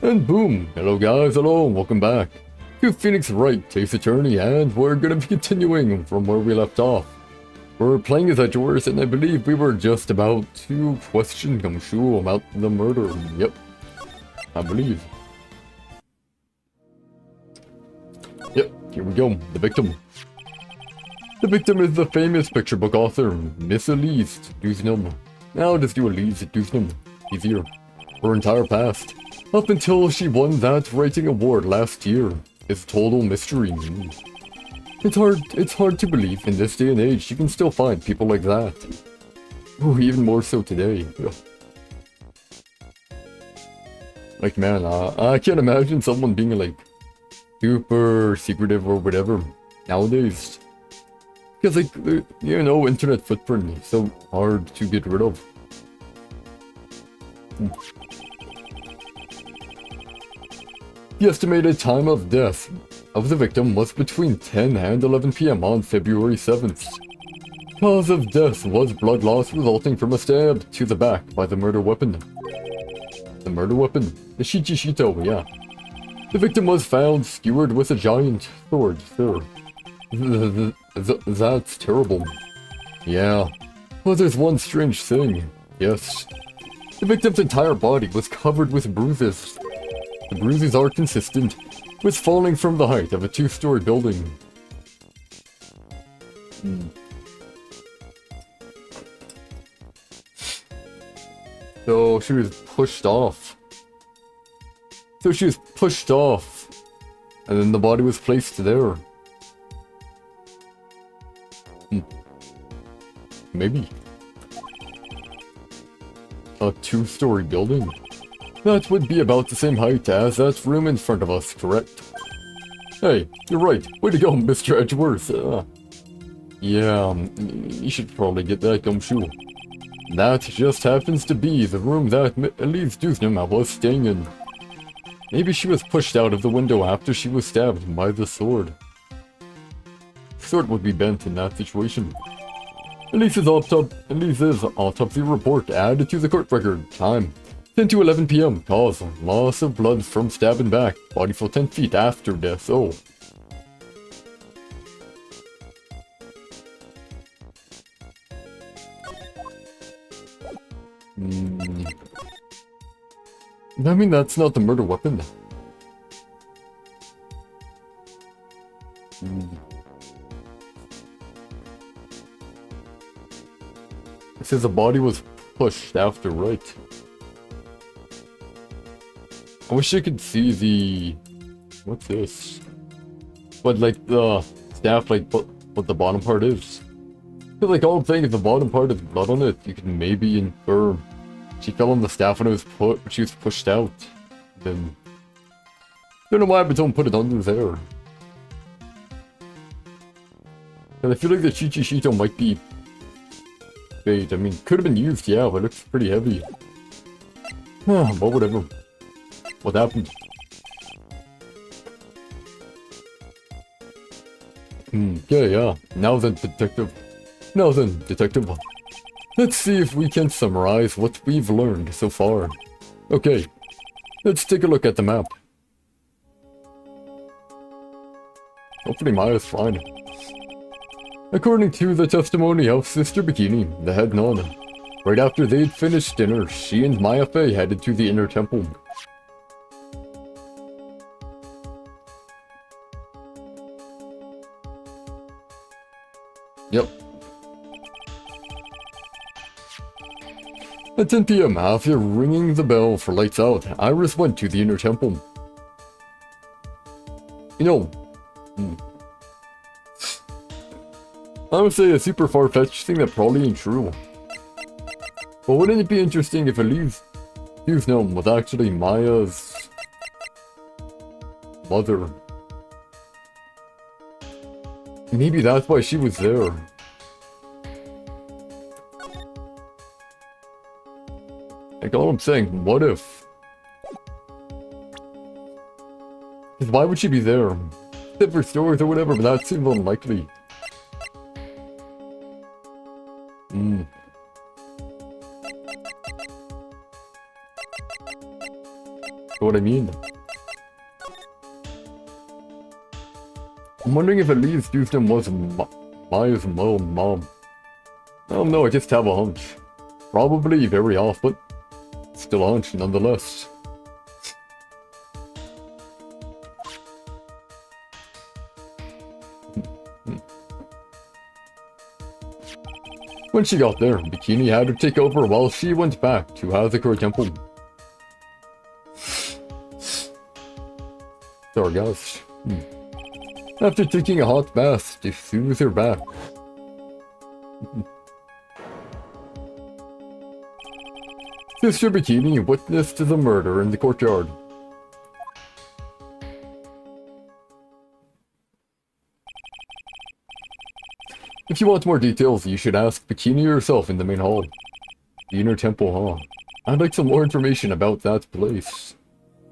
And boom! Hello guys, hello, welcome back to Phoenix Wright, Case Attorney, and we're gonna be continuing from where we left off. We're playing as Edgeworth, and I believe we were just about to question Gumshoe about the murder. Yep, I believe. Yep, here we go, the victim. The victim is the famous picture book author, Miss Elise Dusnum. Now just do Elise Dusnum, easier. Her entire past, up until she won that writing award last year, is total mystery. It's hard to believe in this day and age you can still find people like that. Ooh, even more so today. Like man, I can't imagine someone being like super secretive or whatever nowadays. Because like, you know, internet footprint is so hard to get rid of. The estimated time of death of the victim was between 10 and 11 PM on February 7th. Cause of death was blood loss resulting from a stab to the back by the murder weapon. The murder weapon? The Shichishito, yeah. The victim was found skewered with a giant sword, sir. That's terrible. Yeah. Well, there's one strange thing. Yes. The victim's entire body was covered with bruises. The bruises are consistent with falling from the height of a 2-story building. So she was pushed off. And then the body was placed there. Maybe. A 2-story building? That would be about the same height as that room in front of us, correct? Hey, you're right. Way to go, Mr. Edgeworth. Yeah, you should probably get that Gumshoe. That just happens to be the room that Elise Dusnum was staying in. Maybe she was pushed out of the window after she was stabbed by the sword. The sword would be bent in that situation. Elise's autopsy report added to the court record. Time 10 to 11 PM. Cause loss of blood from stab and back. Body fell 10 feet after death. Oh. I mean, that's not the murder weapon. It says the body was pushed after, right? I wish I could see the... What's this? But like the staff, like what the bottom part is. Cause like all I'm saying is the bottom part has blood on it. You can maybe infer she fell on the staff when she was pushed out. Then don't know why, but don't put it under there. And I feel like the Shichishito might be bait. I mean, could have been used, yeah, but it looks pretty heavy. But whatever. What happened? Okay, yeah. Now then, detective. Let's see if we can summarize what we've learned so far. Okay, let's take a look at the map. Hopefully Maya's fine. According to the testimony of Sister Bikini, the head nun, right after they'd finished dinner, she and Maya Fey headed to the inner temple. Yep. At 10 PM, after ringing the bell for lights out, Iris went to the inner temple. You know, I would say a super far-fetched thing that probably ain't true. But wouldn't it be interesting if Elise gnome was actually Maya's mother? Maybe that's why she was there. Like, all I'm saying, what if? Because why would she be there? Except for stories or whatever, but that seems unlikely. What I mean? I'm wondering if Elise Houston was Maya's mom. I don't know, I just have a hunch. Probably very off, but still a hunch nonetheless. When she got there, Bikini had her take over while she went back to Hazakura Temple. Sorry guys. After taking a hot bath to soothe her back. Sister Bikini witnessed the murder in the courtyard. If you want more details, you should ask Bikini yourself in the main hall. The inner temple, huh? I'd like some more information about that place.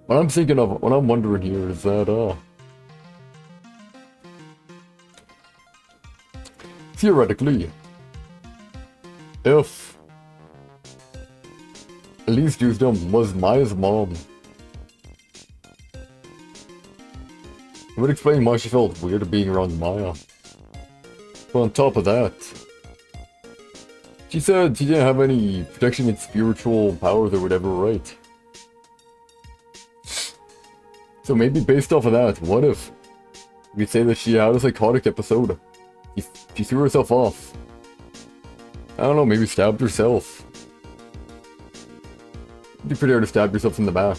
What I'm thinking of, what I'm wondering here is that, theoretically, if Elise Houston was Maya's mom, it would explain why she felt weird being around Maya. But on top of that, she said she didn't have any protection against spiritual powers or whatever, right? So maybe based off of that, what if we say that she had a psychotic episode? She threw herself off. I don't know, maybe stabbed herself. It'd be pretty hard to stab yourself in the back.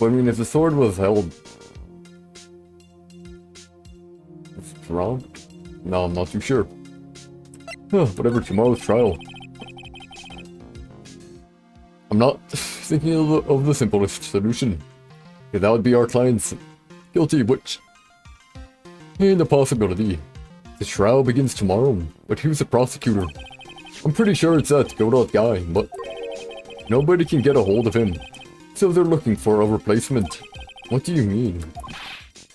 But I mean, if the sword was held strong? No, I'm not too sure. Whatever, tomorrow's trial. I'm not thinking of the simplest solution. Yeah, that would be our client's guilty, which ain't a possibility. The trial begins tomorrow, but who's the prosecutor? I'm pretty sure it's that Godot guy, but nobody can get a hold of him, so they're looking for a replacement. What do you mean?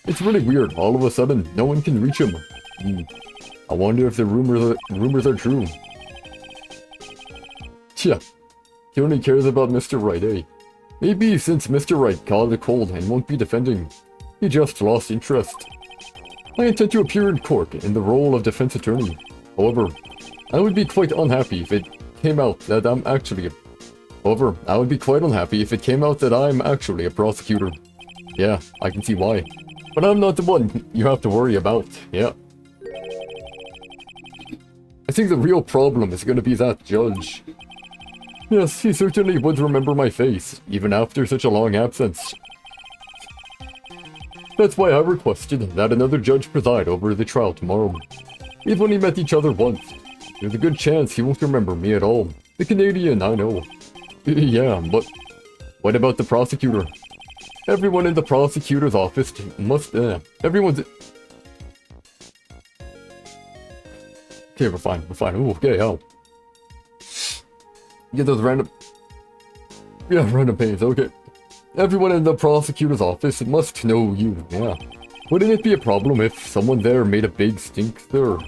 It's really weird, all of a sudden, no one can reach him. I wonder if the rumors are true. Tja, he only cares about Mr. Wright, eh? Maybe since Mr. Wright caught a cold and won't be defending, he just lost interest. I intend to appear in court in the role of defense attorney. However, I would be quite unhappy if it came out that I'm actually a prosecutor. Yeah, I can see why. But I'm not the one you have to worry about, yeah. I think the real problem is gonna be that judge. Yes, he certainly would remember my face, even after such a long absence. That's why I requested that another judge preside over the trial tomorrow. We've only met each other once. There's a good chance he won't remember me at all. The Canadian, I know. Yeah, but what about the prosecutor? Everyone in the prosecutor's office must, everyone's... Okay, we're fine. Ooh, okay, oh. Get those random... Yeah, random pains, okay. Everyone in the prosecutor's office must know you, yeah. Wouldn't it be a problem if someone there made a big stink, sir?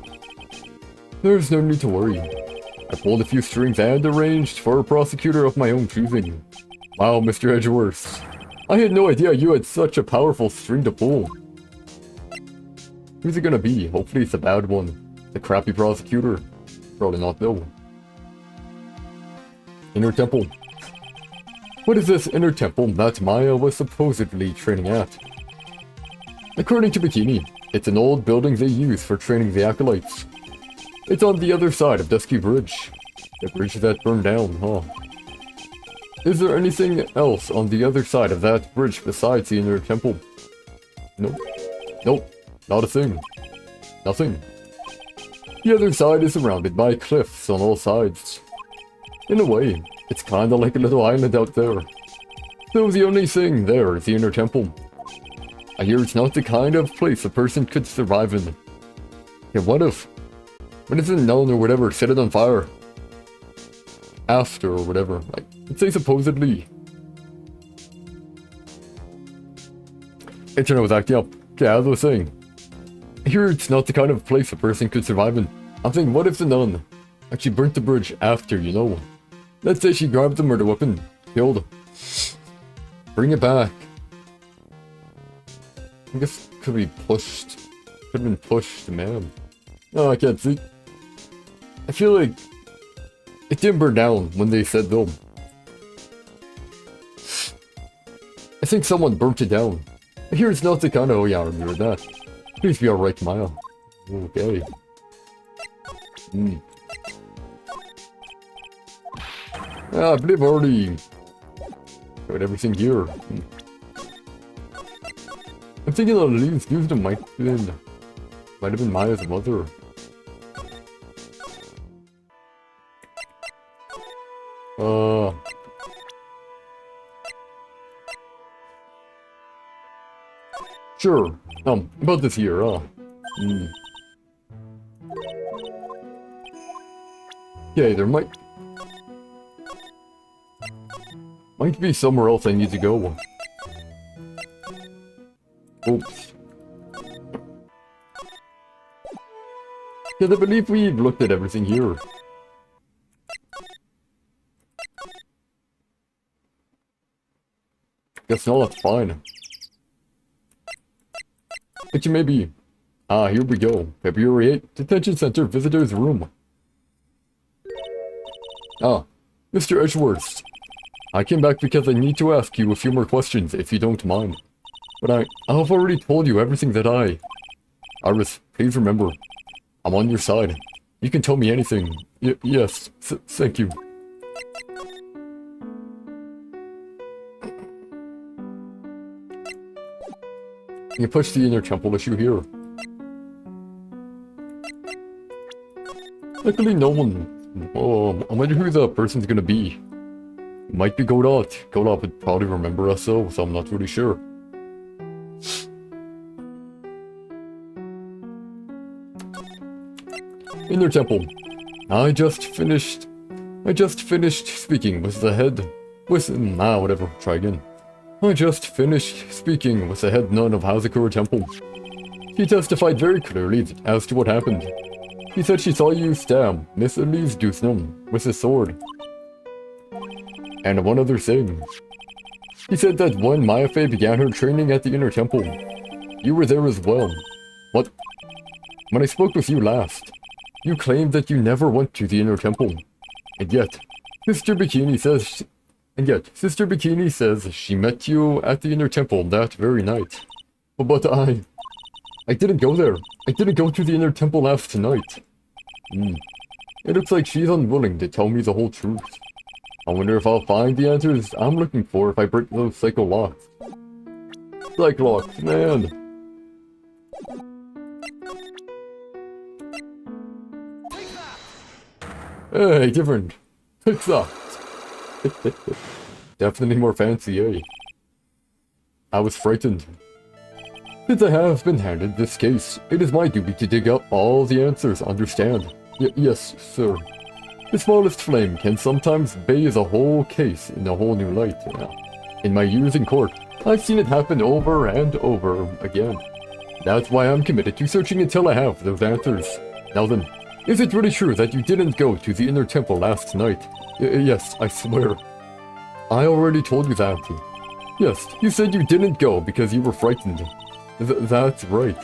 There's no need to worry. I pulled a few strings and arranged for a prosecutor of my own choosing. Wow, Mr. Edgeworth. I had no idea you had such a powerful string to pull. Who's it gonna be? Hopefully it's a bad one. The crappy prosecutor. Probably not though. Inner Temple. What is this Inner Temple that Maya was supposedly training at? According to Bikini, it's an old building they use for training the acolytes. It's on the other side of Dusky Bridge. The bridge that burned down, huh? Is there anything else on the other side of that bridge besides the Inner Temple? Nope. Nope. Not a thing. Nothing. The other side is surrounded by cliffs on all sides. In a way, it's kinda like a little island out there. So the only thing there is the Inner Temple. I hear it's not the kind of place a person could survive in. Yeah, what if a nun or whatever set it on fire? After or whatever, like, let's say supposedly. Internet was acting up. Okay, as I was saying. I hear it's not the kind of place a person could survive in. I'm thinking, what if the nun actually burnt the bridge after, you know? Let's say she grabbed the murder weapon, killed. Bring it back. I guess it could be pushed. Could have been pushed, man. No, I can't see. I feel like it didn't burn down when they said though. I think someone burnt it down. I hear it's not the kind of— oh yeah, I remember that. Please be alright, Maya. Okay. Yeah, I believe I already got everything here. I'm thinking that Lee's used might have been Maya's mother. Sure. About this year, Okay, there might be somewhere else I need to go. Oops. Yeah, I believe we've looked at everything here. Guess not, that's fine. But you may be. Ah, here we go. February 8th, Detention Center Visitor's Room. Ah, Mr. Edgeworth. I came back because I need to ask you a few more questions, if you don't mind. But I have already told you everything that Iris, please remember, I'm on your side. You can tell me anything. Yes, thank you. You push the Inner Temple issue here. Luckily no one— oh, I wonder who the person's gonna be. It might be Godot. Godot would probably remember us though, so I'm not really sure. Inner Temple. I just finished speaking with the head— whatever, try again. I just finished speaking with the head nun of Hazakura Temple. She testified very clearly as to what happened. She said she saw you stab Miss Elise Dusnum with a sword. And one other thing. She said that when Maya Fey began her training at the Inner Temple, you were there as well. What? When I spoke with you last, you claimed that you never went to the Inner Temple. And yet, Sister Bikini says she met you at the Inner Temple that very night. But I didn't go there. I didn't go to the Inner Temple last night. It looks like she's unwilling to tell me the whole truth. I wonder if I'll find the answers I'm looking for if I break those psycho locks. Psych locks, man. Hey, different. Pizza. Definitely more fancy, eh? I was frightened. Since I have been handed this case, it is my duty to dig up all the answers, understand? Yes, sir. The smallest flame can sometimes bathe a whole case in a whole new light. In my years in court, I've seen it happen over and over again. That's why I'm committed to searching until I have those answers. Now then, is it really true that you didn't go to the inner temple last night? Yes, I swear. I already told you that. Yes, you said you didn't go because you were frightened. That's right.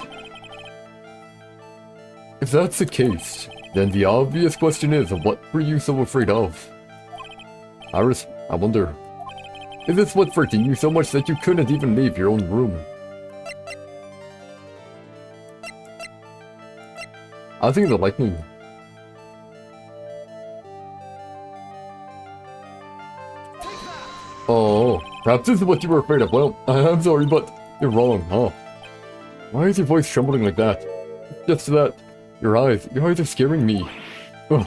If that's the case, then the obvious question is, what were you so afraid of? Iris, I wonder, is this what frightened you so much that you couldn't even leave your own room? I think the lightning. Oh, perhaps this is what you were afraid of. Well, I'm sorry, but you're wrong, huh? Why is your voice trembling like that? Just that, your eyes are scaring me. Oh,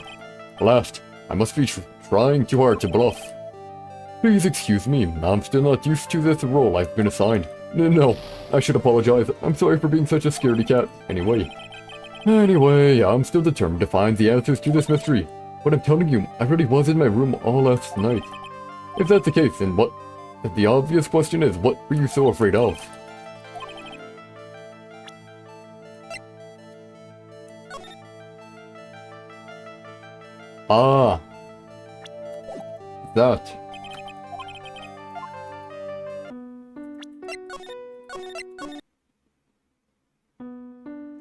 alas, I must be trying too hard to bluff. Please excuse me, I'm still not used to this role I've been assigned. No, I should apologize. I'm sorry for being such a scaredy cat. Anyway, I'm still determined to find the answers to this mystery. But I'm telling you, I really was in my room all last night. If that's the case, then what? The obvious question is, what were you so afraid of? Ah. That.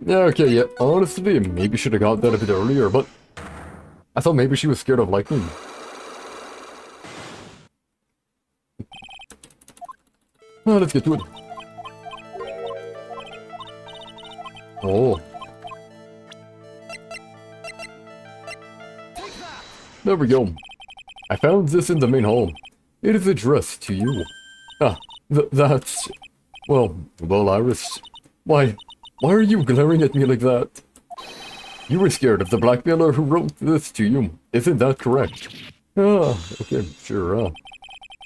Yeah, okay, yeah, honestly, maybe should have got that a bit earlier, but I thought maybe she was scared of lightning. Let's get to it. Oh. There we go. I found this in the main hall. It is addressed to you. Ah, that's... Well, Iris. Why are you glaring at me like that? You were scared of the blackmailer who wrote this to you. Isn't that correct? Ah, okay, sure,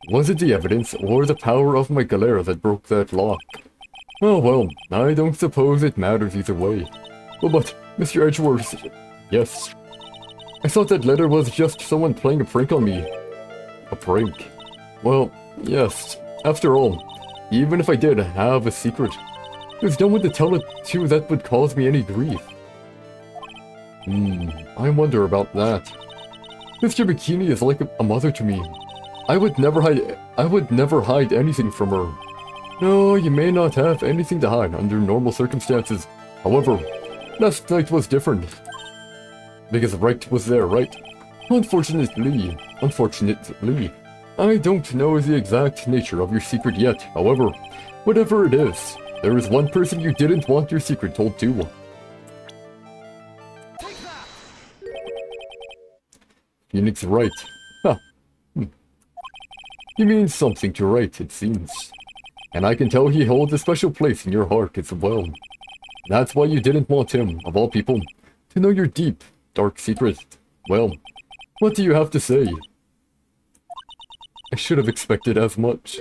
Was it the evidence or the power of my galera that broke that lock? Oh well, I don't suppose it matters either way. Well, but, Mr. Edgeworth... Yes. I thought that letter was just someone playing a prank on me. A prank? Well, yes. After all, even if I did have a secret, there's no one to tell it to that would cause me any grief. I wonder about that. Mr. Bikini is like a mother to me. I would never hide anything from her. No, you may not have anything to hide under normal circumstances. However, last night was different. Because Wright was there, right? Unfortunately, I don't know the exact nature of your secret yet. However, whatever it is, there is one person you didn't want your secret told to. Phoenix Wright. Huh. He means something to Wright, it seems. And I can tell he holds a special place in your heart as well. That's why you didn't want him, of all people, to know your deep, dark secret. Well, what do you have to say? I should have expected as much.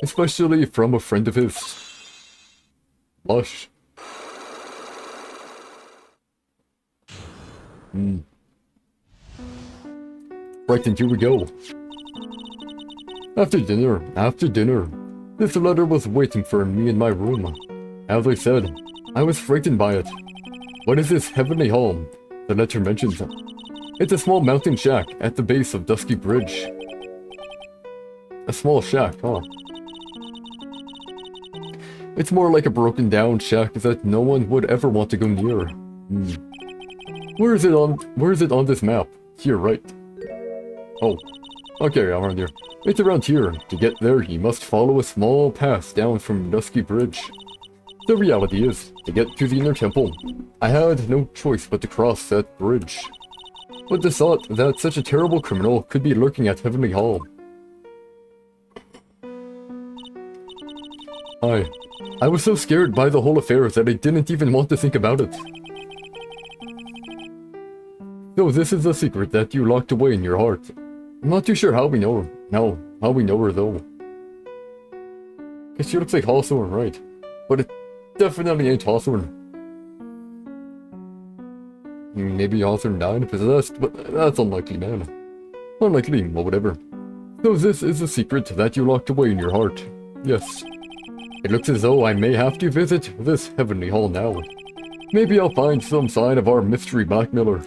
Especially from a friend of his. Lush. Right, and here we go. After dinner, this letter was waiting for me in my room. As I said, I was frightened by it. What is this heavenly hall the letter mentions? It's a small mountain shack at the base of Dusky Bridge. A small shack, huh? It's more like a broken down shack that no one would ever want to go near. Where is it on this map? Here, right? Oh, okay, around here. It's around here. To get there, you must follow a small path down from Dusky Bridge. The reality is, to get to the inner temple, I had no choice but to cross that bridge. But the thought that such a terrible criminal could be lurking at Heavenly Hall. I was so scared by the whole affair that I didn't even want to think about it. So this is a secret that you locked away in your heart. I'm not too sure how we know her. No, how we know her though. Guess she looks like Hawthorne, right? But it definitely ain't Hawthorne. Maybe Hawthorne died possessed, but that's unlikely, man. Unlikely, but whatever. So this is a secret that you locked away in your heart. Yes. It looks as though I may have to visit this heavenly hall now. Maybe I'll find some sign of our mystery blackmailer.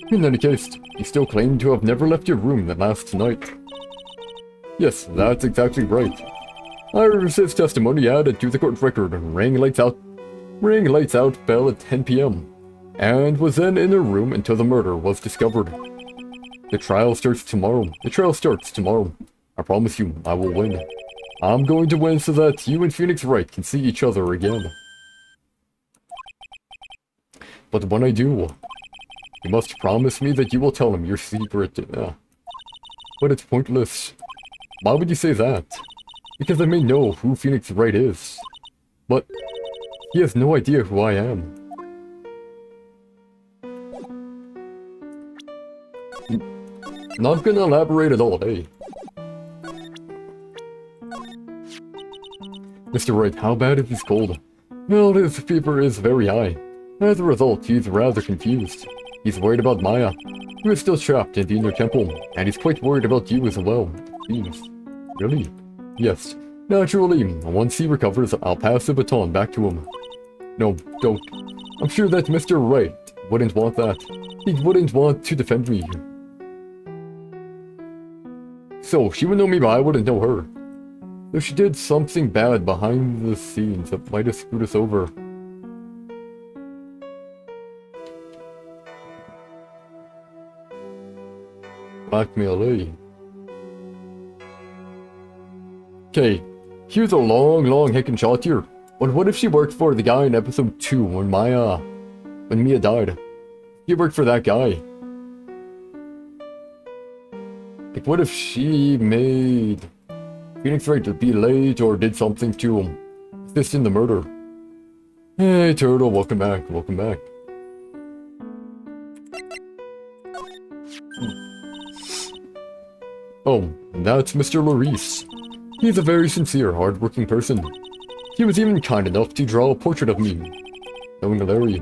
In any case, you still claim to have never left your room that last night. Yes, that's exactly right. I resist testimony added to the court record, rang lights out bell at 10 p.m. and was then in her room until the murder was discovered. The trial starts tomorrow. I promise you, I will win. I'm going to win so that you and Phoenix Wright can see each other again. But when I do, you must promise me that you will tell him your secret. But it's pointless. Why would you say that? Because I may know who Phoenix Wright is. But he has no idea who I am. Not gonna elaborate at all, eh? Mr. Wright, how bad is his cold? Well, his fever is very high. As a result, he's rather confused. He's worried about Maya, who is still trapped in the inner temple, and he's quite worried about you as well. Jeez. Really? Yes. Naturally, once he recovers, I'll pass the baton back to him. No, don't. I'm sure that Mr. Wright wouldn't want that. He wouldn't want to defend me. So, she would know me, but I wouldn't know her. So she did something bad behind the scenes that might have screwed us over. Blackmail, eh? Okay, here's a long heckin' shot here. But what if she worked for the guy in episode 2 when Mia died? She worked for that guy. Like, what if she made Phoenix Wright to be late or did something to him, assist in the murder? Hey, Turtle, welcome back. Oh, that's Mr. Larice. He's a very sincere, hard-working person. He was even kind enough to draw a portrait of me. Knowing Larry,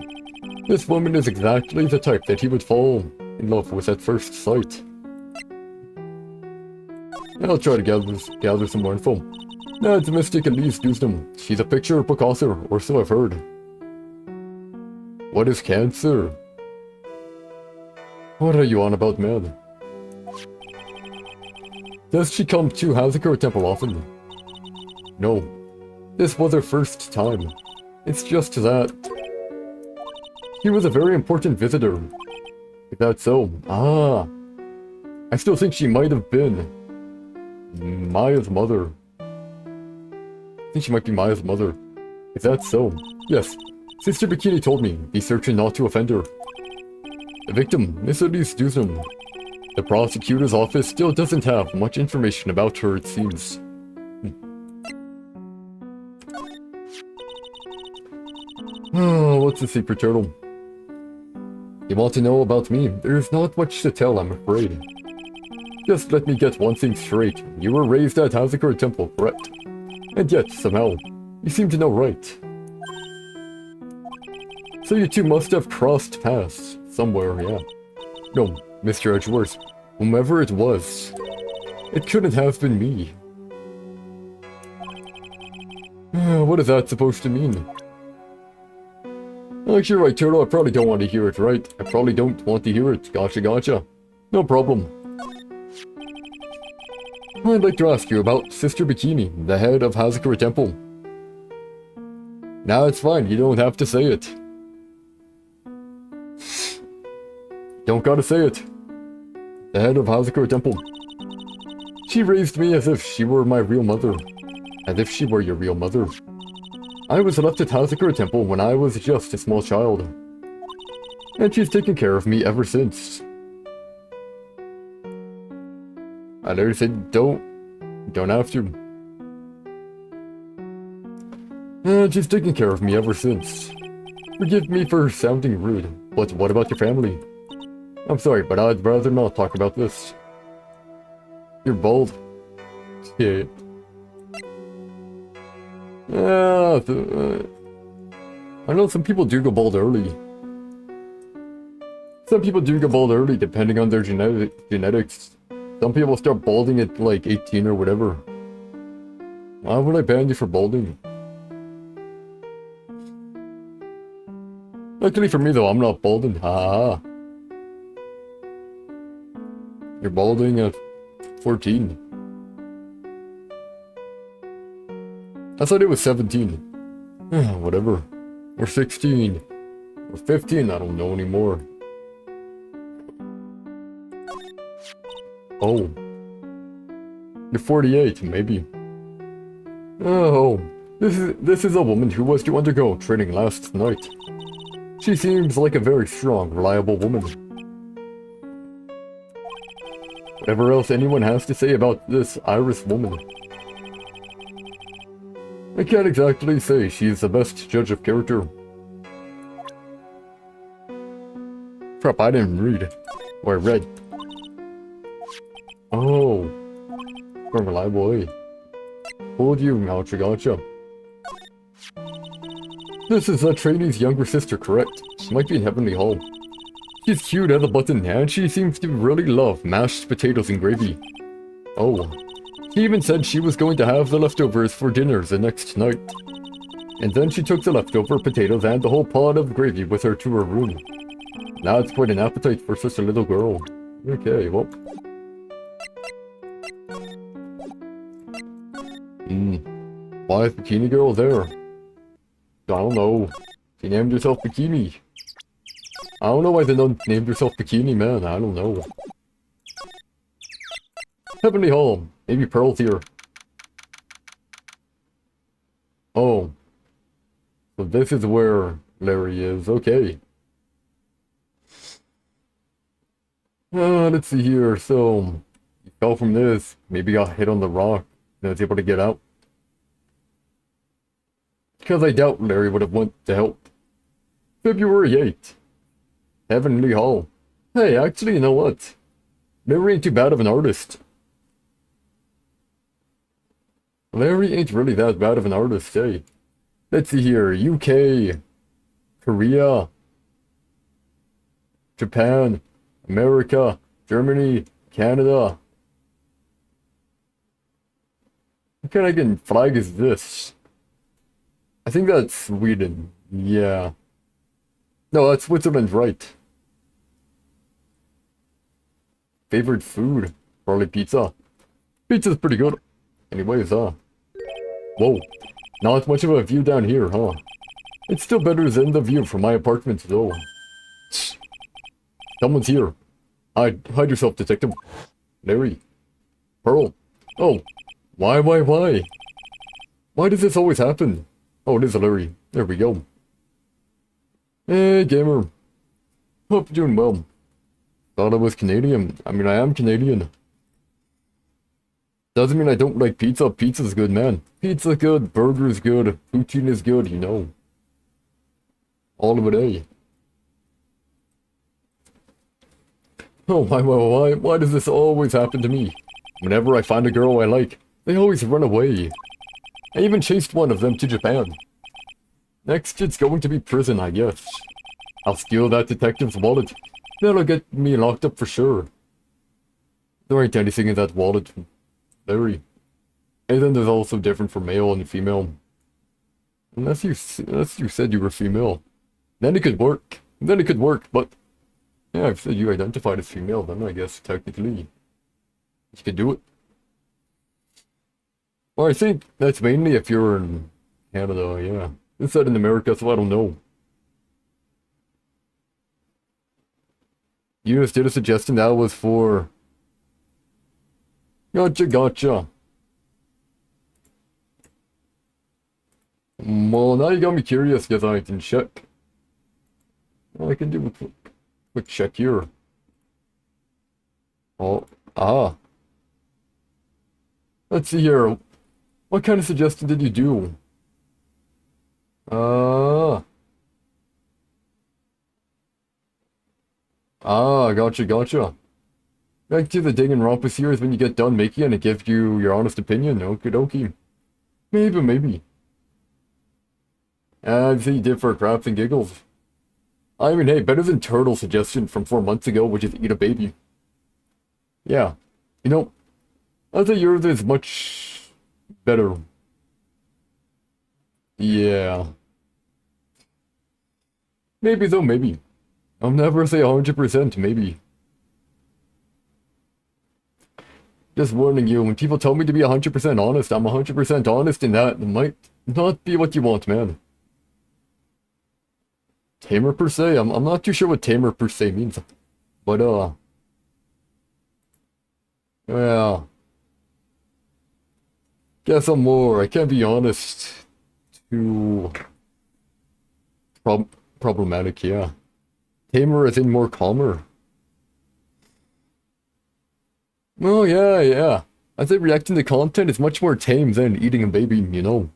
this woman is exactly the type that he would fall in love with at first sight. I'll try to gather some more info. That's Mystic Elise Dusnam. She's a picture book author, or so I've heard. What is cancer? What are you on about, man? Does she come to Hazakura Temple often? No. This was her first time. It's just that she was a very important visitor. If that's so, I still think she might have been Maya's mother. I think she might be Maya's mother. If that's so, yes. Sister Bikini told me, be certain not to offend her. The victim, Miss Elise Dusnam. The prosecutor's office still doesn't have much information about her, it seems. Oh, what's the secret, Turtle? You want to know about me? There's not much to tell, I'm afraid. Just let me get one thing straight. You were raised at Hazakura Temple, correct? And yet, somehow, you seem to know Wright. So you two must have crossed paths somewhere, yeah. No, Mr. Edgeworth, whomever it was, it couldn't have been me. What is that supposed to mean? Oh, you're right, Turtle, I probably don't want to hear it, right? I probably don't want to hear it. Gotcha. No problem. I'd like to ask you about Sister Bikini, the head of Hazakura Temple. Nah, it's fine, you don't have to say it. Don't gotta say it. The head of Hazakura Temple. She raised me as if she were my real mother. As if she were your real mother. I was left at Hazakura Temple when I was just a small child. And she's taken care of me ever since. I later said, don't have to. And she's taken care of me ever since. Forgive me for sounding rude, but what about your family? I'm sorry, but I'd rather not talk about this. You're bald. Yeah. I know some people do go bald early. Some people do go bald early depending on their genetics. Some people start balding at like 18 or whatever. Why would I ban you for balding? Luckily for me though, I'm not balding. Ha ha. You're balding at 14. I thought it was 17. Whatever. Or 16. Or 15, I don't know anymore. Oh. You're 48, maybe. Oh. This is a woman who was to undergo training last night. She seems like a very strong, reliable woman. Whatever else anyone has to say about this Iris woman. I can't exactly say she's the best judge of character. Crap, I didn't read. Or I read. Oh. From reliable, eh? Told you, gotcha. This is a trainee's younger sister, correct? She might be in Heavenly Hall. She's cute as a button, and she seems to really love mashed potatoes and gravy. Oh. She even said she was going to have the leftovers for dinner the next night. And then she took the leftover potatoes and the whole pot of gravy with her to her room. That's quite an appetite for such a little girl. Okay, well. Why is Bikini Girl there? I don't know. She named herself Bikini. I don't know why they don't named herself Bikini, man. I don't know. Heavenly Hall. Maybe Pearl's here. Oh. So this is where Larry is. Okay. Let's see here. So, he fell from this. Maybe got hit on the rock. And was able to get out. Because I doubt Larry would have went to help. February 8th. Heavenly Hall. Hey, actually, you know what? Larry ain't too bad of an artist. Larry ain't really that bad of an artist, eh? Let's see here. UK. Korea. Japan. America. Germany. Canada. What kind of again flag is this? I think that's Sweden. Yeah. No, that's Switzerland, right. Favorite food? Probably pizza. Pizza's pretty good. Anyways, whoa. Not much of a view down here, huh? It's still better than the view from my apartment, though. Someone's here. Hide yourself, detective. Larry. Pearl. Oh. Why? Why does this always happen? Oh, it is a Larry. There we go. Hey, gamer. Hope you're doing well. Thought I was Canadian. I mean, I am Canadian. Doesn't mean I don't like pizza. Pizza's good, man. Pizza's good, burger's good, poutine is good, you know. All of it, eh? Oh, why does this always happen to me? Whenever I find a girl I like, they always run away. I even chased one of them to Japan. Next, it's going to be prison, I guess. I'll steal that detective's wallet. That'll get me locked up for sure. There ain't anything in that wallet. Larry. And then there's also different for male and female. Unless you said you were female. Then it could work. But yeah, if you identified as female, then I guess technically you could do it. Well, I think that's mainly if you're in Canada, yeah. It's said in America, so I don't know. You just did a suggestion that was for... Gotcha. Well, now you got me curious, because I can check. Well, I can do a quick check here. Oh, let's see here. What kind of suggestion did you do? Gotcha. Back to the Ding and Rompus here is when you get done making it and it gives you your honest opinion. Okie dokie. Maybe. I think you did for crafts and giggles. I mean, hey, better than Turtle's suggestion from 4 months ago, which is eat a baby. Yeah. You know, I think yours is much better. Yeah. Maybe though, maybe. I'll never say 100%, maybe. Just warning you, when people tell me to be 100% honest, I'm 100% honest, and that might not be what you want, man. Tamer per se? I'm not too sure what tamer per se means. But, well, guess I'm more, I can't be honest, too problematic, yeah. Tamer as in more calmer. Oh, yeah, yeah. I'd say reacting to content is much more tame than eating a baby, you know.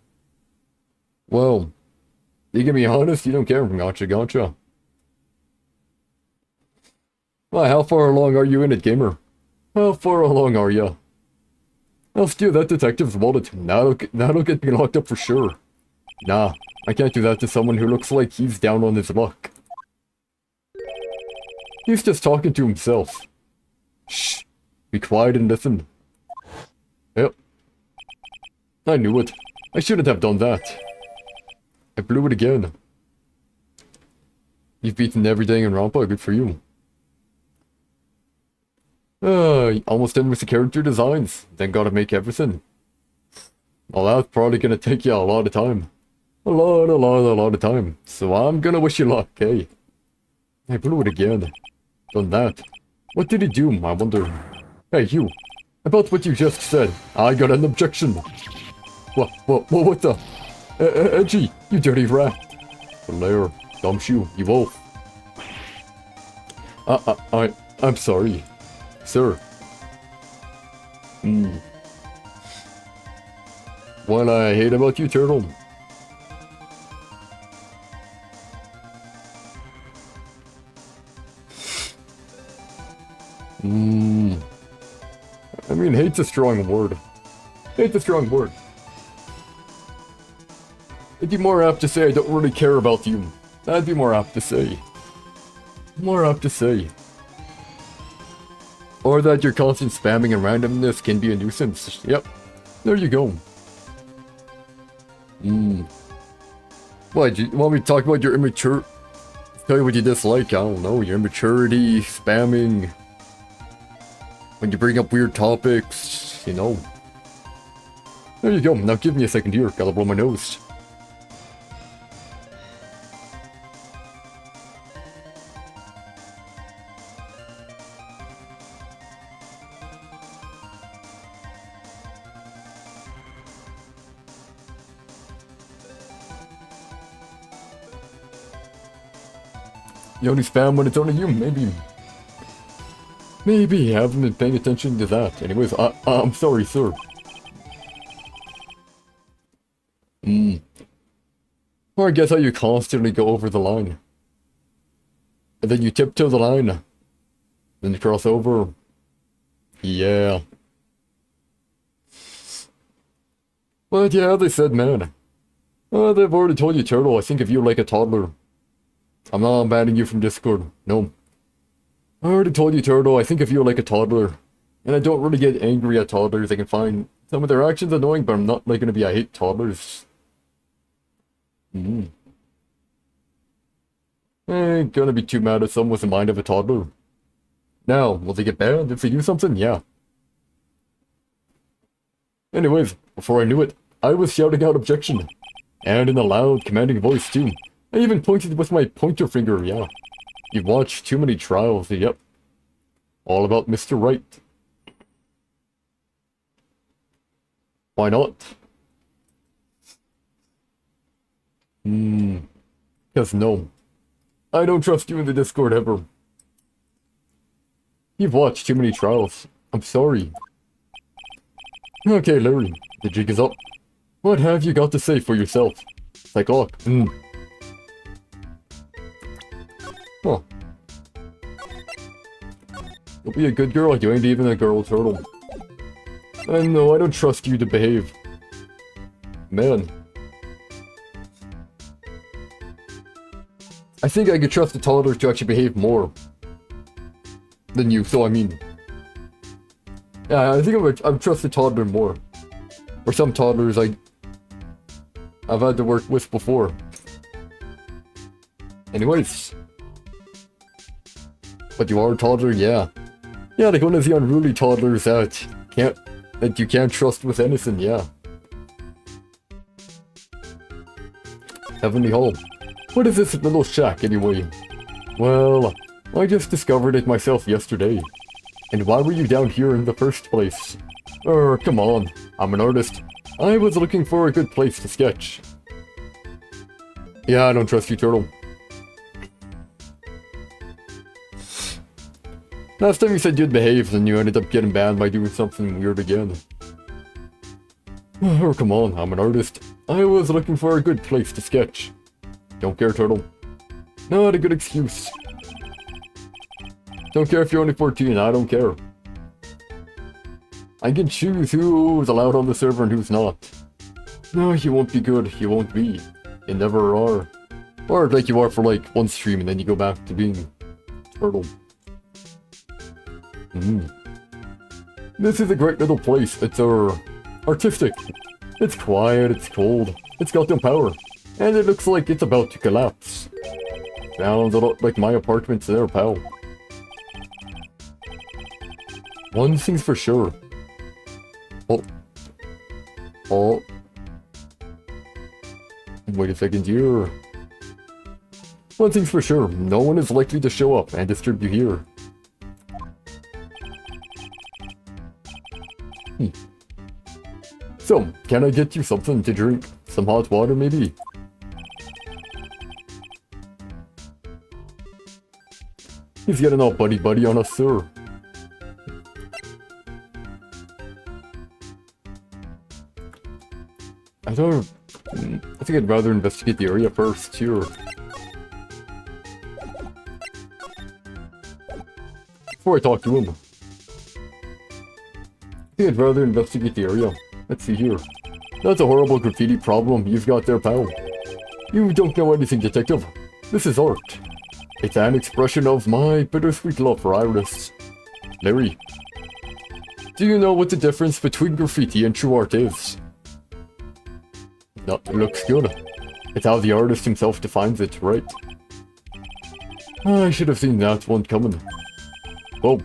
Well, you can be honest, you don't care. Gotcha, gotcha. Well, how far along are you in it, gamer? How far along are ya? I'll steal that detective's wallet. That'll get me locked up for sure. Nah, I can't do that to someone who looks like he's down on his luck. He's just talking to himself. Shh. Be quiet and listen. Yep. I knew it. I shouldn't have done that. I blew it again. You've beaten everything in Rampa, good for you. Almost done with the character designs. Then gotta make everything. Well, that's probably gonna take you a lot of time. A lot of time. So I'm gonna wish you luck, eh? I blew it again. Done that. What did he do, I wonder? Hey, you. About what you just said, I got an objection. What the? Edgy, you dirty rat. Blair, gumshoe, you wolf. I'm sorry. Sir. What I hate about you, turtle? I mean, hate's a strong word. Hate's a strong word. It'd be more apt to say I don't really care about you. That'd be more apt to say. More apt to say. Or that your constant spamming and randomness can be a nuisance. Yep. There you go. What, you want me to talk about your immature... Tell you what you dislike, I don't know, your immaturity, spamming... When you bring up weird topics, you know. There you go, now give me a second here, gotta blow my nose. You only spam when it's only you, maybe. Maybe I haven't been paying attention to that. Anyways, I'm sorry, sir. Or I guess how you constantly go over the line. And then you tiptoe the line. Then you cross over. Yeah. But yeah, they said, man. They've already told you, Turtle, I think of you like a toddler. I'm not banning you from Discord. No. I already told you, Turtle, I think of you like a toddler. And I don't really get angry at toddlers. I can find some of their actions annoying, but I'm not like gonna be, I hate toddlers. I ain't gonna be too mad at someone with the mind of a toddler. Now, will they get banned if they do something? Yeah. Anyways, before I knew it, I was shouting out objection. And in a loud, commanding voice, too. I even pointed with my pointer finger, yeah. You've watched too many trials, yep. All about Mr. Wright. Why not? Because no. I don't trust you in the Discord ever. You've watched too many trials. I'm sorry. Okay, Larry, the jig is up. What have you got to say for yourself? Psychologue. Huh. You'll be a good girl, you ain't even a girl, Turtle. I know, I don't trust you to behave. Man. I think I could trust a toddler to actually behave more than you, so I mean... Yeah, I think I would trust a toddler more. Or some toddlers, I've had to work with before. Anyways. But you are a toddler, yeah. Yeah, like one of the unruly toddlers that you can't trust with anything, yeah. Heavenly Hall. What is this little shack, anyway? Well, I just discovered it myself yesterday. And why were you down here in the first place? Come on. I'm an artist. I was looking for a good place to sketch. Yeah, I don't trust you, Turtle. Last time you said you'd behave, then you ended up getting banned by doing something weird again. Oh, come on, I'm an artist. I was looking for a good place to sketch. Don't care, Turtle. Not a good excuse. Don't care if you're only 14, I don't care. I can choose who's allowed on the server and who's not. No, you won't be good, you won't be. You never are. Or like you are for like one stream and then you go back to being Turtle. This is a great little place. It's artistic. It's quiet, it's cold, it's got no power, and it looks like it's about to collapse. Sounds a lot like my apartment there, pal. One thing's for sure. Oh. Wait a second here. One thing's for sure, no one is likely to show up and disturb you here. So, can I get you something to drink? Some hot water, maybe? He's getting all buddy-buddy on us, sir. I think I'd rather investigate the area first, here. Before I talk to him. I think I'd rather investigate the area. Let's see here. That's a horrible graffiti problem you've got there, pal. You don't know anything, detective. This is art. It's an expression of my bittersweet love for Iris. Larry. Do you know what the difference between graffiti and true art is? No, it looks good. It's how the artist himself defines it, right? I should have seen that one coming. Well,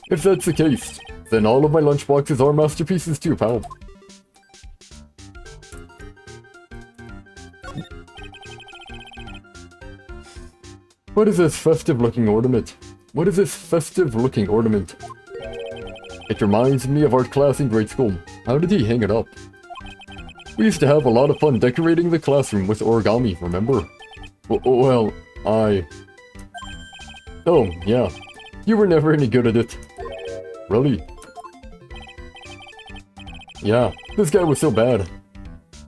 if that's the case, then all of my lunchboxes are masterpieces too, pal. What is this festive-looking ornament? What is this festive-looking ornament? It reminds me of art class in grade school. How did he hang it up? We used to have a lot of fun decorating the classroom with origami, remember? Well, Oh, yeah. You were never any good at it. Really? Yeah, this guy was so bad.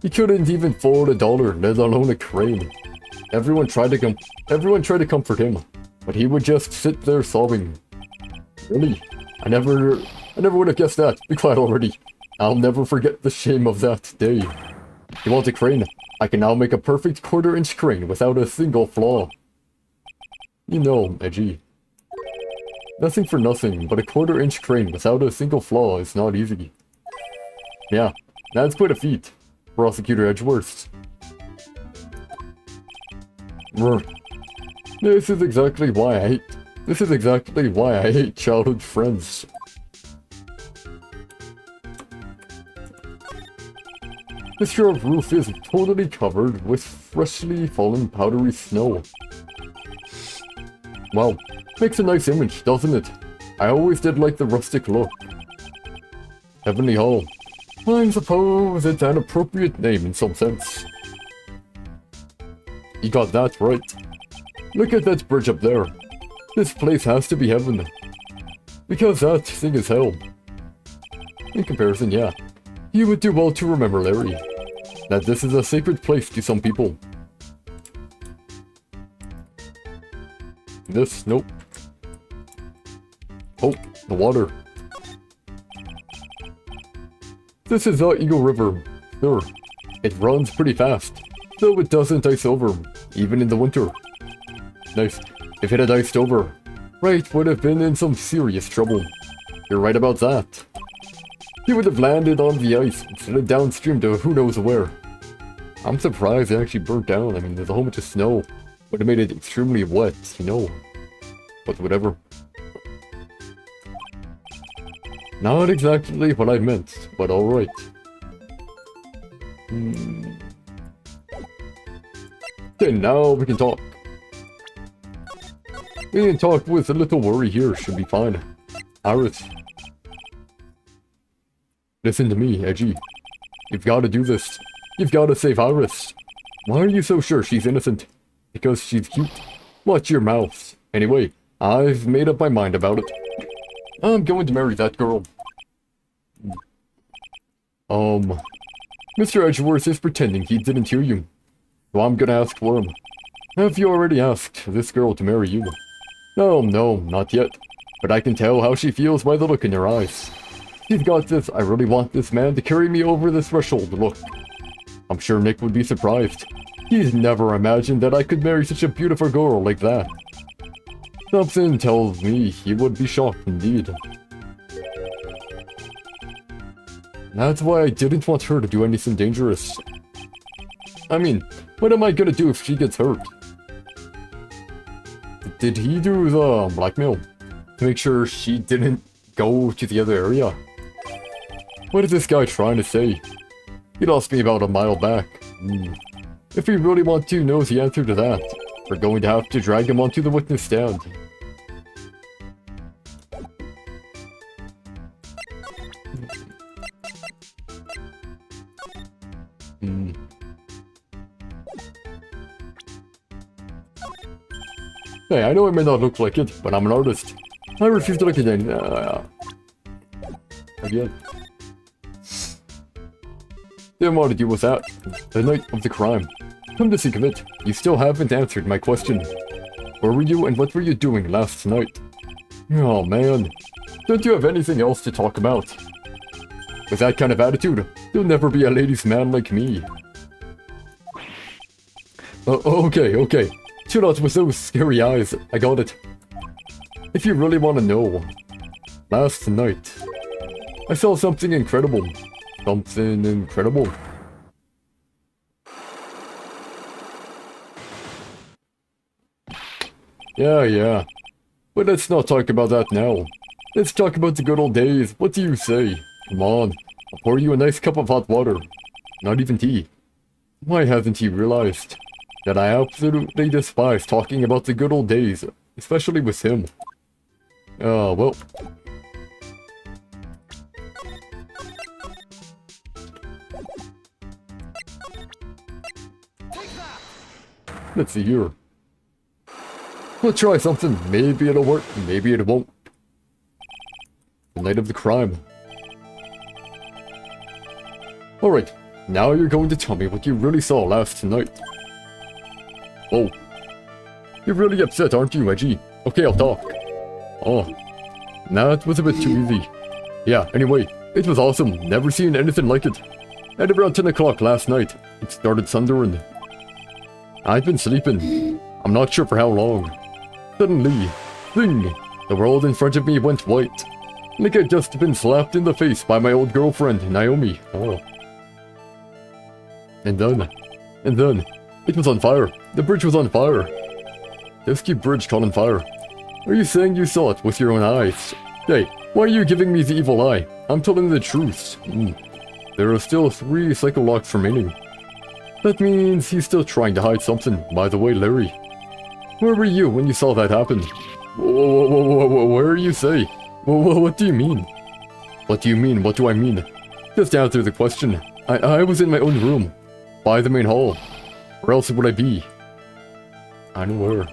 He couldn't even fold $1, let alone a crane. Everyone tried to comfort him, but he would just sit there sobbing. Really? I never would have guessed that. Be quiet already. I'll never forget the shame of that day. You want a crane? I can now make a perfect quarter-inch crane without a single flaw. You know, edgy. Nothing for nothing, but a quarter-inch crane without a single flaw is not easy. Yeah, that's quite a feat, Prosecutor Edgeworth. This is exactly why I hate childhood friends. This short roof is totally covered with freshly fallen powdery snow. Wow, makes a nice image, doesn't it? I always did like the rustic look. Heavenly Hall. I suppose it's an appropriate name in some sense. You got that right. Look at that bridge up there. This place has to be heaven. Because that thing is hell. In comparison, yeah. You would do well to remember, Larry, that this is a sacred place to some people. This, nope. Oh, the water. This is the Eagle River. Sure, it runs pretty fast, though it doesn't ice over, even in the winter. Nice. If it had iced over, Wright would have been in some serious trouble. You're right about that. He would have landed on the ice instead of downstream to who knows where. I'm surprised it actually burnt down. I mean, there's a whole bunch of snow. Would have made it extremely wet, you know. But whatever. Not exactly what I meant, but alright. Okay, now we can talk. We can talk with a little worry here, should be fine. Iris. Listen to me, Edgy. You've got to do this. You've got to save Iris. Why are you so sure she's innocent? Because she's cute? Watch your mouth. Anyway, I've made up my mind about it. I'm going to marry that girl. Mr. Edgeworth is pretending he didn't hear you. So I'm gonna ask for him. Have you already asked this girl to marry you? No, not yet. But I can tell how she feels by the look in her eyes. She's got this, I really want this man to carry me over this threshold look. I'm sure Nick would be surprised. He's never imagined that I could marry such a beautiful girl like that. Something tells me he would be shocked indeed. That's why I didn't want her to do anything dangerous. I mean, what am I gonna do if she gets hurt? Did he do the blackmail to make sure she didn't go to the other area? What is this guy trying to say? He lost me about a mile back. If we really want to know the answer to that, we're going to have to drag him onto the witness stand. Hey, I know it may not look like it, but I'm an artist. I refuse to look at any... Again. Then what to do with that? The night of the crime. Come to think of it, you still haven't answered my question. Where were you and what were you doing last night? Oh man, don't you have anything else to talk about? With that kind of attitude, you'll never be a ladies' man like me. Okay. Chill out with those scary eyes, I got it. If you really want to know, last night, I saw something incredible. Something incredible. Yeah. But let's not talk about that now. Let's talk about the good old days. What do you say? Come on, I'll pour you a nice cup of hot water. Not even tea. Why hasn't he realized that I absolutely despise talking about the good old days, especially with him? Well. Let's see here. We'll try something. Maybe it'll work, maybe it won't. The night of the crime. Alright, now you're going to tell me what you really saw last night. Oh. You're really upset, aren't you, Edgy? Okay, I'll talk. Oh. That was a bit too easy. Yeah, anyway, it was awesome. Never seen anything like it. At around 10 o'clock last night, it started thundering. I'd been sleeping. I'm not sure for how long. Suddenly, thing, the world in front of me went white. Like I'd just been slapped in the face by my old girlfriend, Naomi. Oh. And then, it was on fire. The bridge was on fire. Dusky bridge caught on fire. Are you saying you saw it with your own eyes? Hey, why are you giving me the evil eye? I'm telling the truth. There are still 3 cycle locks remaining. That means he's still trying to hide something. By the way, Larry, where were you when you saw that happen? Whoa, where are you say? What do you mean? What do you mean? What do I mean? Just answer the question. I was in my own room, by the main hall. Where else would I be? I know where.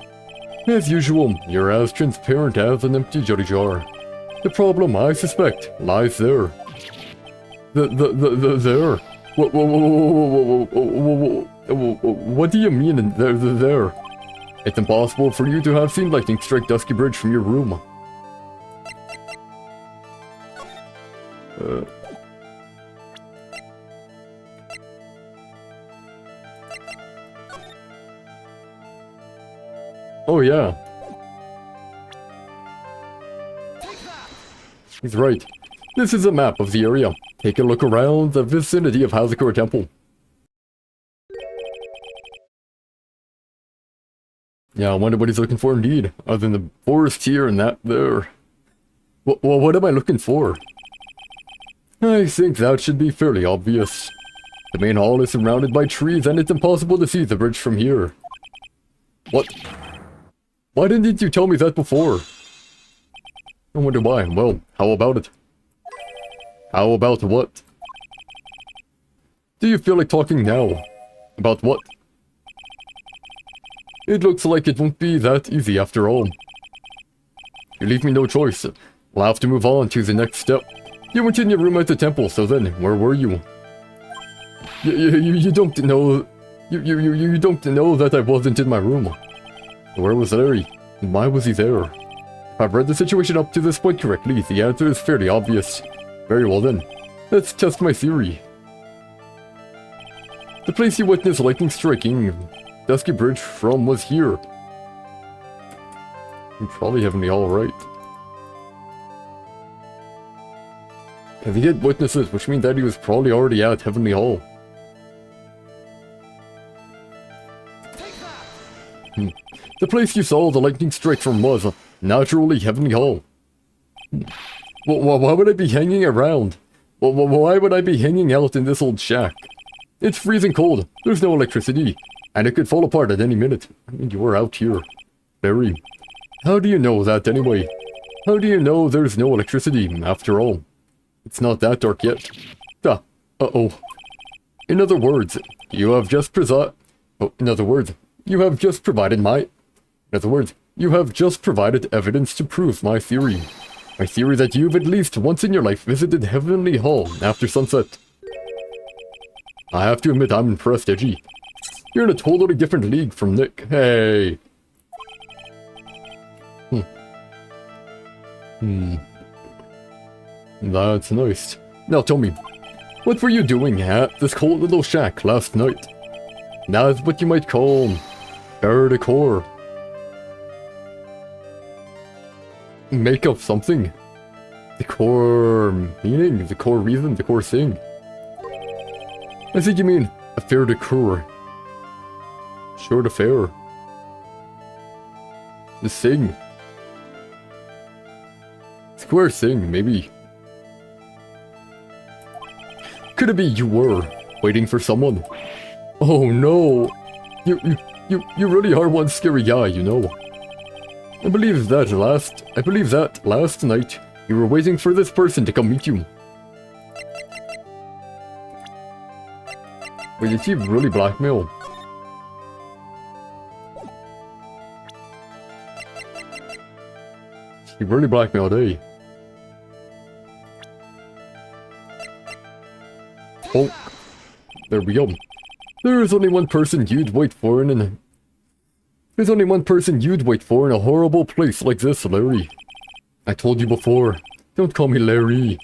As usual, you're as transparent as an empty jelly jar. The problem, I suspect, lies there. There? What do you mean there? It's impossible for you to have seen lightning strike Dusky Bridge from your room. Oh yeah. He's right. This is a map of the area. Take a look around the vicinity of Hazakura Temple. Yeah, I wonder what he's looking for indeed, other than the forest here and that there. Well, what am I looking for? I think that should be fairly obvious. The main hall is surrounded by trees and it's impossible to see the bridge from here. What? Why didn't you tell me that before? I wonder why. Well, how about it? How about what? Do you feel like talking now? About what? It looks like it won't be that easy after all. You leave me no choice. I'll have to move on to the next step. You weren't in your room at the temple, so then, where were you? You don't know... You don't know that I wasn't in my room. Where was Larry? Why was he there? If I've read the situation up to this point correctly, the answer is fairly obvious. Very well then. Let's test my theory. The place you witnessed lightning striking Dusky Bridge from was here. I'm probably Heavenly Hall, right? Because he had witnesses, which means that he was probably already at Heavenly Hall. The place you saw the lightning strike from was, naturally, Heavenly Hall. Well, why would I be hanging around? Well, why would I be hanging out in this old shack? It's freezing cold, there's no electricity, and it could fall apart at any minute. I mean, you were out here. Larry, how do you know that anyway? How do you know there's no electricity, after all? It's not that dark yet. Uh-oh. In other words, you have just provided evidence to prove my theory. My theory that you've at least once in your life visited Heavenly Hall after sunset. I have to admit I'm impressed, Edgy. You're in a totally different league from Nick. Hey. That's nice. Now tell me, what were you doing at this cold little shack last night? That's what you might call faire decor. Make up something. The core meaning, the core reason, the core thing. I think you mean a faire decor. Sure to fair. The thing. Square thing, maybe. Could it be you were waiting for someone? Oh no! You really are one scary guy, you know. I believe that last night you were waiting for this person to come meet you. Wait, did she really blackmail? She really blackmailed, eh? Oh, there we go. There's only one person you'd wait for in a horrible place like this, Larry. I told you before, don't call me Larry.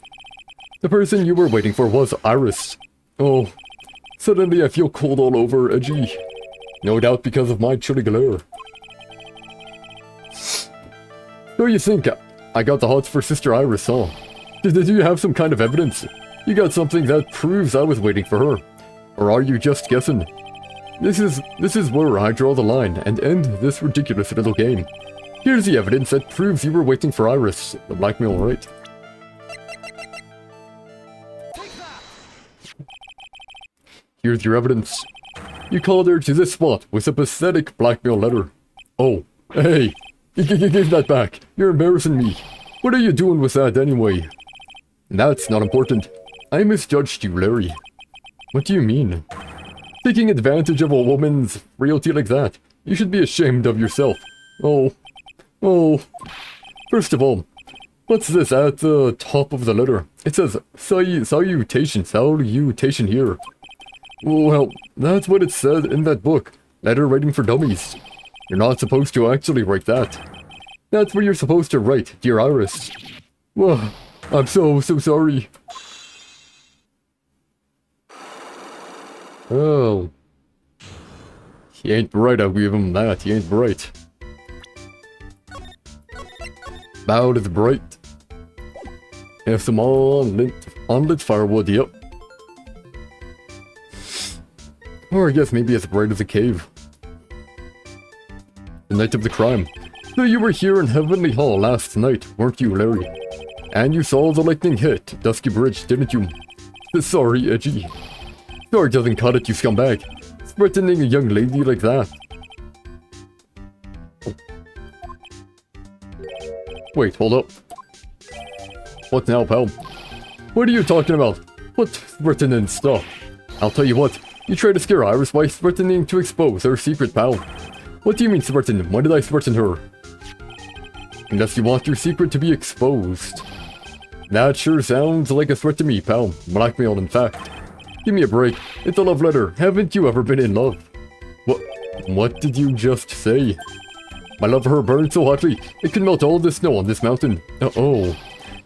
The person you were waiting for was Iris. Oh, suddenly I feel cold all over, Edgy. No doubt because of my chilly glare. So you think I got the hots for Sister Iris, huh? Did you have some kind of evidence? You got something that proves I was waiting for her? Or are you just guessing? This is where I draw the line and end this ridiculous little game. Here's the evidence that proves you were waiting for Iris. The blackmail, right? Here's your evidence. You called her to this spot with a pathetic blackmail letter. Oh, hey, give that back. You're embarrassing me. What are you doing with that anyway? That's not important. I misjudged you, Larry. What do you mean? Taking advantage of a woman's frailty like that. You should be ashamed of yourself. Oh. First of all, what's this at the top of the letter? It says, salutation here. Well, that's what it said in that book, Letter Writing for Dummies. You're not supposed to actually write that. That's what you're supposed to write, dear Iris. Well, I'm so sorry. Oh. He ain't bright, I'll give him that. He ain't bright. Bout is bright. Have some unlit firewood, yep. Or I guess maybe as bright as a cave. The night of the crime. So you were here in Heavenly Hall last night, weren't you, Larry? And you saw the lightning hit Dusky Bridge, didn't you? Sorry, Edgy. Sorry doesn't cut it, you scumbag. Threatening a young lady like that. Wait, hold up. What now, pal? What are you talking about? What threatening stuff? I'll tell you what, you tried to scare Iris by threatening to expose her secret, pal. What do you mean threaten? Why did I threaten her? Unless you want your secret to be exposed. That sure sounds like a threat to me, pal. Blackmail, in fact. Give me a break. It's a love letter. Haven't you ever been in love? What did you just say? My love for her burns so hotly, it can melt all the snow on this mountain. Uh-oh.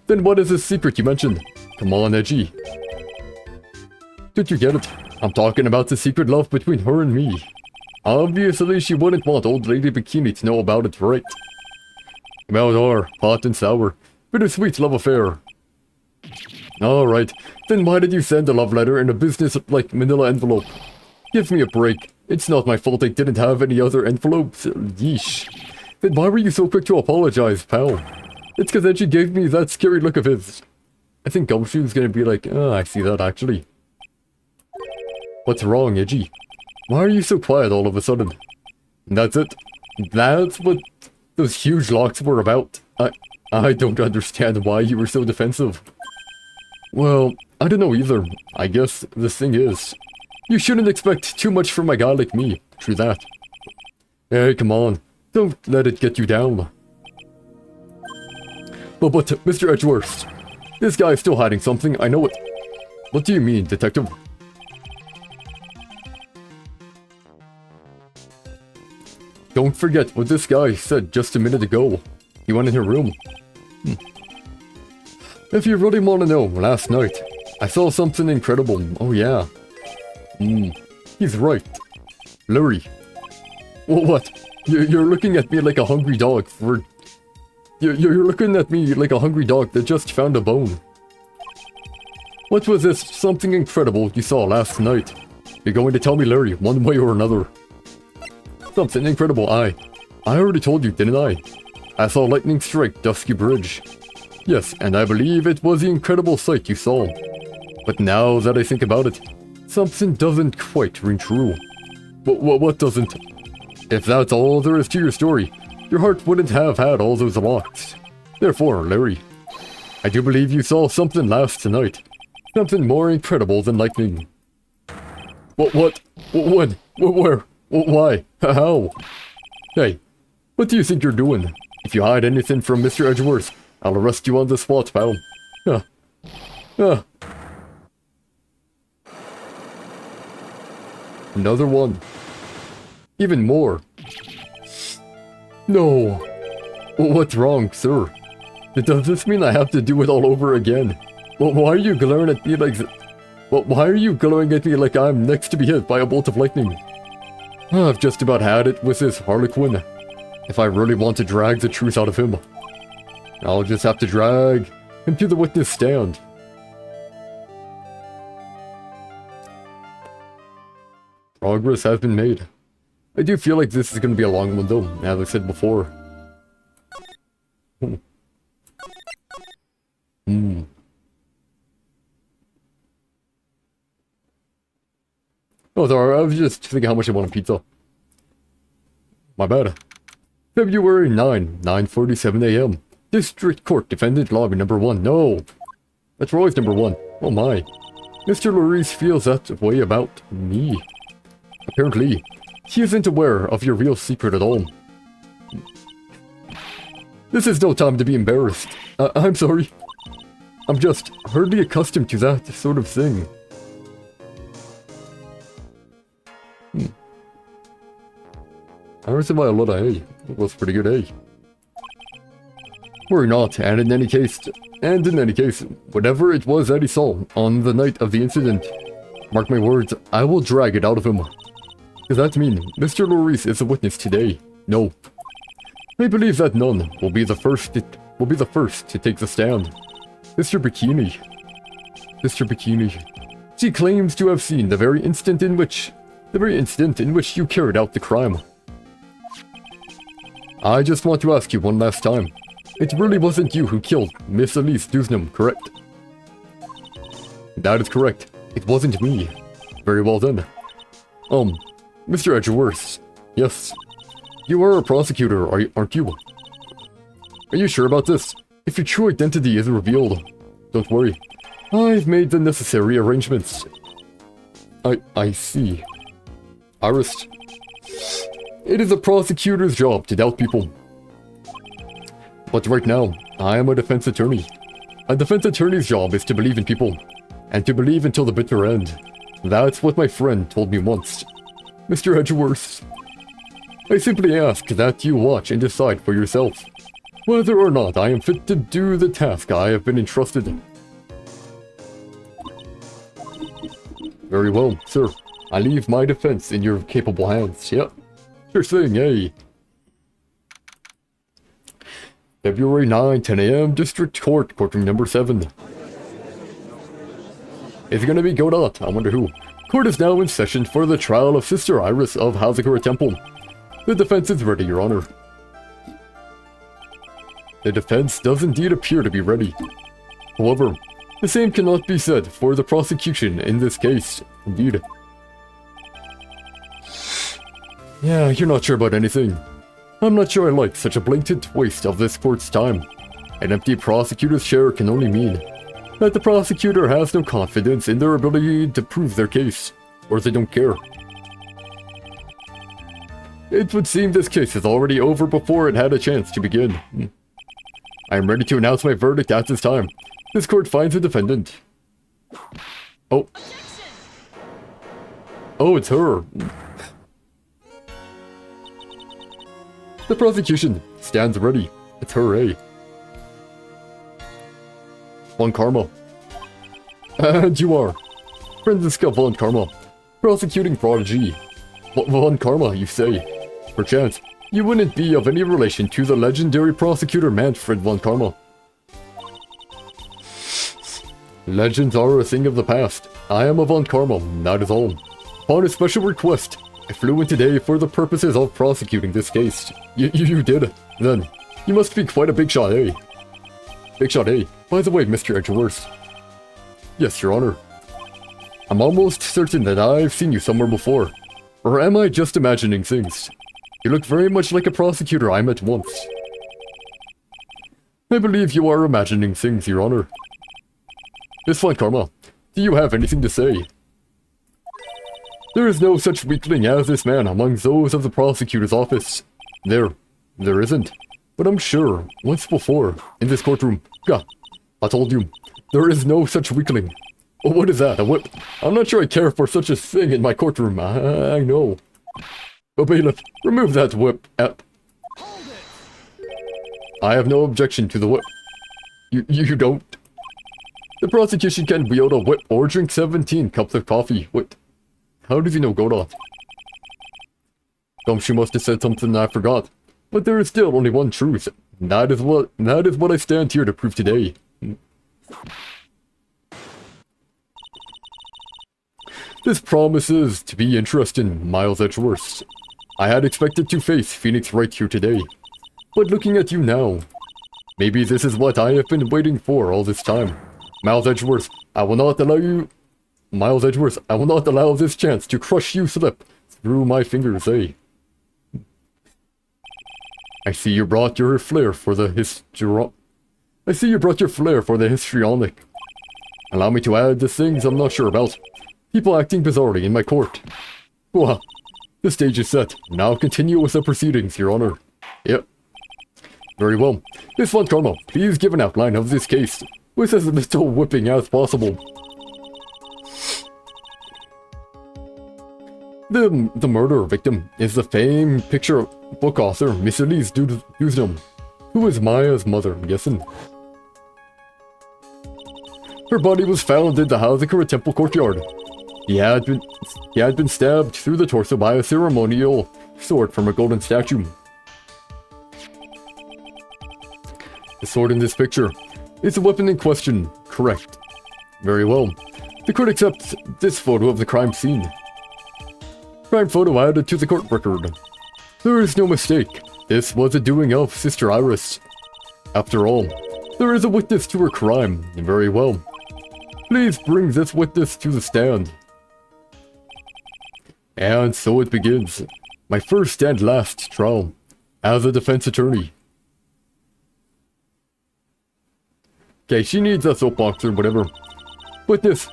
Then what is this secret you mentioned? Come on, Edgy. Did you get it? I'm talking about the secret love between her and me. Obviously, she wouldn't want Old Lady Bikini to know about it, right? About our hot and sour, bittersweet love affair. Alright, then why did you send a love letter in a business-like manila envelope? Give me a break. It's not my fault I didn't have any other envelopes. Yeesh. Then why were you so quick to apologize, pal? It's because Edgy gave me that scary look of his. I think Gumshoe's gonna be like, oh, I see that actually. What's wrong, Edgy? Why are you so quiet all of a sudden? That's it? That's what those huge locks were about? I don't understand why you were so defensive. Well, I don't know either. I guess the thing is, you shouldn't expect too much from a guy like me. True that. Hey, come on. Don't let it get you down. But Mr. Edgeworth, this guy is still hiding something, I know it. What do you mean, detective? Don't forget what this guy said just a minute ago. He went in her room. If you really want to know, last night, I saw something incredible. Oh yeah. He's right. Larry. What? You're looking at me like a hungry dog for... You're looking at me like a hungry dog that just found a bone. What was this something incredible you saw last night? You're going to tell me, Larry, one way or another. Something incredible, I already told you, didn't I? I saw lightning strike Dusky Bridge. Yes, and I believe it was the incredible sight you saw. But now that I think about it, something doesn't quite ring true. What doesn't? If that's all there is to your story, your heart wouldn't have had all those locks. Therefore, Larry, I do believe you saw something last night. Something more incredible than lightning. What? When? Where? Why? How? Hey, what do you think you're doing? If you hide anything from Mr. Edgeworth, I'll arrest you on the spot, pal. Another one. Even more. No. What's wrong, sir? Does this mean I have to do it all over again? Well, why are you glaring at me like why are you glowing at me like I'm next to be hit by a bolt of lightning? I've just about had it with this Harlequin. If I really want to drag the truth out of him, I'll just have to drag him to the witness stand. Progress has been made. I do feel like this is going to be a long one though, as I said before. Oh, sorry, I was just thinking how much I want a pizza. My bad. February 9, 9:47 a.m. District Court Defendant Lobby number 1. No! That's Roy's number 1. Oh my. Mr. Lorries feels that way about me. Apparently, he isn't aware of your real secret at all. This is no time to be embarrassed. I'm sorry. I'm just hardly accustomed to that sort of thing. Iris and Violetta, hey. That was pretty good, hey. Worry not, and in any case, whatever it was that he saw on the night of the incident, mark my words, I will drag it out of him. Does that mean Mr. Lorries is a witness today? No. I believe that none will be the first to take the stand. Mr. Bikini. She claims to have seen the very instant in which you carried out the crime. I just want to ask you one last time. It really wasn't you who killed Miss Elise Dusnam, correct? That is correct. It wasn't me. Very well then. Mr. Edgeworth. Yes. You are a prosecutor, aren't you? Are you sure about this? If your true identity is revealed, don't worry. I've made the necessary arrangements. I see. Iris. It is a prosecutor's job to doubt people. But right now, I am a defense attorney. A defense attorney's job is to believe in people, and to believe until the bitter end. That's what my friend told me once. Mr. Edgeworth, I simply ask that you watch and decide for yourself whether or not I am fit to do the task I have been entrusted. Very well, sir. I leave my defense in your capable hands. Yep. Sure thing, eh? February 9, 10 a.m., District Court, Courtroom number 7. Is it gonna be Godot? I wonder who. Court is now in session for the trial of Sister Iris of Hazakura Temple. The defense is ready, Your Honor. The defense does indeed appear to be ready. However, the same cannot be said for the prosecution in this case. Indeed. Yeah, you're not sure about anything. I'm not sure I like such a blatant waste of this court's time. An empty prosecutor's chair can only mean that the prosecutor has no confidence in their ability to prove their case, or they don't care. It would seem this case is already over before it had a chance to begin. I am ready to announce my verdict at this time. This court finds the defendant. Oh. Oh, it's her. The prosecution stands ready. It's her, eh? Von Karma. And you are Franziska Von Karma, prosecuting prodigy. Von Karma, you say? Perchance, you wouldn't be of any relation to the legendary prosecutor Manfred Von Karma. Legends are a thing of the past. I am a Von Karma, that is all. Upon a special request, I flew in today for the purposes of prosecuting this case. You did? Then, you must be quite a big shot, eh? Big shot, eh? By the way, Mr. Edgeworth. Yes, Your Honor. I'm almost certain that I've seen you somewhere before. Or am I just imagining things? You look very much like a prosecutor I met once. I believe you are imagining things, Your Honor. Miss Von Karma, do you have anything to say? There is no such weakling as this man among those of the prosecutor's office. There isn't. But I'm sure, once before, in this courtroom, God, I told you, there is no such weakling. Oh, what is that, a whip? I'm not sure I care for such a thing in my courtroom, I know. Oh, bailiff, remove that whip. I have no objection to the whip. You don't. The prosecution can wield a whip or drink 17 cups of coffee. What? How does he know Godot? She must have said something I forgot. But there is still only one truth. That is what I stand here to prove today. This promises to be interesting, Miles Edgeworth. I had expected to face Phoenix Wright here today. But looking at you now, maybe this is what I have been waiting for all this time. Miles Edgeworth, I will not allow this chance to crush you slip through my fingers, eh? I see you brought your flair for the histrionic. Allow me to add the things I'm not sure about. People acting bizarrely in my court. Well, the stage is set. Now continue with the proceedings, Your Honor. Yep. Very well. Miss Von Karma, please give an outline of this case, with as little whipping as possible. The murder victim is the famed picture book author Miss Elise Dusnam, who is Maya's mother, I'm guessing. Her body was found in the Hazakura Temple courtyard. He had been stabbed through the torso by a ceremonial sword from a golden statue. The sword in this picture is the weapon in question, correct? Very well. The court accepts this photo of the crime scene. Crime photo added to the court record. There is no mistake. This was the doing of Sister Iris. After all, there is a witness to her crime. Very well. Please bring this witness to the stand. And so it begins. My first and last trial as a defense attorney. Okay, she needs a soapbox or whatever. Witness,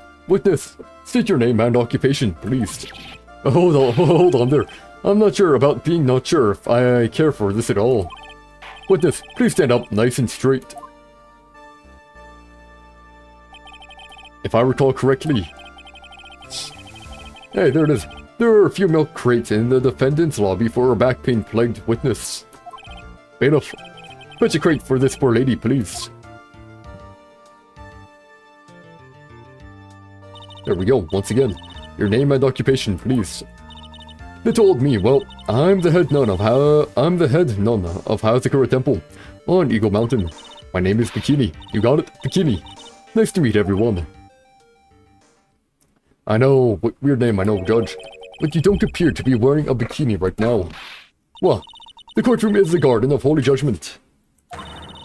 state your name and occupation, please. Hold on there. I'm not sure about being not sure if I care for this at all. Witness, please stand up nice and straight. If I recall correctly... Hey, there it is. There are a few milk crates in the defendant's lobby for a back pain-plagued witness. Bailiff, fetch a crate for this poor lady, please. There we go, once again. Your name and occupation, please. They told me, well, I'm the head nun of Hazakura Temple on Eagle Mountain. My name is Bikini. You got it? Bikini. Nice to meet everyone. I know, weird name, I know, Judge. But you don't appear to be wearing a bikini right now. Well, the courtroom is the garden of holy judgment.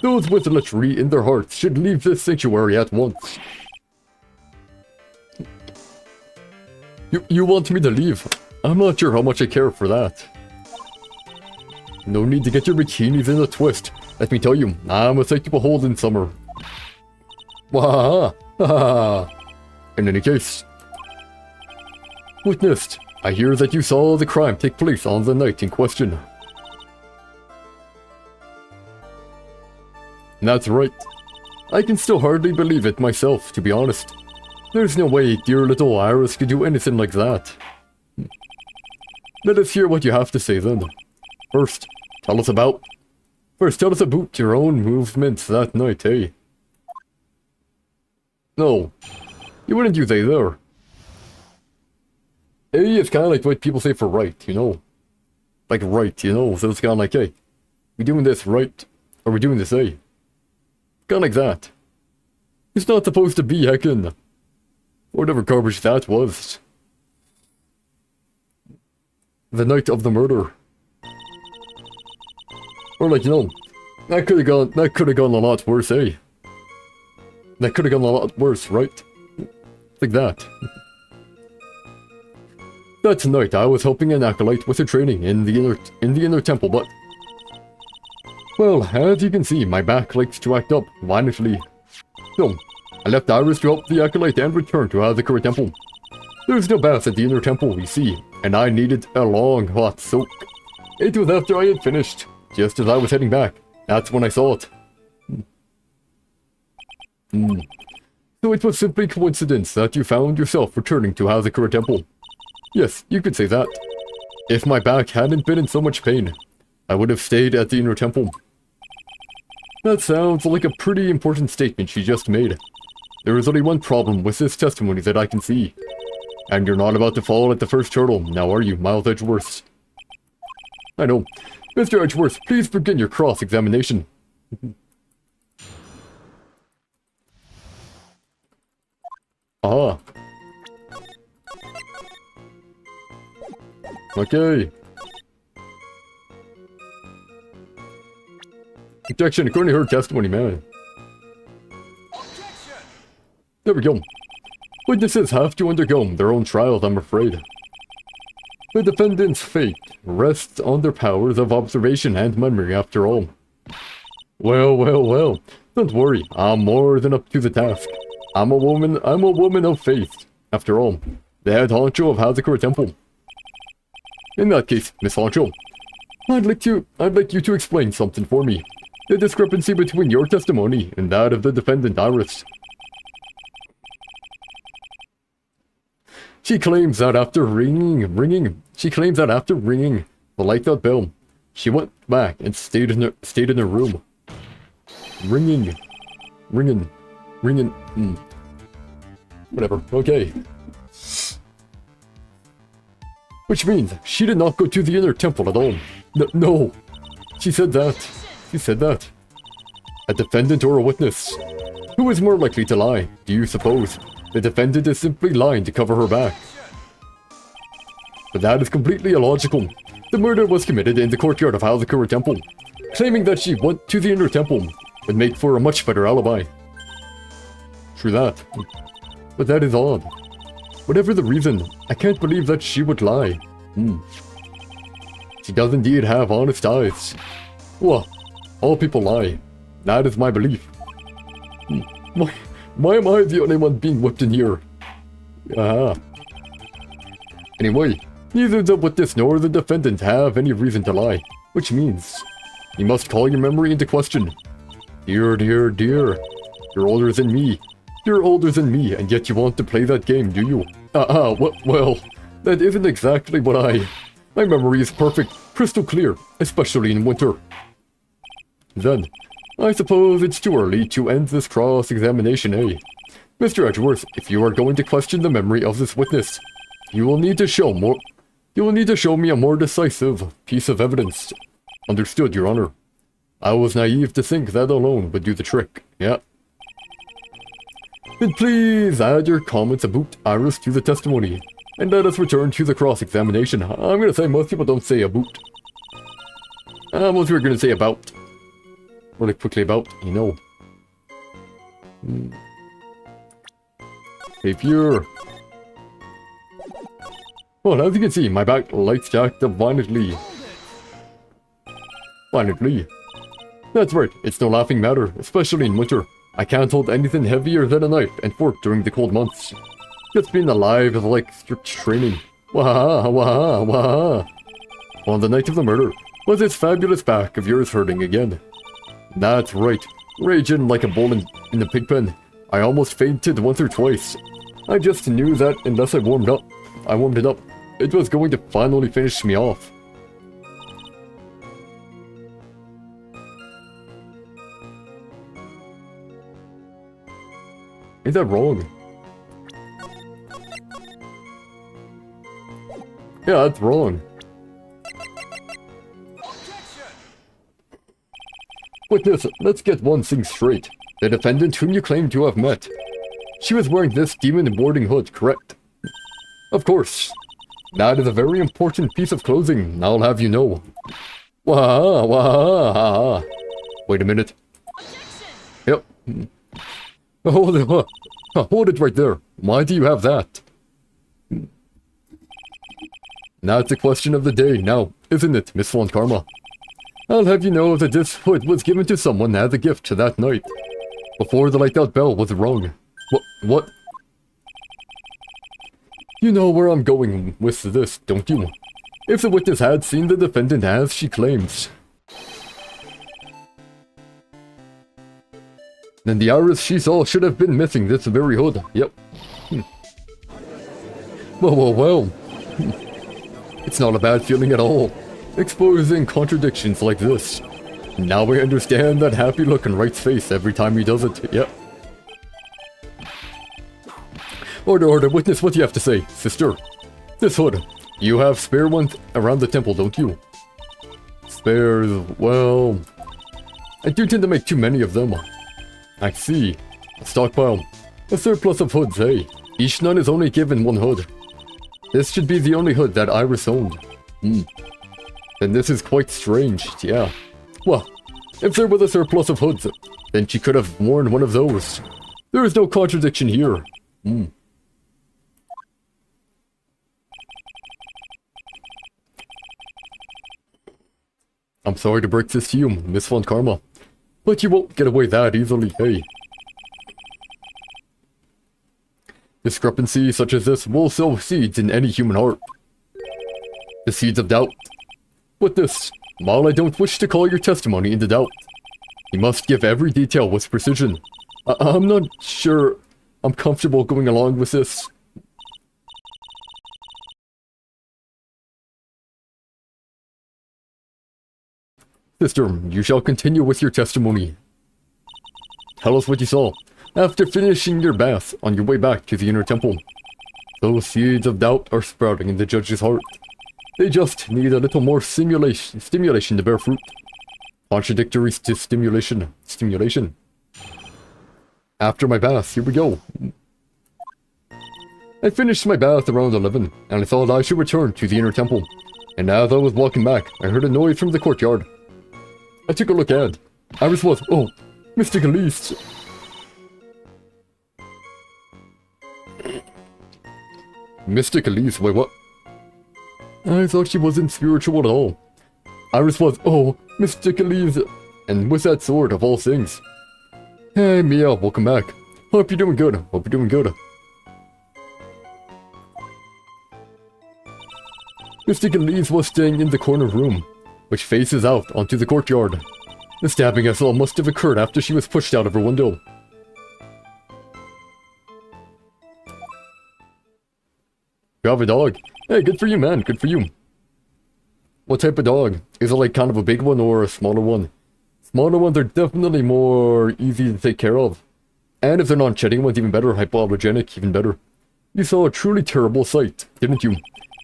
Those with lechery in their hearts should leave this sanctuary at once. You want me to leave? I'm not sure how much I care for that. No need to get your bikinis in a twist. Let me tell you, I'm a sight to behold in summer. Wahaha! In any case... Witnessed, I hear that you saw the crime take place on the night in question. That's right. I can still hardly believe it myself, to be honest. There's no way dear little Iris could do anything like that. Let us hear what you have to say then. First, tell us about your own movements that night, eh? No, you wouldn't use either. A is kind of like what people say for right, you know? Like right, you know? So it's kind of like, hey, we doing this right, or we doing this A? Kind of like that. It's not supposed to be heckin'. Whatever garbage that was. The night of the murder. Or like, you know, that could have gone a lot worse, eh? That could have gone a lot worse, right? Like that. That night, I was helping an acolyte with her training in the inner temple, but... Well, as you can see, my back likes to act up violently. So, I left Iris to help the acolyte and returned to Hazakura Temple. There's no bath at the inner temple, you see, and I needed a long, hot soak. It was after I had finished, just as I was heading back. That's when I saw it. So it was simply coincidence that you found yourself returning to Hazakura Temple. Yes, you could say that. If my back hadn't been in so much pain, I would have stayed at the inner temple. That sounds like a pretty important statement she just made. There is only one problem with this testimony that I can see. And you're not about to fall at the first hurdle, now are you, Miles Edgeworth? I know. Mr. Edgeworth, please begin your cross-examination. Ah. Okay. Objection, according to her testimony, man. There we go. Witnesses have to undergo their own trials, I'm afraid. The defendant's fate rests on their powers of observation and memory, after all. Well. Don't worry, I'm more than up to the task. I'm a woman of faith, after all. The head honcho of Hazakura Temple. In that case, Miss Honcho, I'd like you to explain something for me. The discrepancy between your testimony and that of the defendant, Iris. She claims that after ringing the light-out bell, she went back and stayed in her room. Ringing. Whatever. Okay. Which means she did not go to the inner temple at all. No. She said that. A defendant or a witness? Who is more likely to lie, do you suppose? The defendant is simply lying to cover her back. But that is completely illogical. The murder was committed in the courtyard of Hazakura Temple. Claiming that she went to the inner temple would make for a much better alibi. True that. But that is odd. Whatever the reason, I can't believe that she would lie. She does indeed have honest eyes. Well, all people lie. That is my belief. Why am I the only one being whipped in here? Anyway, neither the witness nor the defendant have any reason to lie, which means you must call your memory into question. Dear, dear, dear, you're older than me. You're older than me, and yet you want to play that game, do you? Well, that isn't exactly what My memory is perfect, crystal clear, especially in winter. Then, I suppose it's too early to end this cross-examination, eh? Mr. Edgeworth, if you are going to question the memory of this witness, you will need to show me a more decisive piece of evidence. Understood, Your Honor. I was naive to think that alone would do the trick, yeah. Then please add your comments about Iris to the testimony, and let us return to the cross-examination. I'm gonna say most people don't say about. Most people are gonna say about. Really quickly about, you know. Savior. Well, as you can see, my back lights jacked up violently. Violently. That's right, it's no laughing matter, especially in winter. I can't hold anything heavier than a knife and fork during the cold months. Just being alive is like strict training. Waha, waha, waha. On the night of the murder, was this fabulous back of yours hurting again? That's right, raging like a bull in the pig pen. I almost fainted once or twice. I just knew that unless I warmed it up, it was going to finally finish me off. Is that wrong? Yeah, that's wrong. Witness, let's get one thing straight. The defendant whom you claim to have met. She was wearing this demon warding hood, correct? Of course. That is a very important piece of clothing, I'll have you know. Waha, waha. Wait a minute. Yep. Hold it right there. Why do you have that? That's the question of the day now, isn't it, Miss Von Karma? I'll have you know that this hood was given to someone as a gift that night, before the light-out bell was rung. What? You know where I'm going with this, don't you? If the witness had seen the defendant as she claims, then the Iris she saw should have been missing this very hood. Yep. Well. It's not a bad feeling at all. Exposing contradictions like this. Now I understand that happy look on Wright's face every time he does it. Yep. Order, witness, what do you have to say, sister? This hood. You have spare ones around the temple, don't you? Spares, well, I do tend to make too many of them. I see. A stockpile. A surplus of hoods, hey. Each nun is only given one hood. This should be the only hood that Iris owned. Then this is quite strange, yeah. Well, if there was a surplus of hoods, then she could have worn one of those. There is no contradiction here. I'm sorry to break this to you, Miss Von Karma, but you won't get away that easily, hey. Discrepancy such as this will sow seeds in any human heart. The seeds of doubt. With this, while I don't wish to call your testimony into doubt, you must give every detail with precision. I'm not sure I'm comfortable going along with this. Sister, you shall continue with your testimony. Tell us what you saw after finishing your bath on your way back to the inner temple. Those seeds of doubt are sprouting in the judge's heart. They just need a little more stimulation to bear fruit. Contradictory to stimulation. After my bath, here we go. I finished my bath around 11, and I thought I should return to the inner temple. And as I was walking back, I heard a noise from the courtyard. I took a look and Iris was, oh, Mystic Elise. Mystic Elise, wait, what? I thought she wasn't spiritual at all. Iris was, oh, Mystic Elise, and with that sword of all things. Hey, Mia, welcome back. Hope you're doing good, hope you're doing good. Mystic Elise was staying in the corner room, which faces out onto the courtyard. The stabbing I saw must have occurred after she was pushed out of her window. You have a dog? Hey, good for you, man, good for you. What type of dog? Is it like kind of a big one or a smaller one? Smaller ones are definitely more easy to take care of. And if they're not shedding ones, even better. Hypoallergenic, even better. You saw a truly terrible sight, didn't you?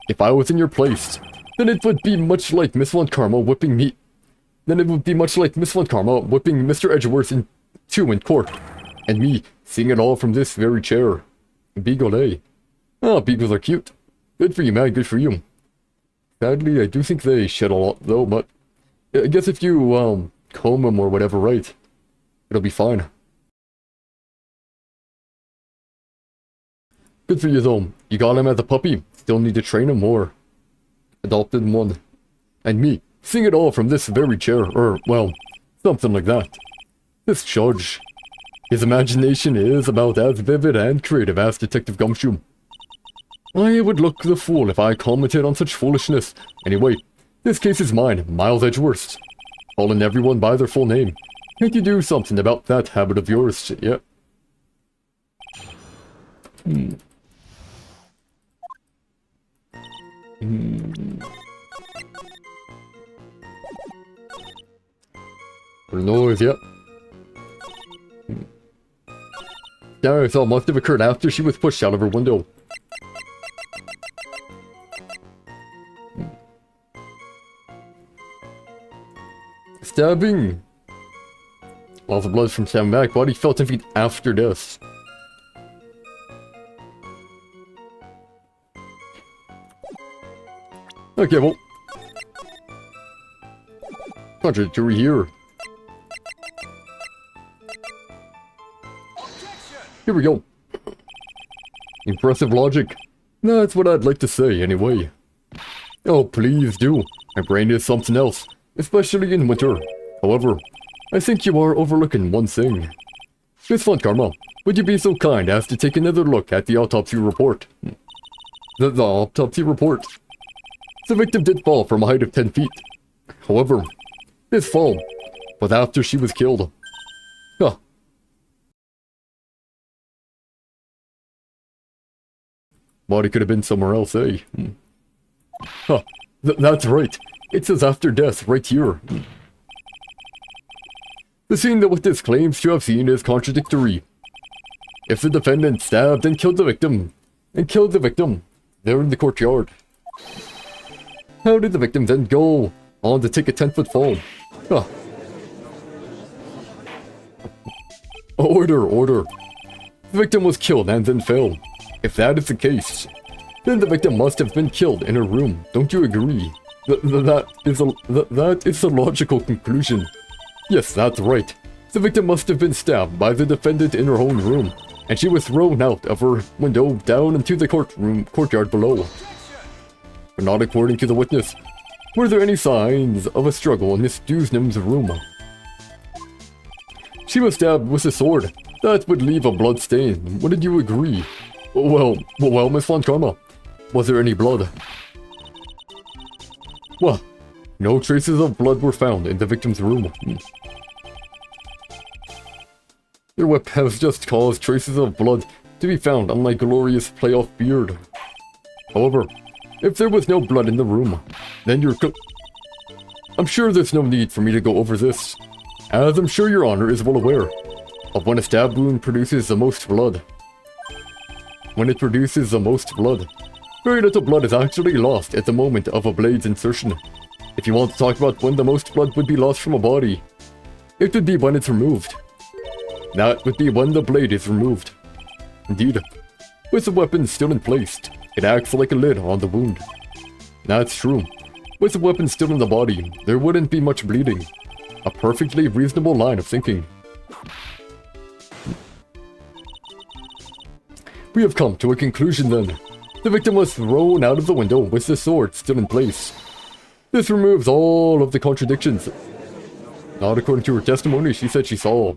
If I was in your place, then it would be much like Miss Von Karma whipping me. Then it would be much like Miss Von Karma whipping Mr. Edgeworth in two in court. And me seeing it all from this very chair. Beagle, eh? Oh, beagles are cute. Good for you, man, good for you. Sadly, I do think they shed a lot, though, but I guess if you, comb them or whatever, right, it'll be fine. Good for you, though. You got him as a puppy. Still need to train him more. Adopted one. And me, seeing it all from this very chair, or, well, something like that. This judge. His imagination is about as vivid and creative as Detective Gumshoe. I would look the fool if I commented on such foolishness. Anyway, this case is mine, Miles Edgeworth. Calling everyone by their full name. Can't you do something about that habit of yours? Yeah. Noise, yeah. Yeah, I saw must have occurred after she was pushed out of her window. Stabbing. Lots of blood from stabbing back. Body fell 10 feet after death. Okay, well. Contradictory here. Here we go. Impressive logic. That's what I'd like to say, anyway. Oh, please do. My brain is something else, especially in winter. However, I think you are overlooking one thing. Miss Von Karma, would you be so kind as to take another look at the autopsy report? The autopsy report. The victim did fall from a height of 10 feet. However, this fall was after she was killed. Huh. Body could have been somewhere else, eh? Huh. That's right. It says after death right here. The scene that witness claims to have seen is contradictory. If the defendant stabbed and killed the victim, they're in the courtyard. How did the victim then go on to take a 10-foot fall? Huh. Order. The victim was killed and then fell. If that is the case, then the victim must have been killed in her room. Don't you agree? That is a logical conclusion. Yes, that's right. The victim must have been stabbed by the defendant in her own room, and she was thrown out of her window down into the courtyard below. But not according to the witness. Were there any signs of a struggle in Miss Dewsnam's room? She was stabbed with a sword. That would leave a blood stain. Wouldn't you agree? Well, Miss Von Karma. Was there any blood? Well, no traces of blood were found in the victim's room. Your whip has just caused traces of blood to be found on my glorious playoff beard. However, if there was no blood in the room, then I'm sure there's no need for me to go over this, as I'm sure your honor is well aware of when a stab wound produces the most blood. When it produces the most blood, very little blood is actually lost at the moment of a blade's insertion. If you want to talk about when the most blood would be lost from a body, it would be when it's removed. That would be when the blade is removed. Indeed, with the weapon still in place, it acts like a lid on the wound. That's true. With the weapon still in the body, there wouldn't be much bleeding. A perfectly reasonable line of thinking. We have come to a conclusion then. The victim was thrown out of the window with the sword still in place. This removes all of the contradictions. Not according to her testimony, she said she saw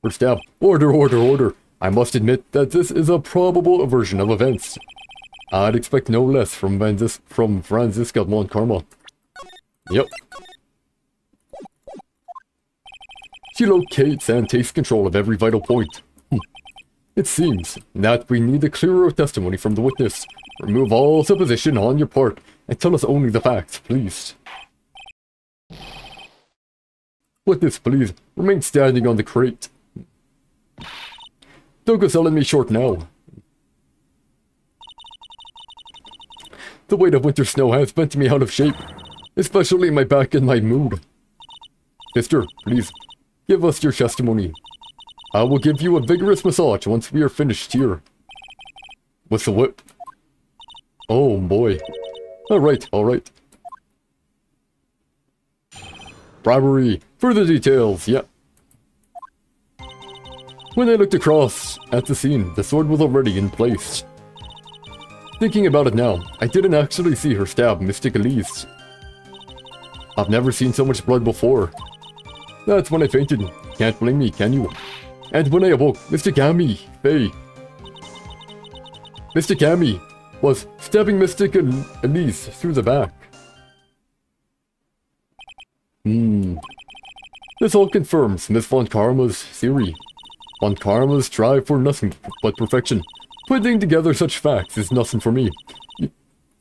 her stab. Order, order, order. I must admit that this is a probable version of events. I'd expect no less from Franziska von Karma. Yep. She locates and takes control of every vital point. It seems that we need a clearer testimony from the witness. Remove all supposition on your part and tell us only the facts, please. Witness, please, remain standing on the crate. Don't go selling me short now. The weight of winter snow has bent me out of shape, especially my back and my mood. Sister, please, give us your testimony. I will give you a vigorous massage once we are finished here. With the whip. Oh boy. Alright, alright. Bribery. Further details, yeah. When I looked across at the scene, the sword was already in place. Thinking about it now, I didn't actually see her stab Mystic Elise. I've never seen so much blood before. That's when I fainted. Can't blame me, can you? And when I awoke, Mystic Amy, Faye. Mystic Amy was stabbing Mystic Elise through the back. This all confirms Miss Von Karma's theory. Von Karma's strive for nothing but perfection. Putting together such facts is nothing for me.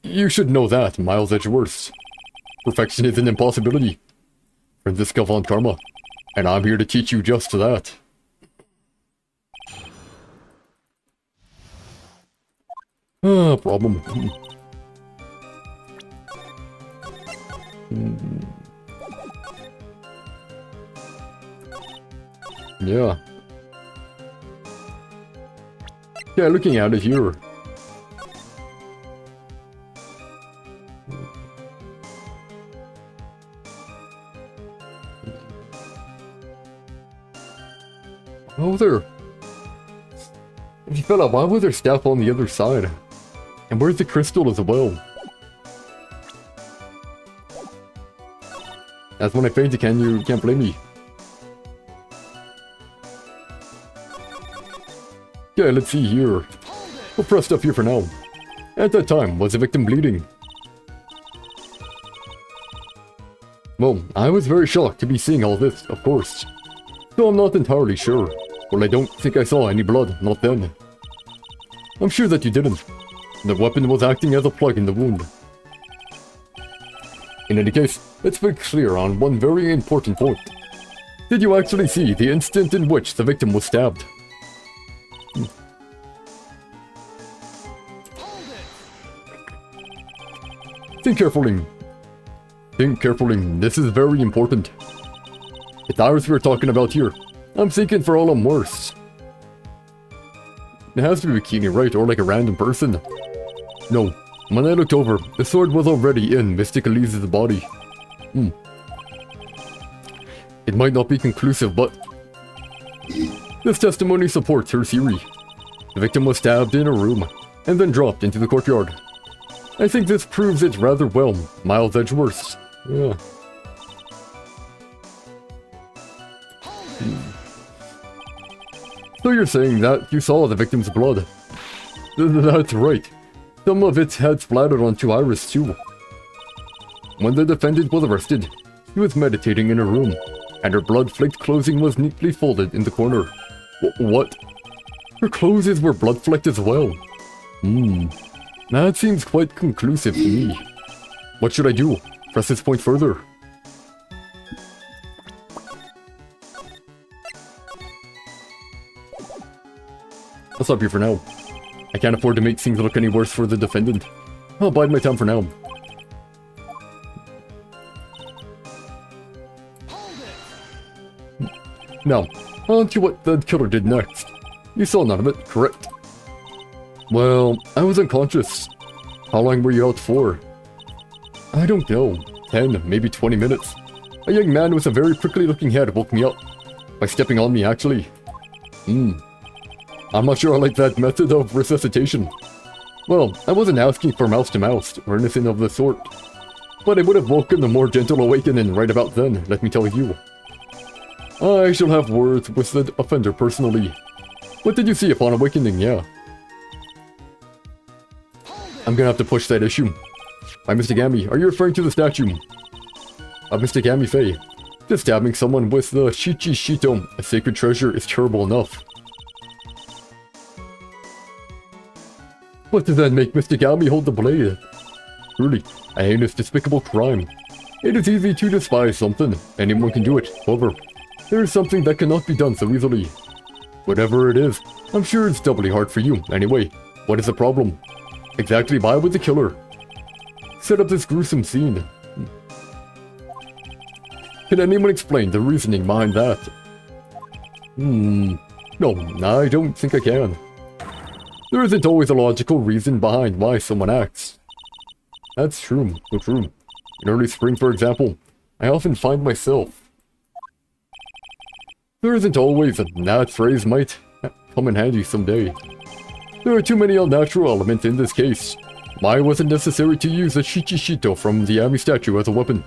You should know that, Miles Edgeworth. Perfection is an impossibility. Franziska Von Karma. And I'm here to teach you just that. Problem. Yeah. Yeah, looking at it here. Oh, there. If you fell out, why was there staff on the other side? And where's the crystal as well? That's when I fainted, you can't blame me. Yeah, let's see here. We'll press stuff here for now. At that time, was the victim bleeding? Well, I was very shocked to be seeing all this, of course. So I'm not entirely sure. Well, I don't think I saw any blood, not then. I'm sure that you didn't. The weapon was acting as a plug in the wound. In any case, let's be clear on one very important point. Did you actually see the instant in which the victim was stabbed? Think carefully. Think carefully, this is very important. It's ours we're talking about here. I'm thinking for all I'm worth. It has to be Bikini, right? Or like a random person. No. When I looked over, the sword was already in Mystic Elise's body. It might not be conclusive, but this testimony supports her theory. The victim was stabbed in a room, and then dropped into the courtyard. I think this proves it rather well, Miles Edgeworth. Yeah. So you're saying that you saw the victim's blood? That's right. Some of it had splattered onto Iris too. When the defendant was arrested, he was meditating in her room, and her blood-flecked clothing was neatly folded in the corner. What? Her clothes were blood-flecked as well. That seems quite conclusive to me. What should I do? Press this point further. I'll stop here for now. I can't afford to make things look any worse for the defendant. I'll bide my time for now. Now, on to what the killer did next. You saw none of it, correct? Well, I was unconscious. How long were you out for? I don't know. 10, maybe 20 minutes. A young man with a very prickly looking head woke me up. By stepping on me, actually. I'm not sure I like that method of resuscitation. Well, I wasn't asking for mouse to mouse or anything of the sort. But I would have woken a more gentle awakening right about then, let me tell you. I shall have words with the offender personally. What did you see upon awakening, yeah? I'm gonna have to push that issue. By Mr. Gammy, are you referring to the statue? Of Mr. Gammy Faye. Just stabbing someone with the Shichi Shito, a sacred treasure, is terrible enough. What does that make Mr. Gammy hold the blade? Truly, a heinous, despicable crime. It is easy to despise something. Anyone can do it. However, there is something that cannot be done so easily. Whatever it is, I'm sure it's doubly hard for you. Anyway, what is the problem? Exactly why would the killer set up this gruesome scene? Can anyone explain the reasoning behind that? No, I don't think I can. There isn't always a logical reason behind why someone acts. That's true, so true. In early spring, for example, I often find myself. There isn't always, and that phrase might come in handy someday. There are too many unnatural elements in this case. Why was it necessary to use a Shichishito from the Ami statue as a weapon?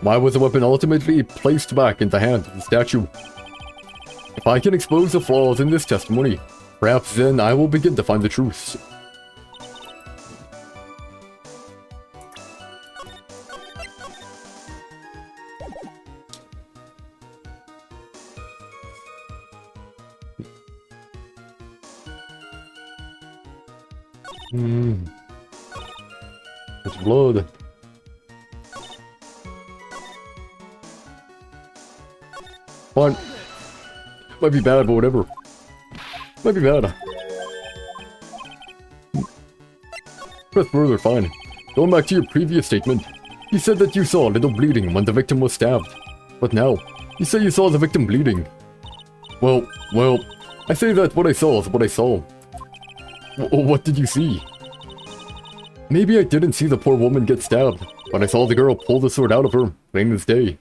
Why was the weapon ultimately placed back in the hand of the statue? If I can expose the flaws in this testimony, perhaps then I will begin to find the truth. It's blood. Fine. Might be bad, but whatever. Might be bad. Press further, fine. Going back to your previous statement, you said that you saw a little bleeding when the victim was stabbed. But now, you say you saw the victim bleeding. Well, I say that what I saw is what I saw. What did you see? Maybe I didn't see the poor woman get stabbed, but I saw the girl pull the sword out of her, plain as day.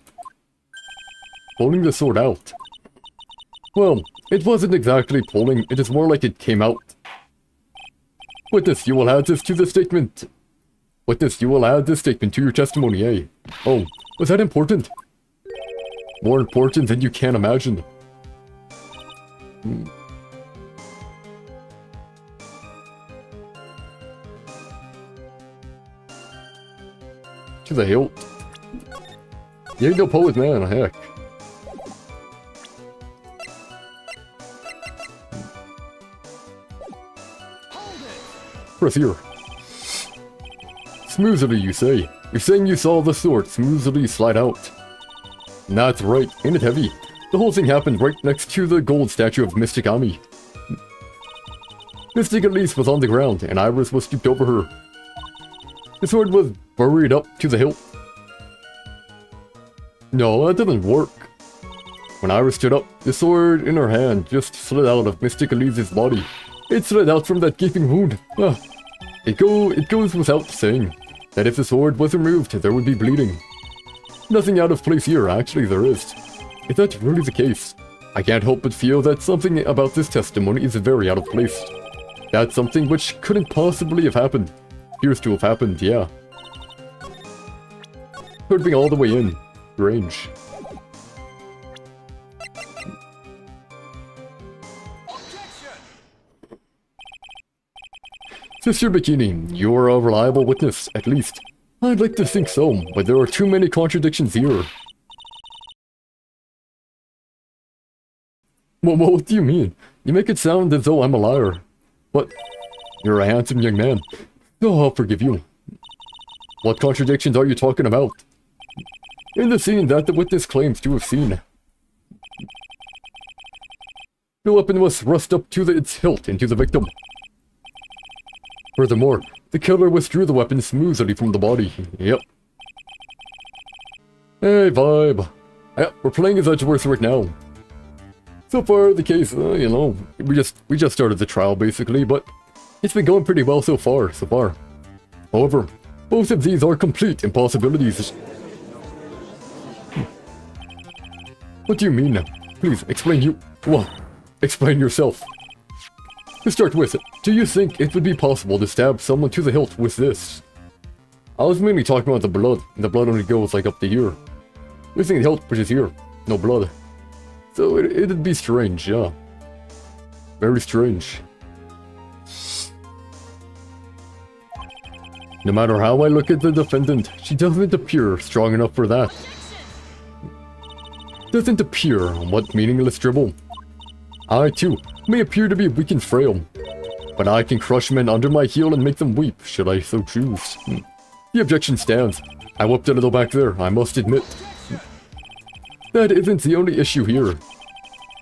Pulling the sword out. Well, it wasn't exactly pulling, it is more like it came out. Witness, you will add this to the statement. Witness, you will add this statement to your testimony, eh? Oh, was that important? More important than you can imagine. To the hilt. You ain't no poet, man, heck. Press here. Smoothly, you say? You're saying you saw the sword smoothly slide out. That's right, ain't it heavy? The whole thing happened right next to the gold statue of Mystic Ami. Mystic Elise was on the ground, and Iris was stooped over her. The sword was buried up to the hilt. No, that doesn't work. When Iris stood up, the sword in her hand just slid out of Mystic Elise's body. It slid out from that gaping wound. It goes without saying that if the sword was removed, there would be bleeding. Nothing out of place here, actually there is. If that's really the case, I can't help but feel that something about this testimony is very out of place. That's something which couldn't possibly have happened. Appears to have happened, yeah. Could be all the way in. Range. Sister Bikini, you're a reliable witness, at least. I'd like to think so, but there are too many contradictions here. What do you mean? You make it sound as though I'm a liar. But you're a handsome young man, so I'll forgive you. What contradictions are you talking about? In the scene that the witness claims to have seen, the weapon was thrust up to its hilt into the victim. Furthermore, the killer withdrew the weapon smoothly from the body. Yep. Hey, vibe. Yeah, we're playing as Edgeworth right now. So far, the case, you know, we just started the trial basically, but It's been going pretty well so far. However, both of these are complete impossibilities. What do you mean? Please, explain yourself. To start with, do you think it would be possible to stab someone to the hilt with this? I was mainly talking about the blood, and the blood only goes like up to here. Using the hilt, which is here, no blood. So it'd be strange, yeah. Very strange. No matter how I look at the defendant, she doesn't appear strong enough for that. Doesn't appear, what meaningless dribble. I, too, may appear to be weak and frail, but I can crush men under my heel and make them weep, should I so choose. The objection stands. I whooped a little back there, I must admit. That isn't the only issue here.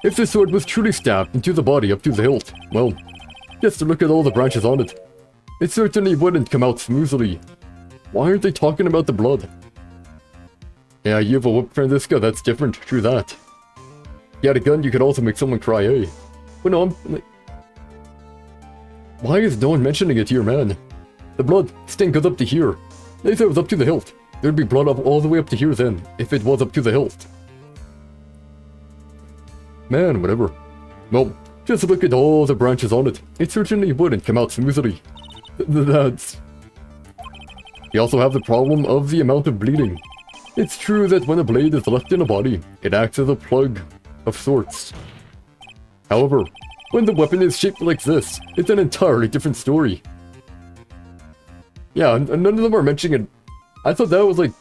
If the sword was truly stabbed into the body up to the hilt, well, just look at all the branches on it. It certainly wouldn't come out smoothly. Why aren't they talking about the blood? Yeah, you have a whip, Francisca, that's different, true that. You had a gun, you could also make someone cry, eh? But no, why is no one mentioning it here, man? The blood stain goes up to here. They said it was up to the hilt. There'd be blood up all the way up to here then, if it was up to the hilt. Man, whatever. Well, just look at all the branches on it. It certainly wouldn't come out smoothly. That's... You also have the problem of the amount of bleeding. It's true that when a blade is left in a body, it acts as a plug of sorts. However, when the weapon is shaped like this, it's an entirely different story. Yeah, and none of them are mentioning it. I thought that was like...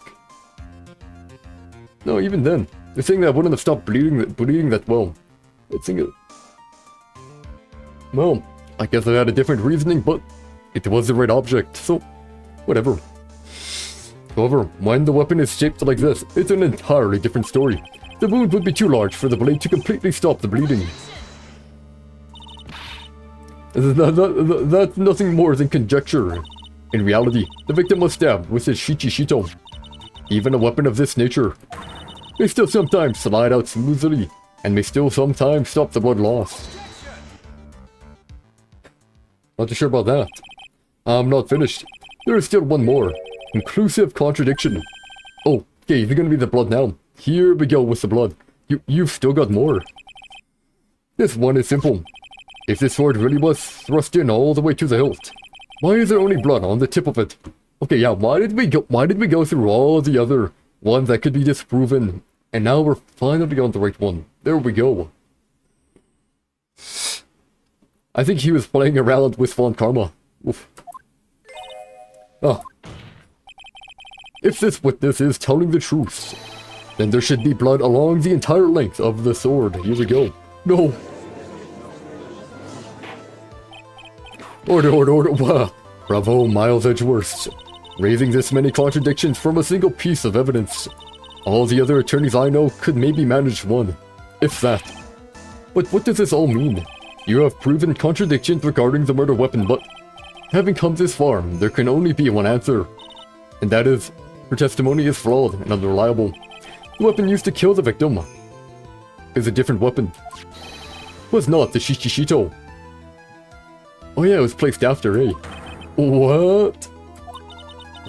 No, even then. They're saying that I wouldn't have stopped bleeding that well. It's saying it... Well, I guess I had a different reasoning, but it was the right object, so whatever. However, when the weapon is shaped like this, it's an entirely different story. The wound would be too large for the blade to completely stop the bleeding. That's nothing more than conjecture. In reality, the victim was stabbed with his shichishito. Even a weapon of this nature may still sometimes slide out smoothly, and may still sometimes stop the blood loss. Not too sure about that. I'm not finished. There is still one more. Inclusive contradiction. Oh, okay, is it gonna be the blood now? Here we go with the blood. You've still got more. This one is simple. If this sword really was thrust in all the way to the hilt, why is there only blood on the tip of it? Okay, yeah, why did we go through all the other ones that could be disproven? And now we're finally on the right one. There we go. I think he was playing around with Von Karma. Oof. Ah. If this witness is telling the truth, then there should be blood along the entire length of the sword. Here we go. No. Order. Wow. Bravo, Miles Edgeworth. Raising this many contradictions from a single piece of evidence. All the other attorneys I know could maybe manage one. If that. But what does this all mean? You have proven contradictions regarding the murder weapon, but having come this far, there can only be one answer. And that is, her testimony is flawed and unreliable. The weapon used to kill the victim is a different weapon. It was not the Shishishito. Oh yeah, it was placed after, eh? What?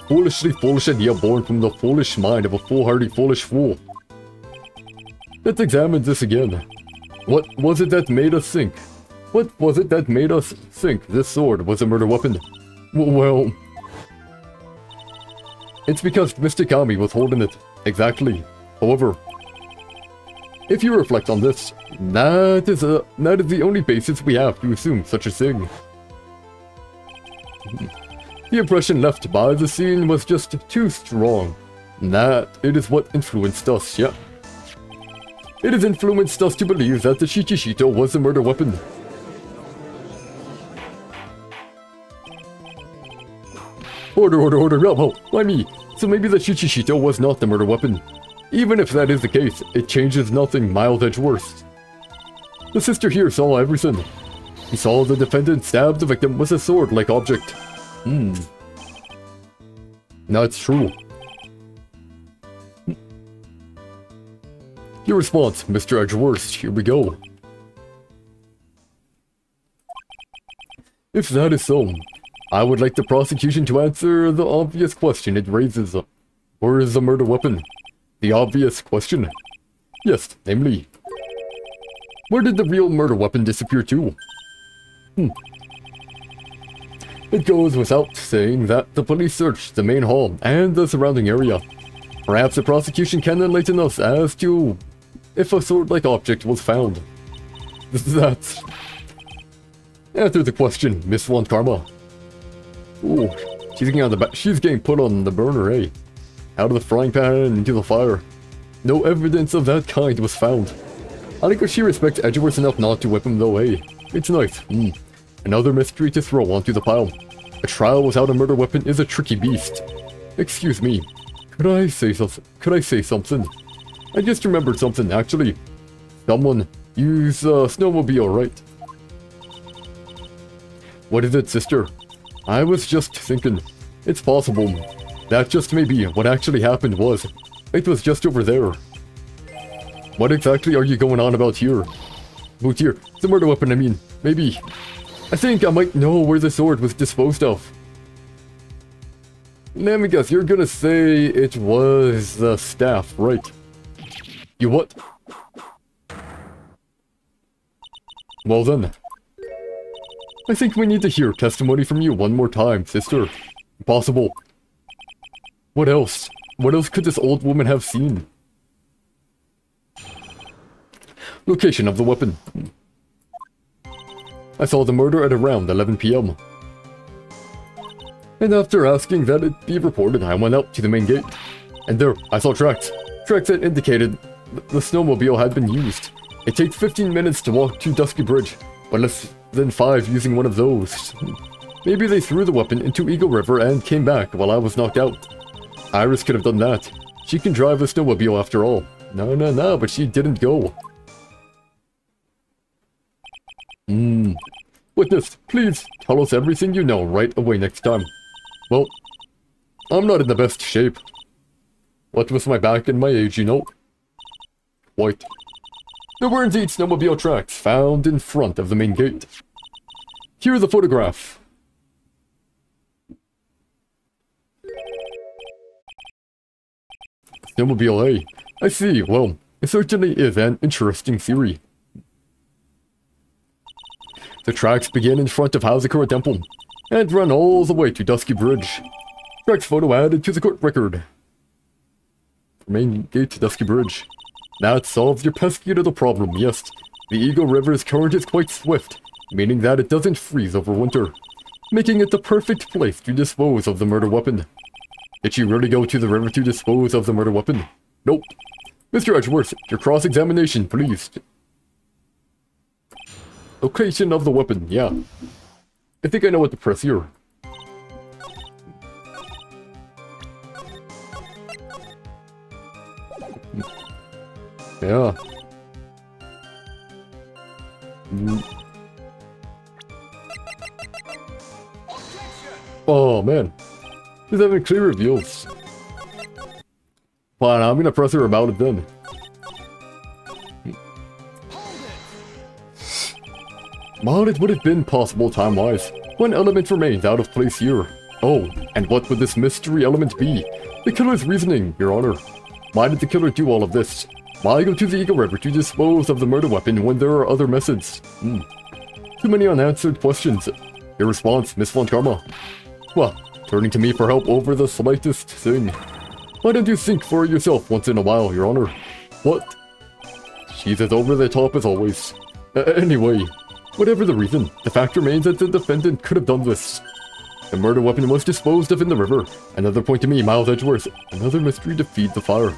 Foolishly foolish idea born from the foolish mind of a foolhardy foolish fool. Let's examine this again. What was it that made us think? What was it that made us think this sword was a murder weapon? Well... It's because Mr. Kami was holding it. Exactly. However, if you reflect on this, that is the only basis we have to assume such a thing. The impression left by the scene was just too strong. That it is what influenced us, yeah. It has influenced us to believe that the Shichishito was a murder weapon. Order. Oh, why me? So maybe the Shichishito was not the murder weapon. Even if that is the case, it changes nothing, Miles Edgeworth. The sister here saw everything. He saw the defendant stab the victim with a sword-like object. That's true. Your response, Mr. Edgeworth. Here we go. If that is so, I would like the prosecution to answer the obvious question it raises. Where is the murder weapon? The obvious question. Yes, namely, where did the real murder weapon disappear to? It goes without saying that the police searched the main hall and the surrounding area. Perhaps the prosecution can enlighten us as to if a sword-like object was found. That's... Answer the question, Miss Von Karma. Ooh, she's getting put on the burner, eh? Out of the frying pan and into the fire. No evidence of that kind was found. I think she respects Edgeworth enough not to whip him though, eh? It's nice. Another mystery to throw onto the pile. A trial without a murder weapon is a tricky beast. Excuse me. Could I say something? I just remembered something, actually. Someone used a snowmobile, right? What is it, sister? I was just thinking. It's possible. That just may be what actually happened was. It was just over there. What exactly are you going on about here? About here? The murder weapon, I mean. Maybe. I think I might know where the sword was disposed of. Let me guess, you're gonna say it was the staff, right? You what? Well then. I think we need to hear testimony from you one more time, sister. Impossible. What else? What else could this old woman have seen? Location of the weapon. I saw the murder at around 11 PM. And after asking that it be reported, I went out to the main gate. And there, I saw tracks. Tracks that indicated the snowmobile had been used. It takes 15 minutes to walk to Dusky Bridge, but less than 5 using one of those. Maybe they threw the weapon into Eagle River and came back while I was knocked out. Iris could have done that. She can drive a snowmobile after all. No, but she didn't go. Witness, please tell us everything you know right away next time. Well, I'm not in the best shape. What with my back and my age, you know. White. There were indeed snowmobile tracks found in front of the main gate. Here's the photograph. Snowmobile, eh? I see, well, it certainly is an interesting theory. The tracks begin in front of Hazakura Temple, and run all the way to Dusky Bridge. Tracks photo added to the court record. Main gate to Dusky Bridge. That solves your pesky little problem, yes. The Eagle River's current is quite swift, meaning that it doesn't freeze over winter, making it the perfect place to dispose of the murder weapon. Did she really go to the river to dispose of the murder weapon? Nope. Mr. Edgeworth, your cross-examination, please. Location of the weapon, yeah. I think I know what to press here. Yeah. Oh man. He's having clear reveals. Fine, I'm gonna press her about it then. While it would have been possible time-wise, one element remains out of place here. Oh, and what would this mystery element be? The killer's reasoning, Your Honor. Why did the killer do all of this? Why go to the Eagle River to dispose of the murder weapon when there are other methods? Too many unanswered questions. Your response, Miss Von Karma. Well, turning to me for help over the slightest thing. Why don't you think for yourself once in a while, Your Honor? What? She's as over the top as always. Anyway, whatever the reason, the fact remains that the defendant could have done this. The murder weapon was disposed of in the river. Another point to me, Miles Edgeworth. Another mystery to feed the fire.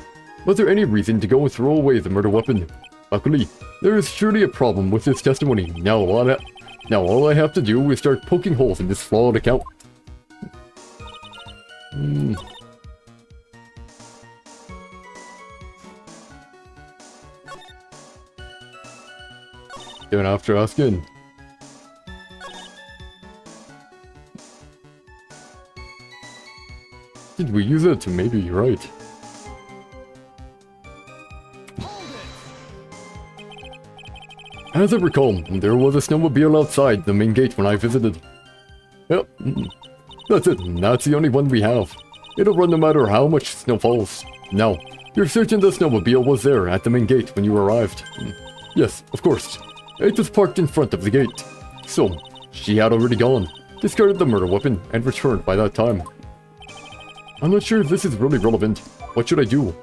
Was there any reason to go and throw away the murder weapon? Luckily, there is surely a problem with this testimony. Now all I have to do is start poking holes in this flawed account. Even after asking. Did we use it? Maybe, right. As I recall, there was a snowmobile outside the main gate when I visited. Yep. That's it. That's the only one we have. It'll run no matter how much snow falls. Now, you're certain the snowmobile was there at the main gate when you arrived? Yes, of course. It was parked in front of the gate. So, she had already gone, discarded the murder weapon, and returned by that time. I'm not sure if this is really relevant. What should I do?